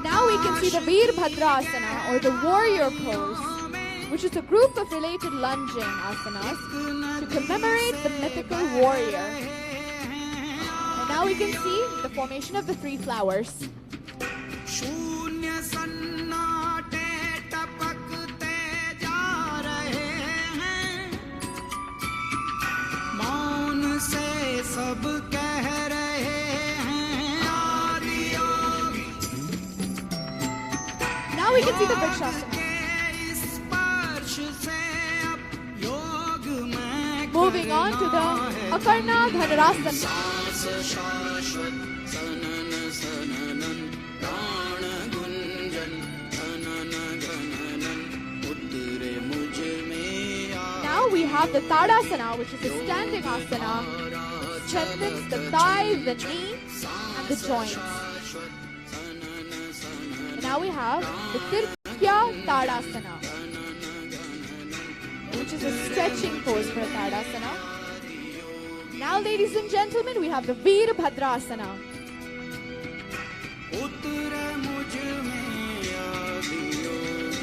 Now we can see the Veerbhadrasana or the warrior pose, which is a group of related lunging asanas to commemorate the mythical warrior. And now we can see the formation of the three flowers. शून्य सन्नाटे टपकते जा रहे हैं मौन से सब कह रहे हैं आदि योगी Now we can see the Vrikshasana. स्पर्श से अब योग में Moving on to the Akarna Dhanurasana. शाश्वत सनन सननन प्राण गुंजन धनन गणनन उतरे मुझ में Now we have the Tadasana, which is a standing asana, strengthens the thigh, the knee, and the joints. And now we have the Tirkya Tadasana, which is a stretching pose for a Tadasana. Now, ladies and gentlemen, we have the Veerbhadrasana. उतरे मुझ में आदि योगी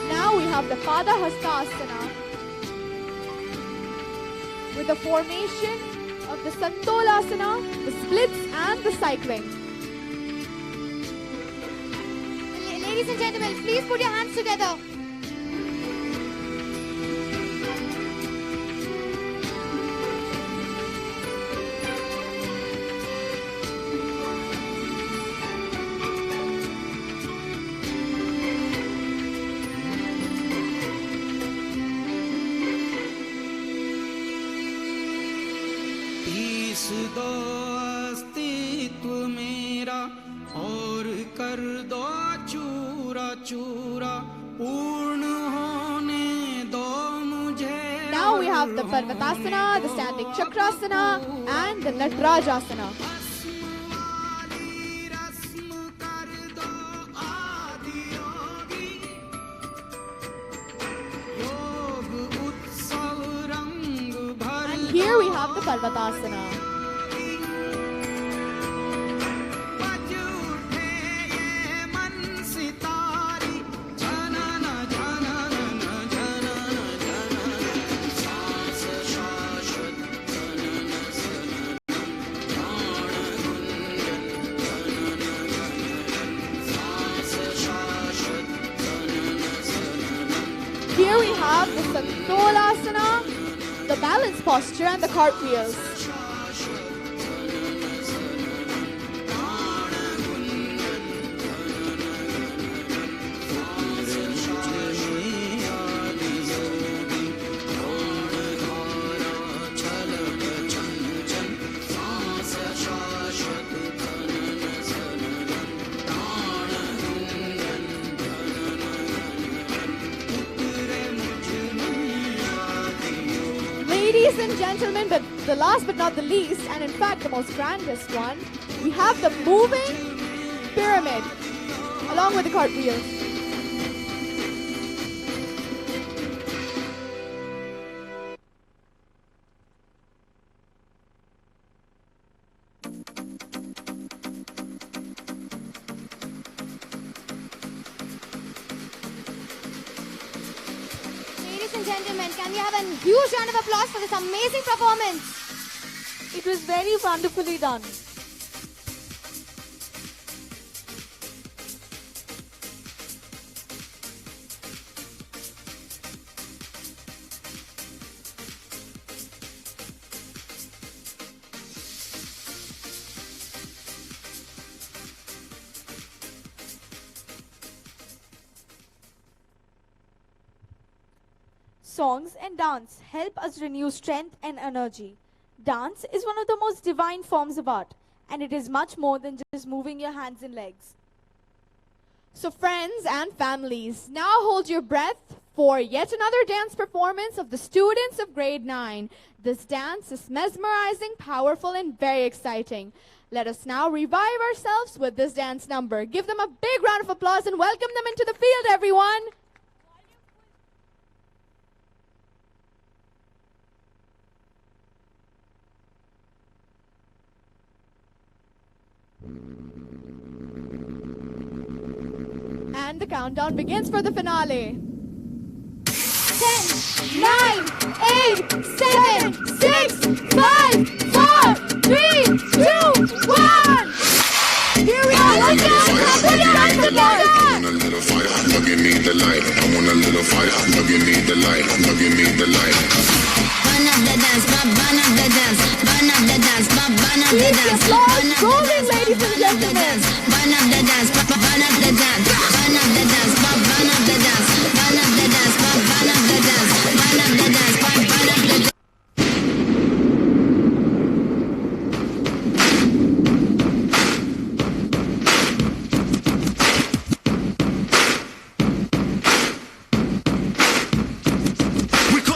Now we have the Padahastasana with the formation of the Santolasana, the splits, and the cycling. Ladies and gentlemen, please put your hands together. पीस दो अस्तित्व मेरा और कर दो चूरा चूरा पूर्ण होने दो मुझे Now we have the Parvatasana, the standing Chakrasana, and the Natrajasana. And here we have the Parvatasana. Here we have the Santolasana, the balance posture, and the cartwheels. Ladies and gentlemen, but the last but not the least, and in fact the most grandest one, we have the moving pyramid along with the cartwheels. Ladies and gentlemen, can we have a huge round of applause for this amazing performance? It was very wonderfully done. Songs and dance help us renew strength and energy. Dance is one of the most divine forms of art, and it is much more than just moving your hands and legs. So friends and families, now hold your breath for yet another dance performance of the students of grade 9. This dance is mesmerizing, powerful, and very exciting. Let us now revive ourselves with this dance number. Give them a big round of applause and welcome them into the field, everyone. And the countdown begins for the finale. 10, 9, 8, 7, 6, 5, 4, 3, 2, 1. Here we are. Let's go. Put your hands together. I want a little fire. Now give me the light. I want a little fire. Now give me the light. Now give me the light. Burn up the dance, burn up the dance, burn up the dance, burn up the dance. Keep the applause rolling, ladies and gentlemen. Burn up the dance, burn up the dance, burn up the dance, burn up the dance, burn up the dance, burn up the dance, burn up the dance, burn up the dance.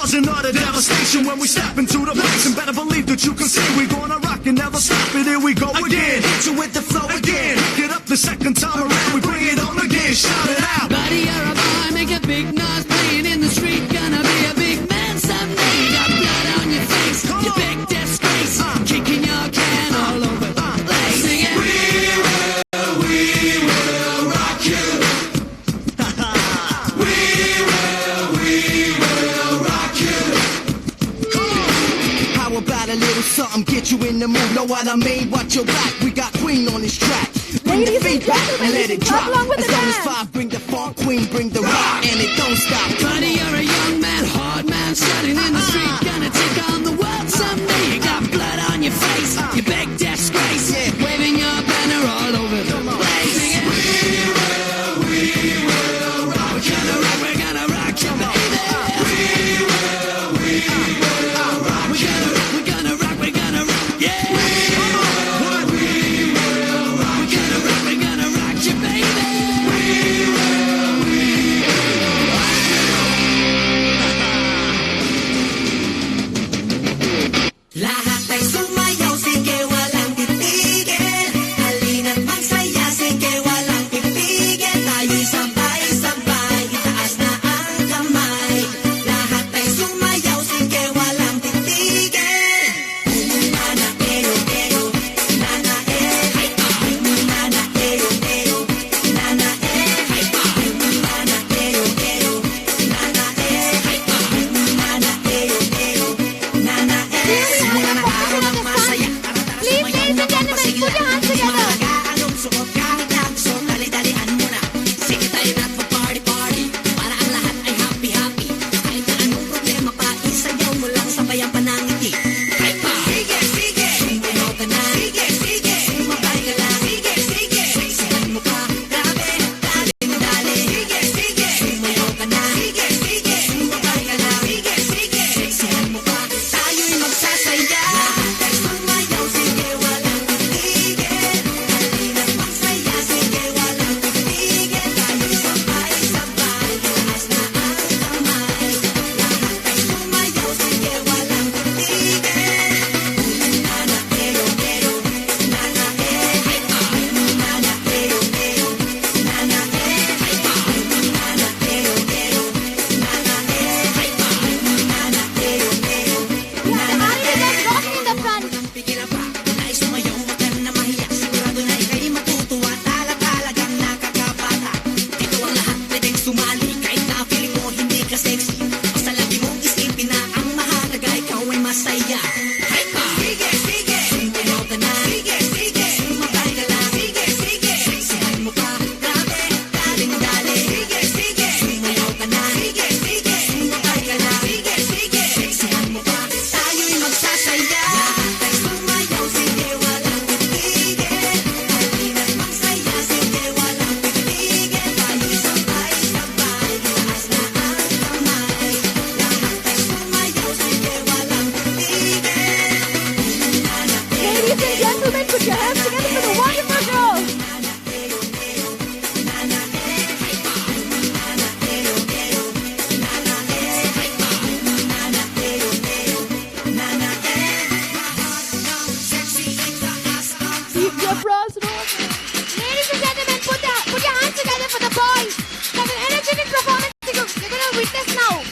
Another devastation when we step into the place, and better believe that you can see we're gonna rock and never stop it. Here we go again, hit you with the flow again. Get up the second time around, we bring it on again. Shout it out. Buddy, you're a boy, make a big noise playing in the street. Gonna be a big man someday. You got blood on your face, you big disgrace. Kicking your can all over the place. Sing it. We will rock you. We will rock you. How about a little something, get you in the mood? Know what I mean? Watch your back, we got Queen on this track. Bring the feet back and let it drop. As long as 5, bring the funk, Queen, bring the rock, and it don't stop. Buddy, you're a young man, hard man, standing in the street. Gonna take on the world someday. You got blood on your face, you big disgrace. Waving your banner all over the place. Sing it. We will rock you. We're gonna rock you, baby. We will rock you. We're gonna rock, yeah. We're gonna rock you, baby. Lahat ay sumayaw, sige walang titigil. Halina't magsaya, sige walang pipigil. Tayo'y sabay-sabay, itaas na ang kamay. Lahat ay sumayaw, sige walang titigil. Nana, ero, nana, hay pa. Nana, ero, nana, hay pa. Nana, ero, nana, hay pa. Nana, ero, nana, Please, ladies and gentlemen, put your hands together. anong suot kahit nagso, dali-dalian mo na. Sige tayo na't mag-party-party, para ang lahat ay happy-happy. Kahit na anong problema pa, isayaw mo lang sabay ang panangiti. Ay pa! Sige, sige! Sumayaw ka na. Sige, sige! Sumabay ka lang. Sige, sige! Saksihan mo pa. Grabe, dali mo dali. Sige, sige! Sumayaw ka na. Sige, sige! Sumabay ka lang. Sige, sige! Saksihan mo pa. Tayo'y magsasaya. Lahat ay sumayaw, sige walang titigil. Put your hands together for the wonderful girls. Keep your bras on. Ladies and gentlemen, put your hands together for the boys. There's an energetic performance you're going to witness now.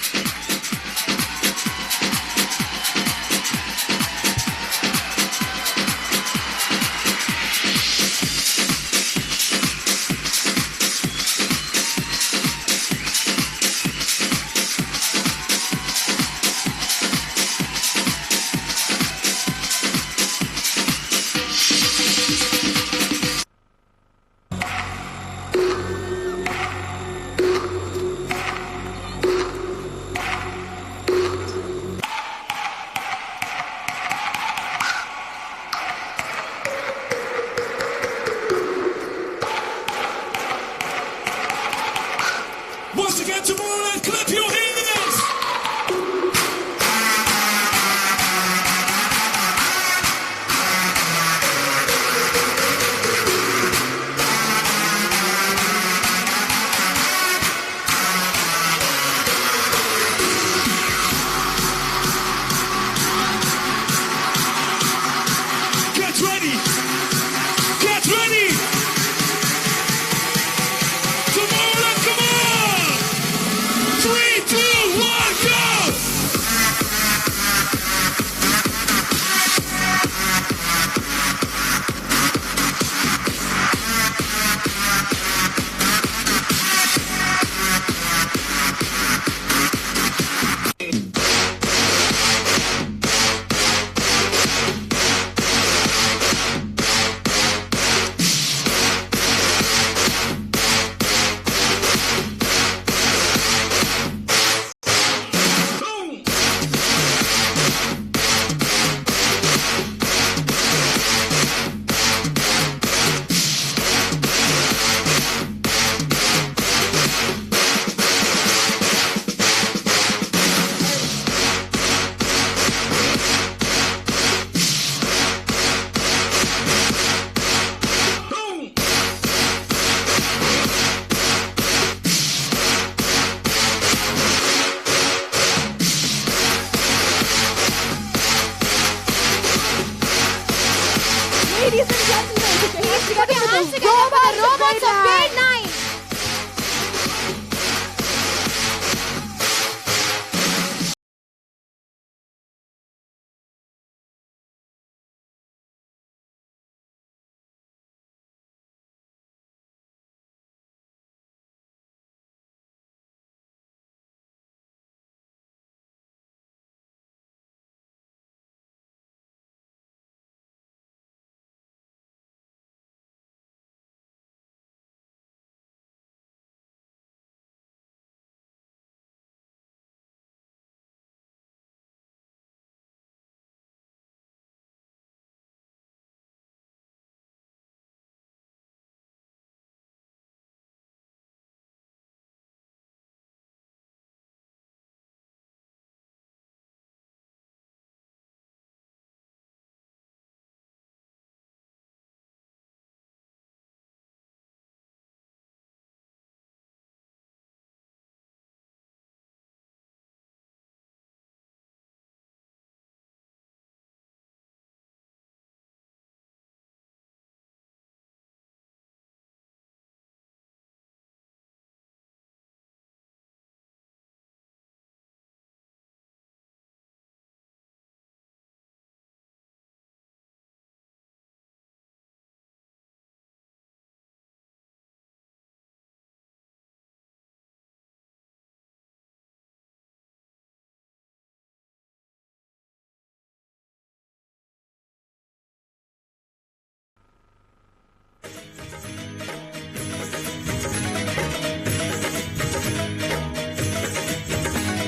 Once again, Tomorrowland, clap your hands! Get ready! Get ready! Tomorrowland, come on! 3, 2, 1, go! Ladies and gentlemen, put your hands together for Hands the together for the robots robots of grade 9.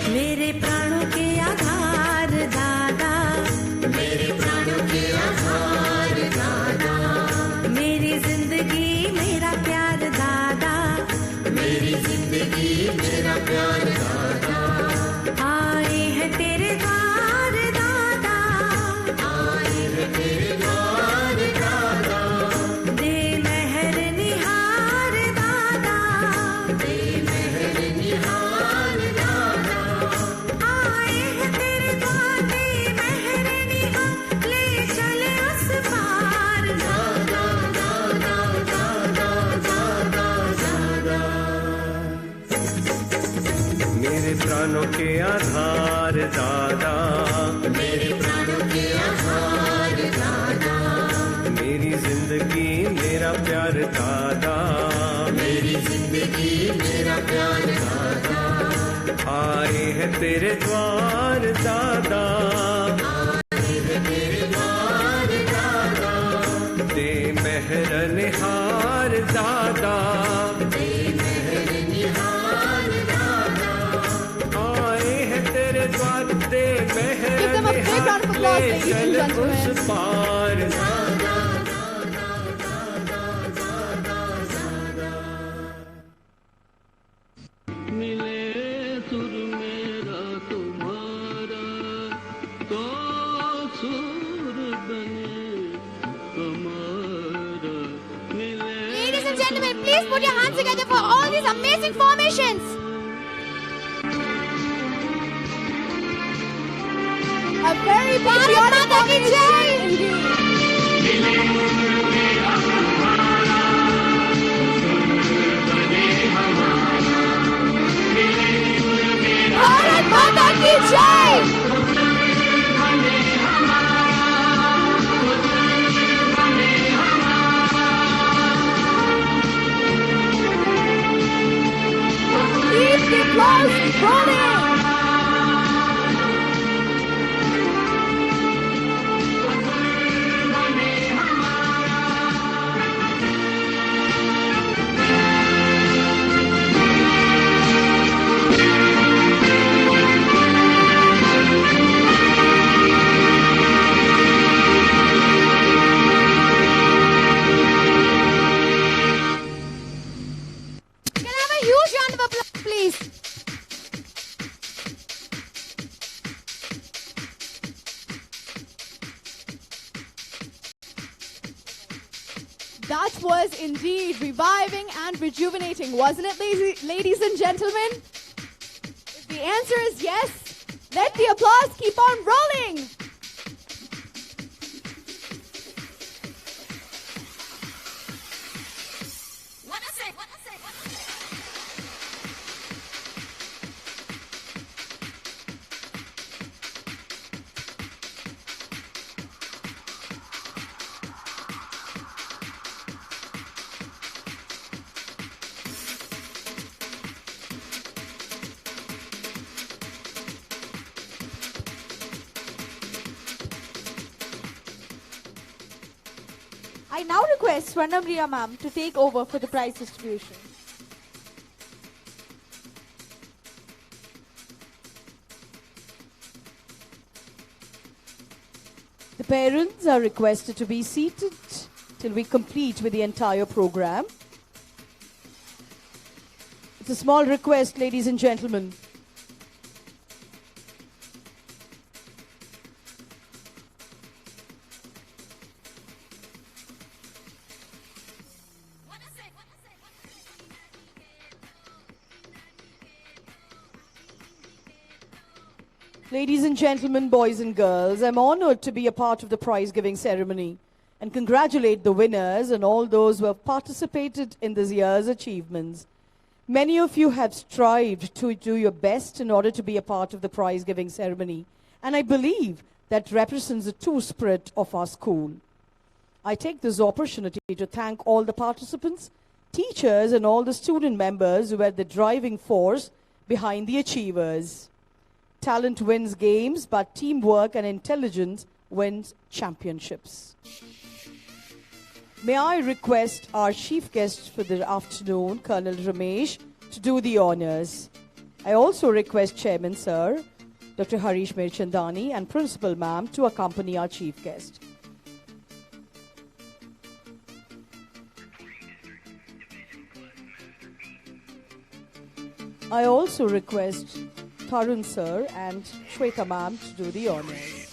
मेरे प्राणों के आधार दादा, मेरे प्राणों के आधार दादा, मेरी जिंदगी मेरा प्यार दादा, मेरी जिंदगी मेरा प्यार दादा, आए हैं तेरे द्वार दादा, आए हैं तेरे द्वार दादा। प्राणों के आधार दादा, मेरे प्राणों के आधार दादा, मेरी जिंदगी मेरा प्यार दादा, मेरी जिंदगी मेरा प्यार दादा, आए हैं तेरे द्वार दादा, आए हैं तेरे द्वार दादा, दे मेहर निहार दादा, दे मेहर निहार दादा, आए हैं तेरे द्वार, दे मेहर Give them a big round of applause, ladies and चल gentlemen. उस पार दादा, मिले सुर मेरा तुम्हारा तो सुर बने हमारा मिले. Ladies and gentlemen, please put your hands together for all these amazing formations. A very patriotic formation indeed. Bharat Mata ki jai! Keep the applause rolling! Can I have a huge round of applause, please? That was indeed reviving and rejuvenating, wasn't it, ladies and gentlemen? If the answer is yes, let the applause keep on rolling. I now request Swarnamriya ma'am to take over for the prize distribution. The parents are requested to be seated till we complete with the entire program. It's a small request, ladies and gentlemen. Ladies and gentlemen, boys and girls, I'm honored to be a part of the prize-giving ceremony and congratulate the winners and all those who have participated in this year's achievements. Many of you have strived to do your best in order to be a part of the prize-giving ceremony, and I believe that represents the true spirit of our school. I take this opportunity to thank all the participants, teachers, and all the student members who were the driving force behind the achievers. Talent wins games, but teamwork and intelligence wins championships. May I request our chief guest for the afternoon, Colonel Ramesh, to do the honors. I also request Chairman Sir, Dr. Harish Mirchandani, and Principal Ma'am to accompany our chief guest. I also request Tarun Sir and Shweta Ma'am to do the honors.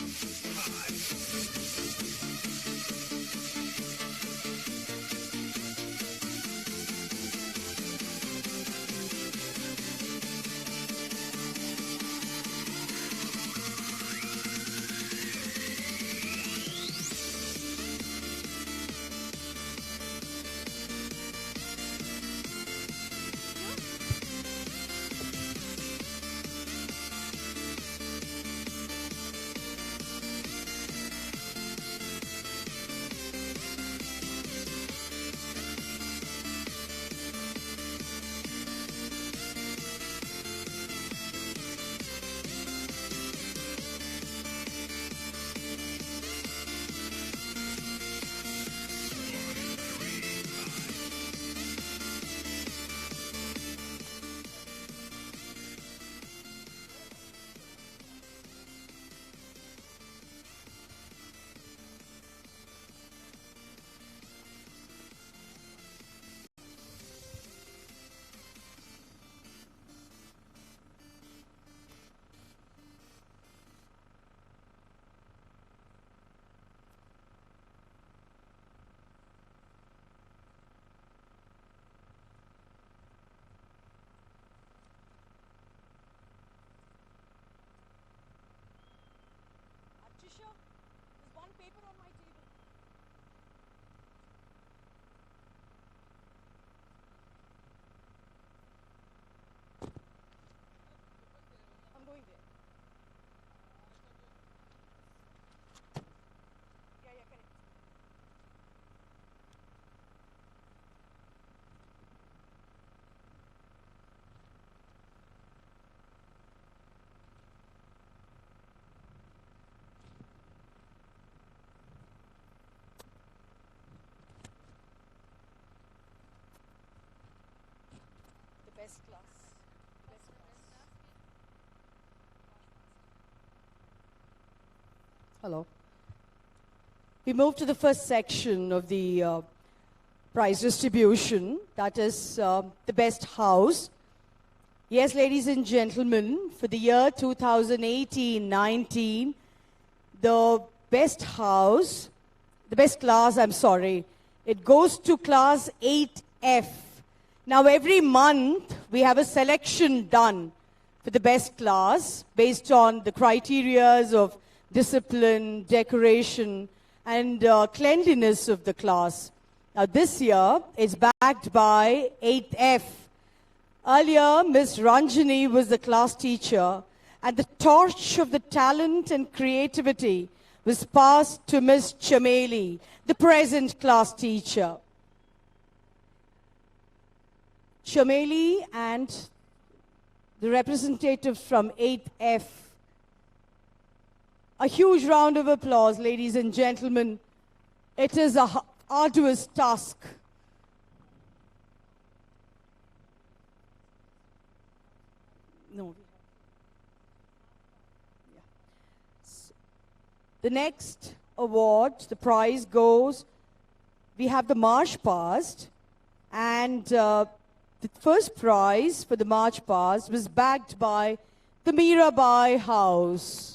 Hello. We move to the first section of the prize distribution, that is the best house. Yes, ladies and gentlemen, for the year 2018-19, the best house, the best class, I'm sorry, it goes to class 8F. Now, every month, we have a selection done for the best class based on the criterias of discipline, decoration, and cleanliness of the class. Now, this year, it's backed by 8F. Earlier, Miss Ranjani was the class teacher, and the torch of the talent and creativity was passed to Miss Chameli, the present class teacher. Chameli and the representative from 8F. A huge round of applause, ladies and gentlemen. It is a arduous task. No. Yeah. The next award, the prize goes, we have the March Past, and the first prize for the March Past was backed by the Mirabai House.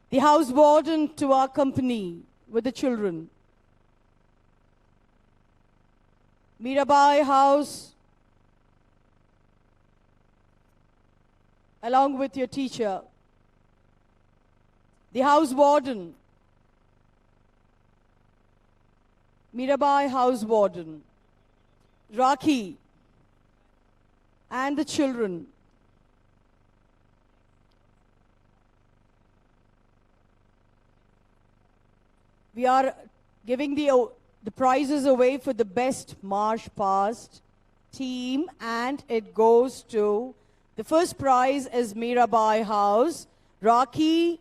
The house warden to our company with the children. Mirabai House, along with your teacher. The house warden. Mirabai house warden. Rakhi. And the children. We are giving the prizes away for the best March Past team, and it goes to, the first prize is Mirabai House, Rakhi,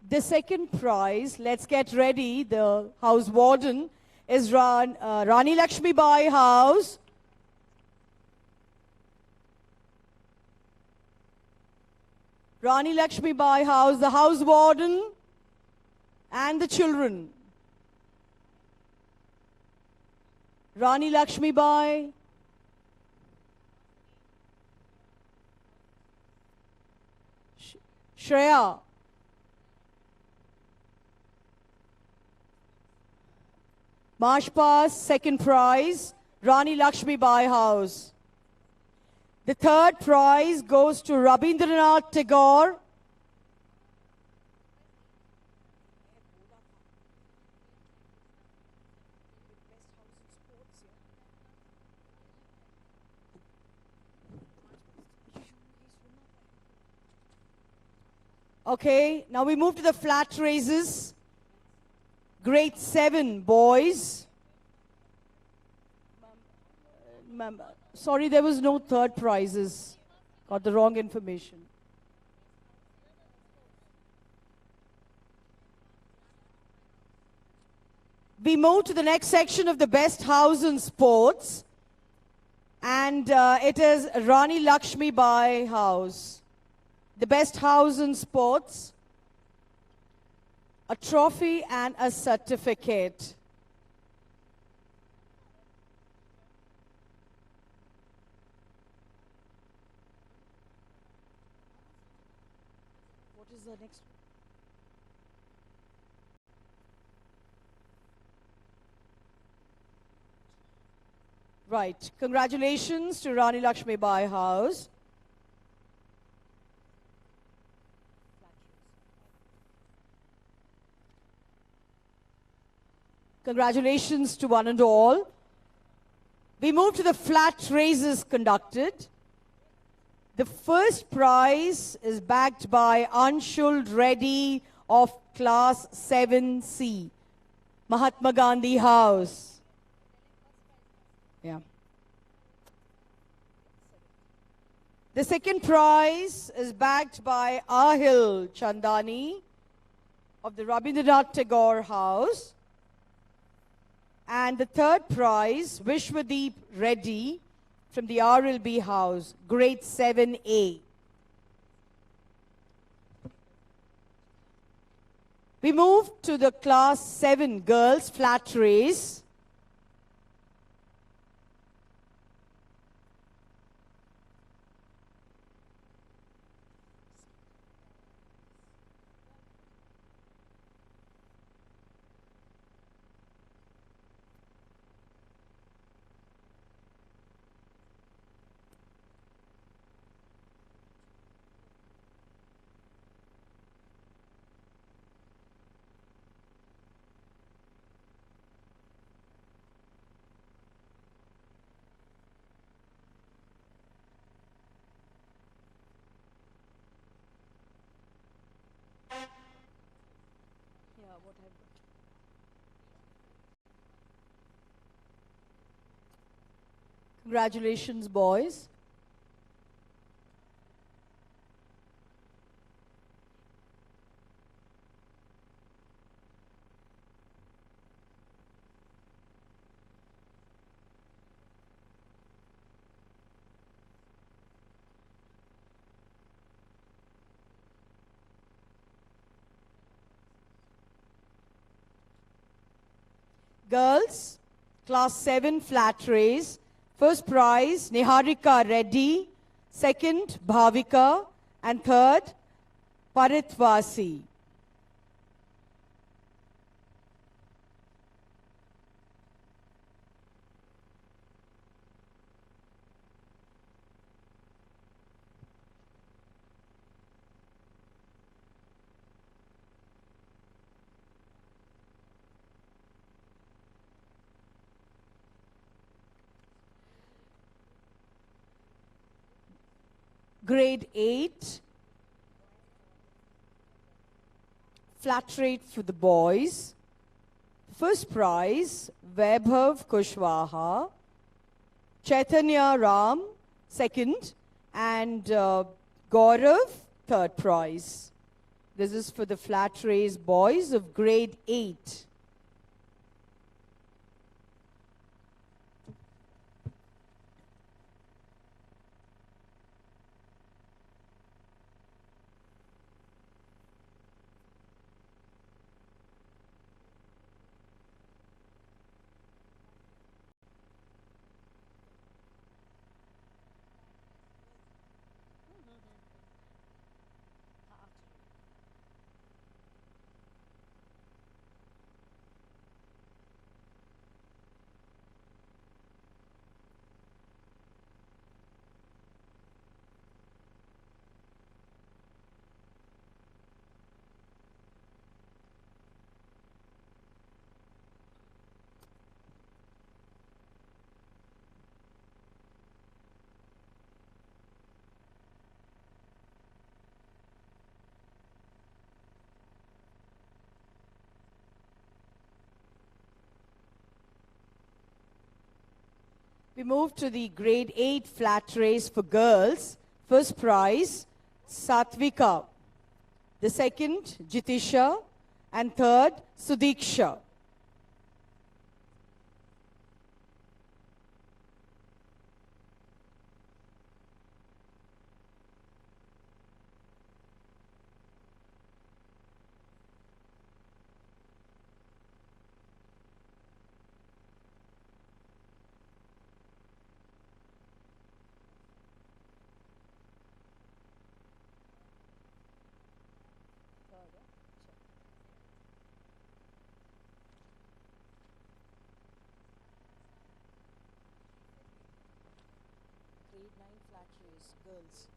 the second prize, let's get ready, the house warden is Rani Lakshmi Bai House. Rani Lakshmi Bai House, the house warden, and the children. Rani Lakshmi Bai, Shreya, March Past, second prize, Rani Lakshmi Bai House. The third prize goes to Rabindranath Tagore. Okay, now we move to the flat races. Grade 7 boys. Sorry, there was no third prizes. Got the wrong information. We move to the next section of the best house in sports. And it is Rani Lakshmi Bai House. The best house in sports. A trophy and a certificate. What is the next? Right. Congratulations to Rani Lakshmi Bai House. Congratulations to one and all. We move to the flat races conducted. The first prize is backed by Anshul Reddy of Class 7C, Mahatma Gandhi House. Yeah. The second prize is backed by Ahil Chandani, of the Rabindranath Tagore House. And the third prize, Vishwadeep Reddy from the RLB House, grade 7A. We move to the class 7 girls flat race. Congratulations, boys. Girls, class 7 flat race. First prize, Niharika Reddy. Second, Bhavika. And third, Paritvasi. Grade 8, flat rate for the boys. First prize, Vaibhav Kushwaha, Chaitanya Ram, second, and Gaurav, third prize. This is for the flat race boys of grade 8. We move to the grade 8 flat race for girls. First prize, Satvika. The second, Jitisha. And third, Sudiksha. Grade 9 flat race, girls.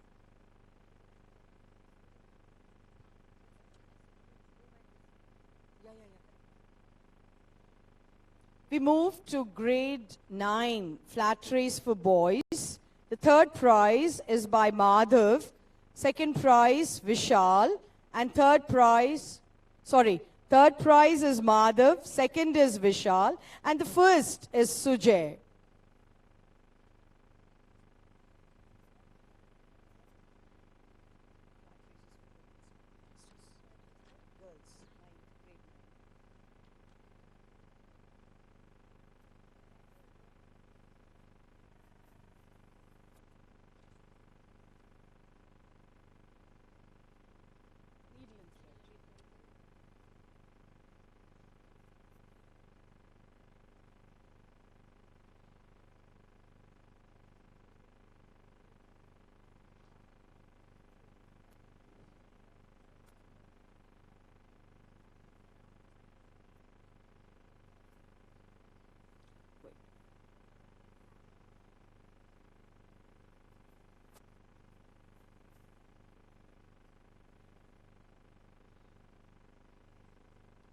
We move to grade 9 flat race for boys. The third prize is by Madhav. Second prize, Vishal. And third prize is Madhav. Second is Vishal. And the first is Sujay. Girls, 9.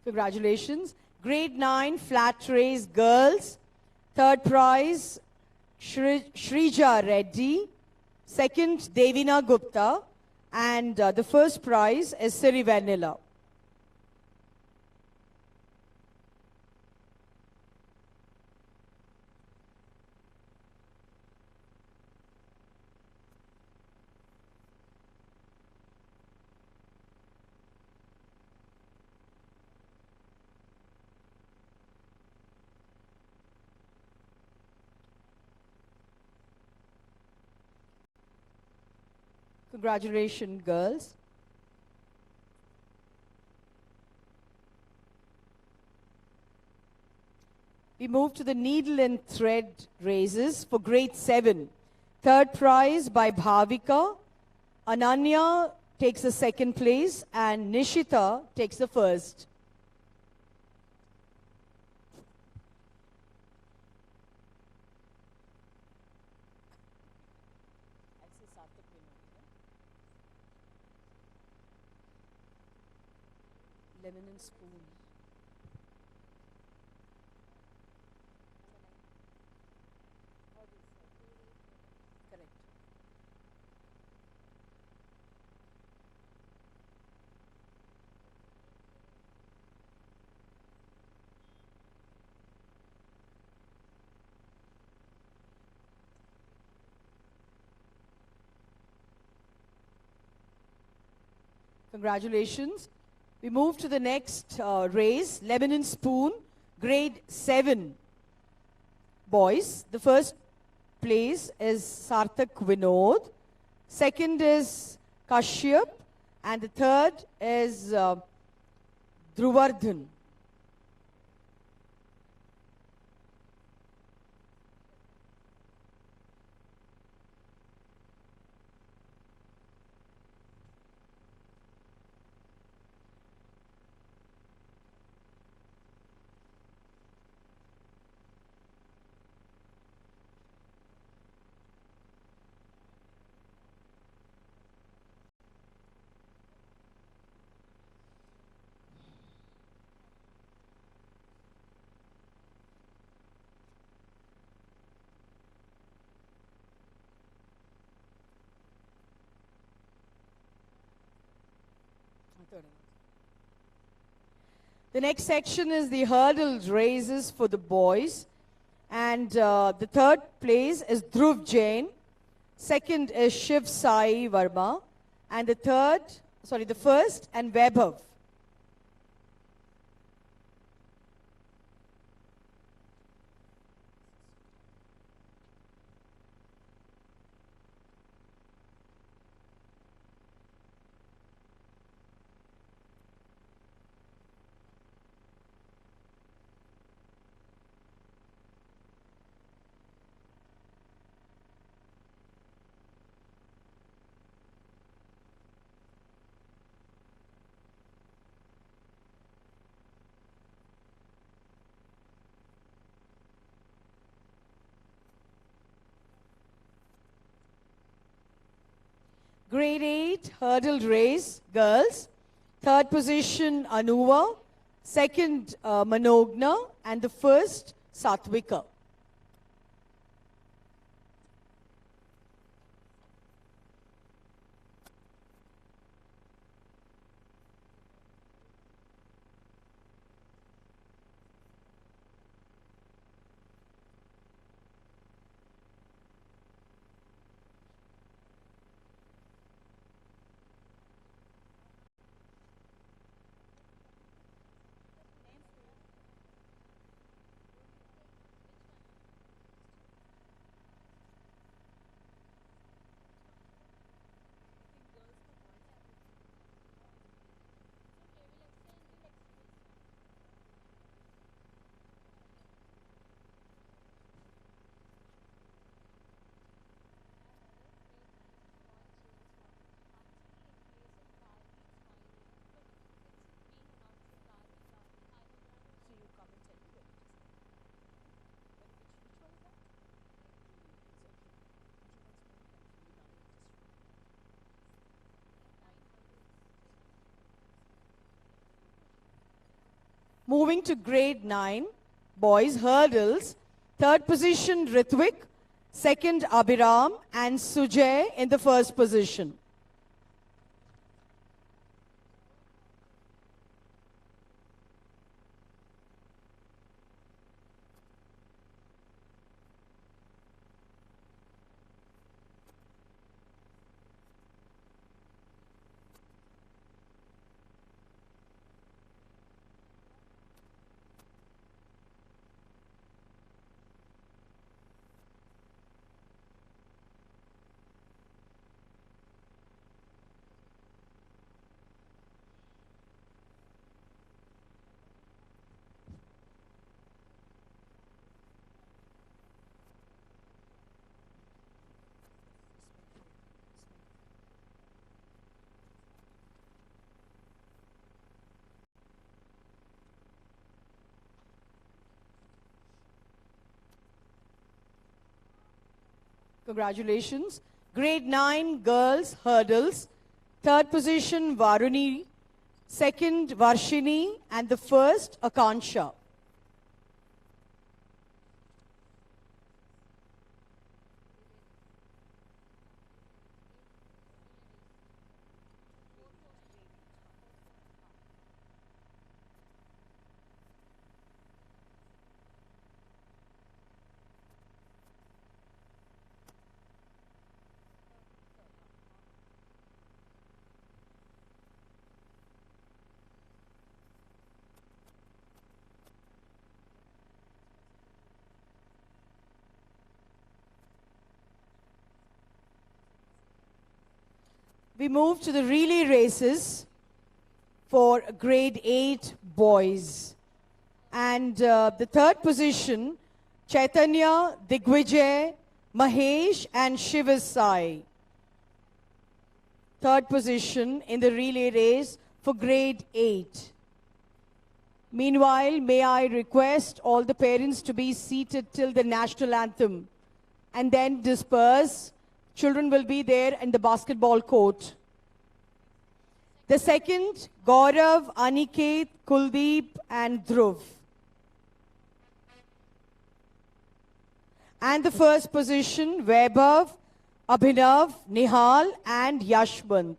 Congratulations. Grade 9 flat race girls. Third prize, Shrija Reddy. Second, Devina Gupta. And the first prize is Siri Vanilla. Congratulations, girls. We move to the needle and thread races for grade 7. Third prize by Bhavika. Ananya takes the second place and Nishita takes the first. Lemon and spoon. Correct. Congratulations. We move to the next race, lemon and spoon, grade 7 boys. The first place is Sarthak Vinod. Second is Kashyap. And the third is Dhruvardhan. The next section is the hurdle races for the boys. And the third place is Dhruv Jain. Second is Shiv Sai Verma. And the first and Vaibhav. Grade 8 hurdle race, girls. Third position, Anuva. Second, Manogna. And the first, Satvika. Moving to grade 9, boys hurdles. Third position, Ritvik. Second, Abhiram. And Sujay in the first position. Congratulations. Grade 9 girls hurdles. Third position, Varuni. Second, Varshini. And the first, Akansha. We move to the relay races for grade 8 boys. And the third position, Chaitanya, Digvijay, Mahesh and Shivasai. Third position in the relay race for grade 8. Meanwhile, may I request all the parents to be seated till the national anthem and then disperse. Children will be there in the basketball court. The second, Gaurav, Aniket, Kuldeep and Dhruv. And the first position, Vaibhav, Abhinav, Nihal and Yashwant.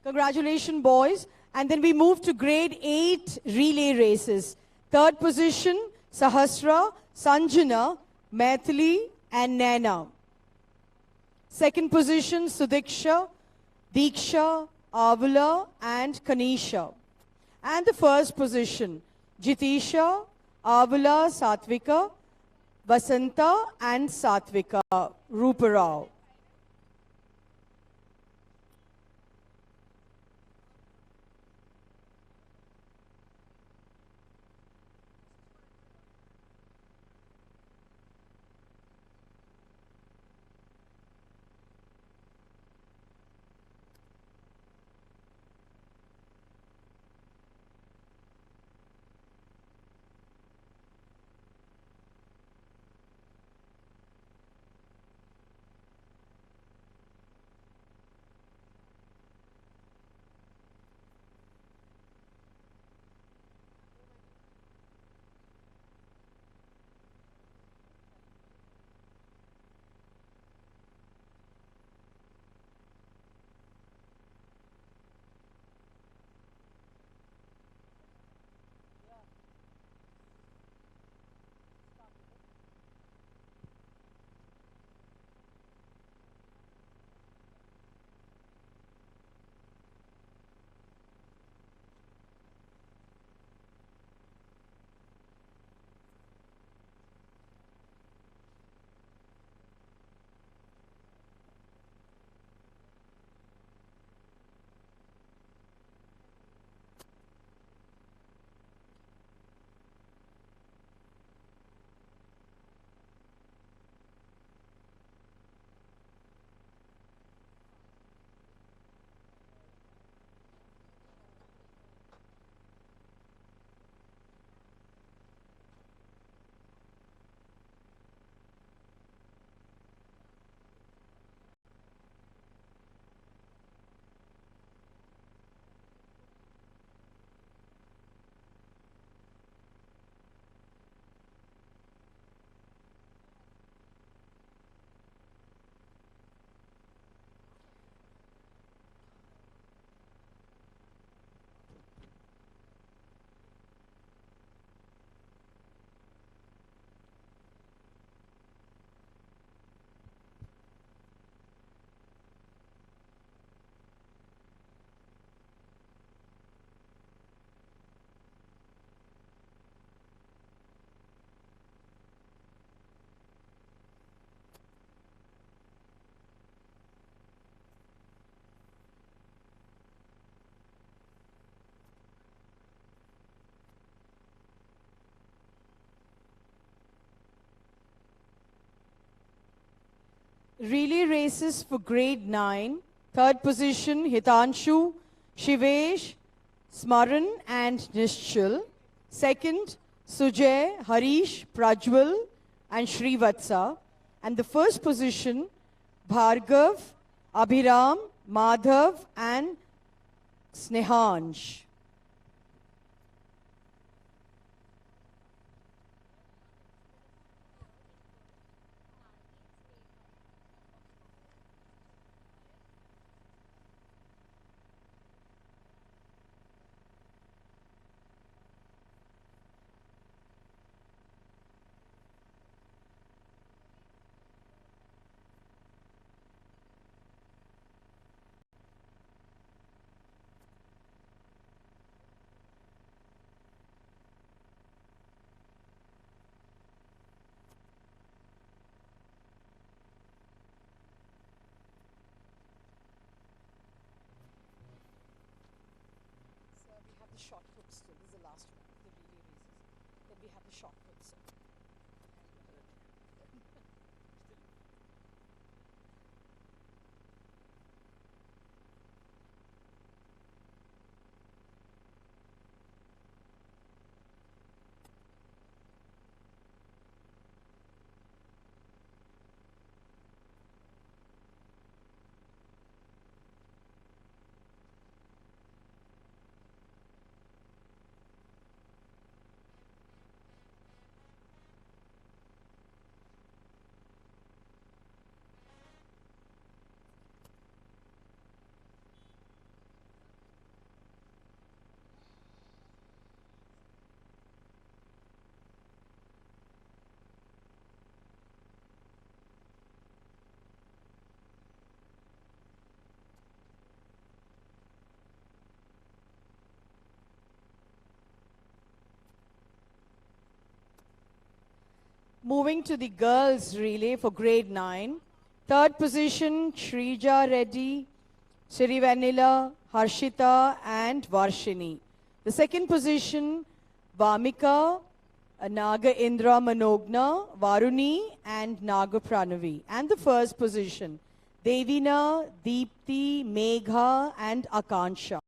Congratulations, boys. And then we move to grade 8 relay races. Third position, Sahasra, Sanjana, Maithili, and Naina. Second position, Sudiksha, Diksha, Avala, and Kanisha. And the first position, Jitisha, Avala, Satvika, Vasanta, and Satvika, Ruparao. Relay races for grade 9. Third position, Hitanshu, Shivesh, Smaran and Nishchal. Second, Sujay, Harish, Prajwal and Srivatsa. And the first position, Bhargav, Abhiram, Madhav and Snehansh. The short put still. This is the last one, the relay races. Then we have the short put still. Moving to the girls relay for grade 9. Third position, Shrija Reddy, Sri Vanilla, Harshita and Varshini. The second position, Vamika, Naga Indra Manogna, Varuni and Naga Pranavi. And the first position, Devina, Deepthi, Megha and Akansha.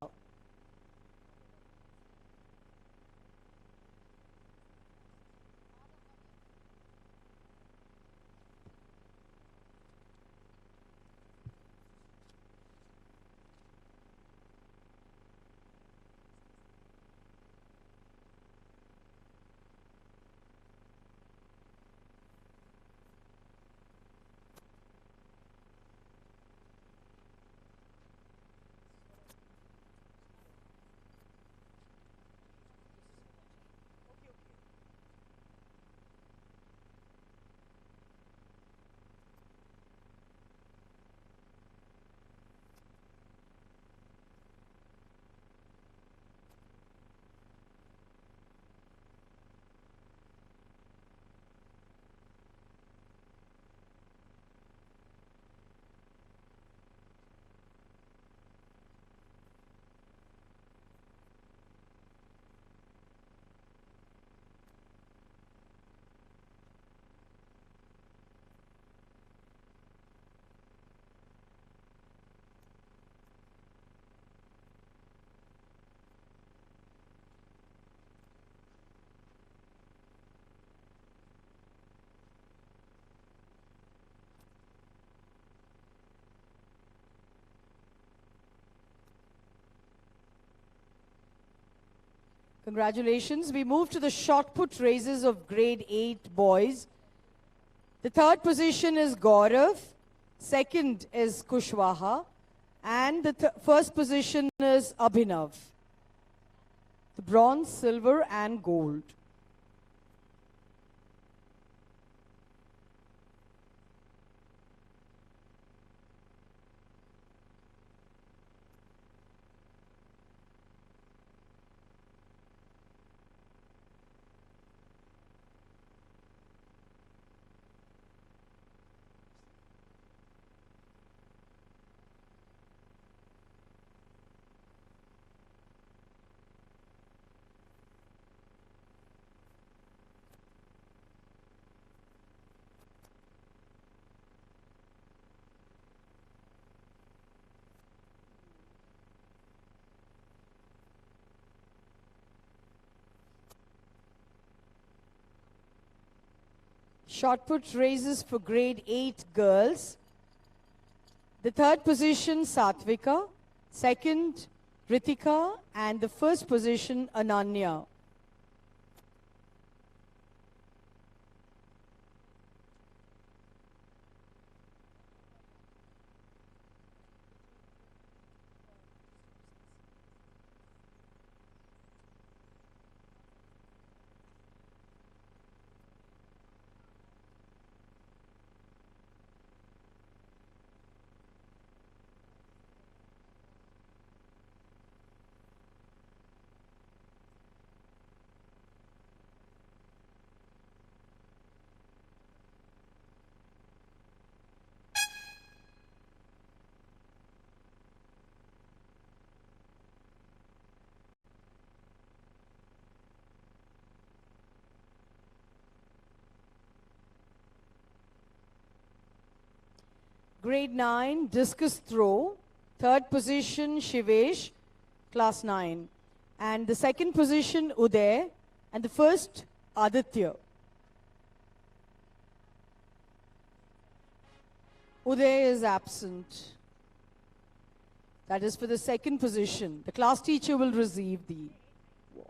Congratulations. We move to the shot put races of grade 8 boys. The third position is Gaurav. Second is Kushwaha. And the first position is Abhinav. The bronze, silver and gold. Shot put raises for grade 8 girls. The third position, Satvika. Second, Ritika. And the first position, Ananya. Grade 9, discus throw. Third position, Shivesh, class 9. And the second position, Uday. And the first, Aditya. Uday is absent. That is for the second position. The class teacher will receive the award.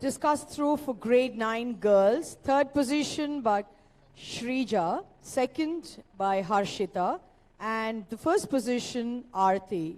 Discus throw for grade 9 girls. Third position by Shrija. Second by Harshita. And the first position, Aarti.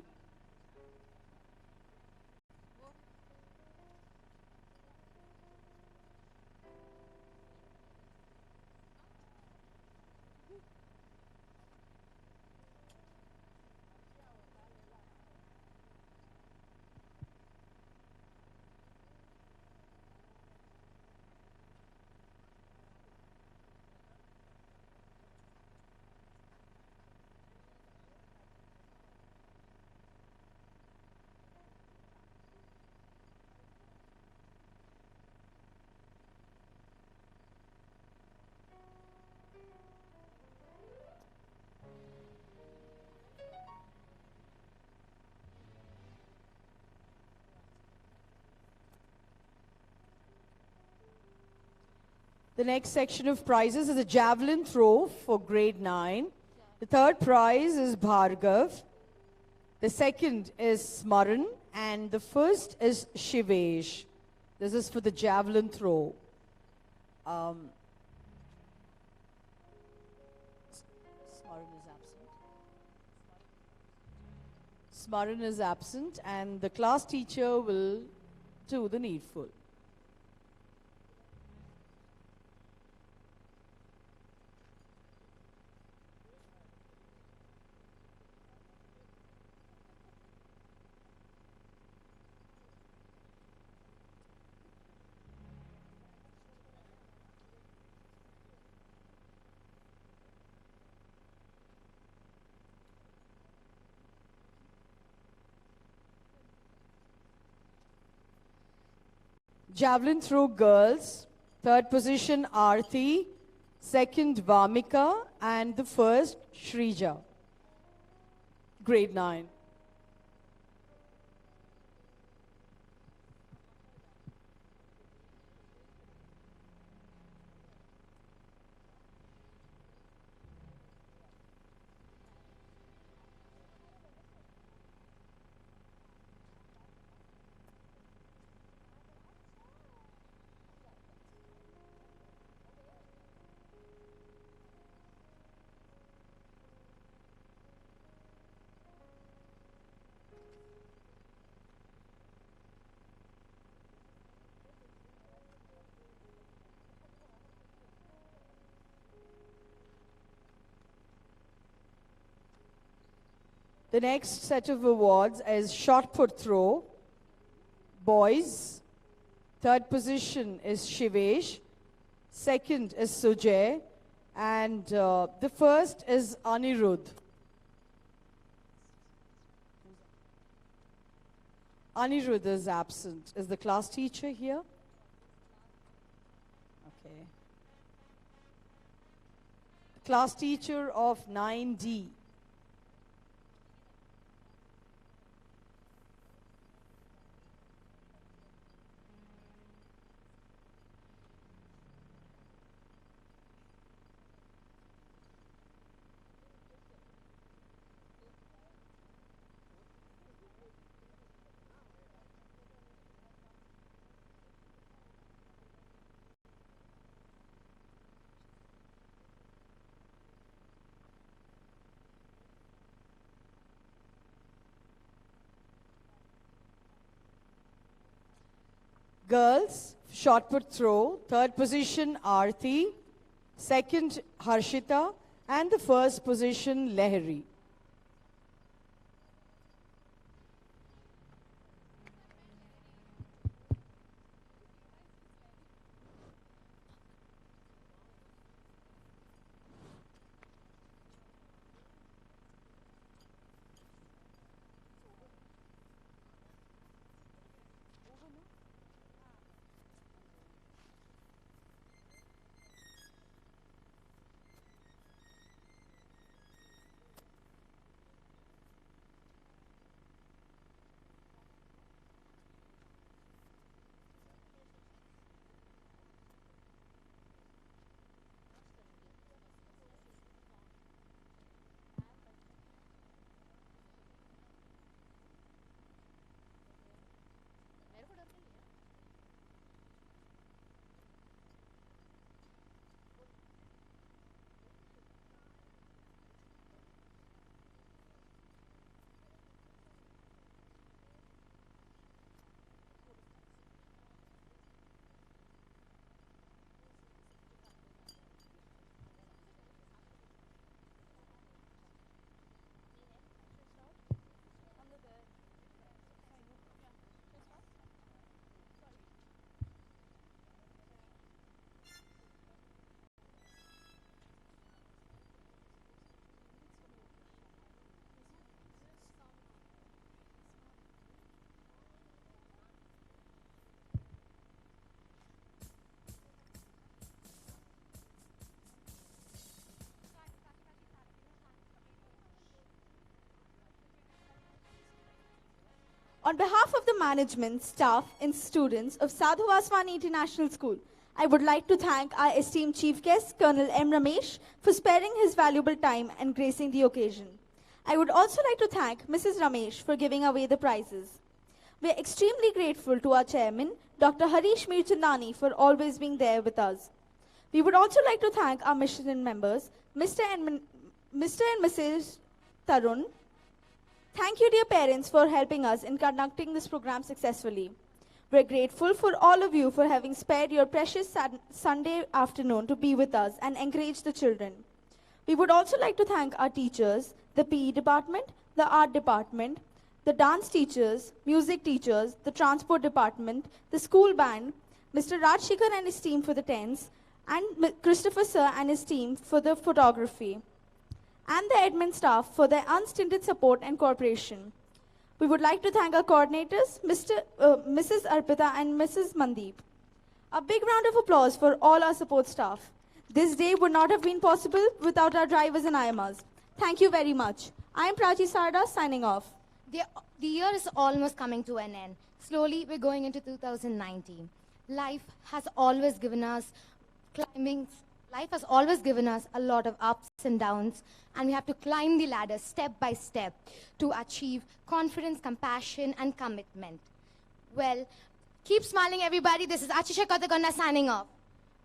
The next section of prizes is a javelin throw for grade 9. The third prize is Bhargav. The second is Smaran. And the first is Shivesh. This is for the javelin throw. Smaran is absent. Smaran is absent, and the class teacher will do the needful. Javelin throw girls. Third position, Aarti. Second, Vamika. And the first, Shrija. Grade 9. The next set of awards is shot put throw, boys. Third position is Shivesh. Second is Sujay. And the first is Anirudh. Anirudh is absent. Is the class teacher here? Okay. Class teacher of 9D. Girls, shot put throw, third position Aarti, second Harshita, and the first position Lehri. On behalf of the management, staff, and students of Sadhu Vaswani International School, I would like to thank our esteemed chief guest, Colonel M. Ramesh, for sparing his valuable time and gracing the occasion. I would also like to thank Mrs. Ramesh for giving away the prizes. We are extremely grateful to our chairman, Dr. Harish Mirchandani, for always being there with us. We would also like to thank our mission members, Mr. and Mrs. Tarun. Thank you, dear parents, for helping us in conducting this program successfully. We're grateful for all of you for having spared your precious Sunday afternoon to be with us and encourage the children. We would also like to thank our teachers, the PE department, the art department, the dance teachers, music teachers, the transport department, the school band, Mr. Rajshekhar and his team for the tents, and Christopher Sir and his team for the photography, and the admin staff for their unstinted support and cooperation. We would like to thank our coordinators, Mrs. Arpita and Mrs. Mandeep. A big round of applause for all our support staff. This day would not have been possible without our drivers and IMAs. Thank you very much. I am Prachi Sarda signing off. The year is almost coming to an end. Slowly, we're going into 2019. Life has always given us a lot of ups and downs, and we have to climb the ladder step by step to achieve confidence, compassion, and commitment. Well, keep smiling, everybody. This is Achisha Kothagonna signing off.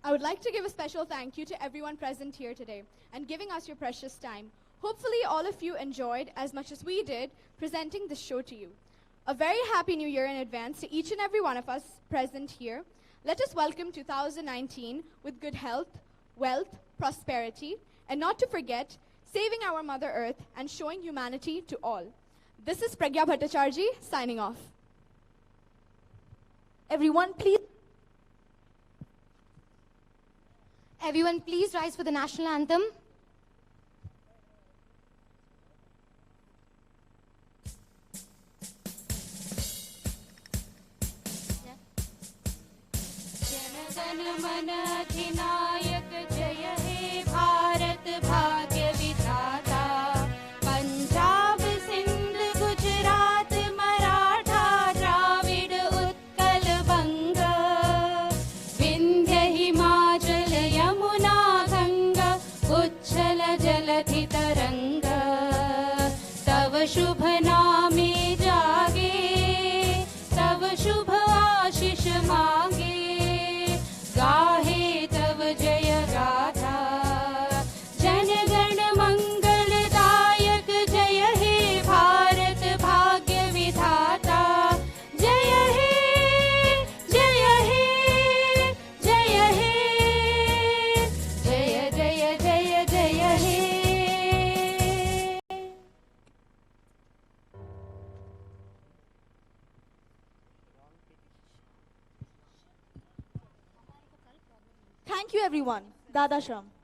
I would like to give a special thank you to everyone present here today and giving us your precious time. Hopefully all of you enjoyed as much as we did presenting this show to you. A very happy new year in advance to each and every one of us present here. Let us welcome 2019 with good health, wealth, prosperity, and not to forget, saving our Mother Earth and showing humanity to all. This is Pragya Bhattacharjee signing off. Everyone, please. Everyone, please rise for the national anthem. जन मन अधिनायक जय हे भारत भाग्य विधाता पंजाब सिंध गुजरात मराठा द्राविड उत्कल बंग विंध्य हिमाचल यमुना गंगा उच्छल जलधि तरंग तव शुभ नामे जागे तव शुभ आशीष मांगे गाहे तव जय गाथा जन गण मंगलदायक जय हे भारत भाग्य विधाता जय हे जय हे जय हे जय जय जय जय हे Thank you, everyone. Dada Shram.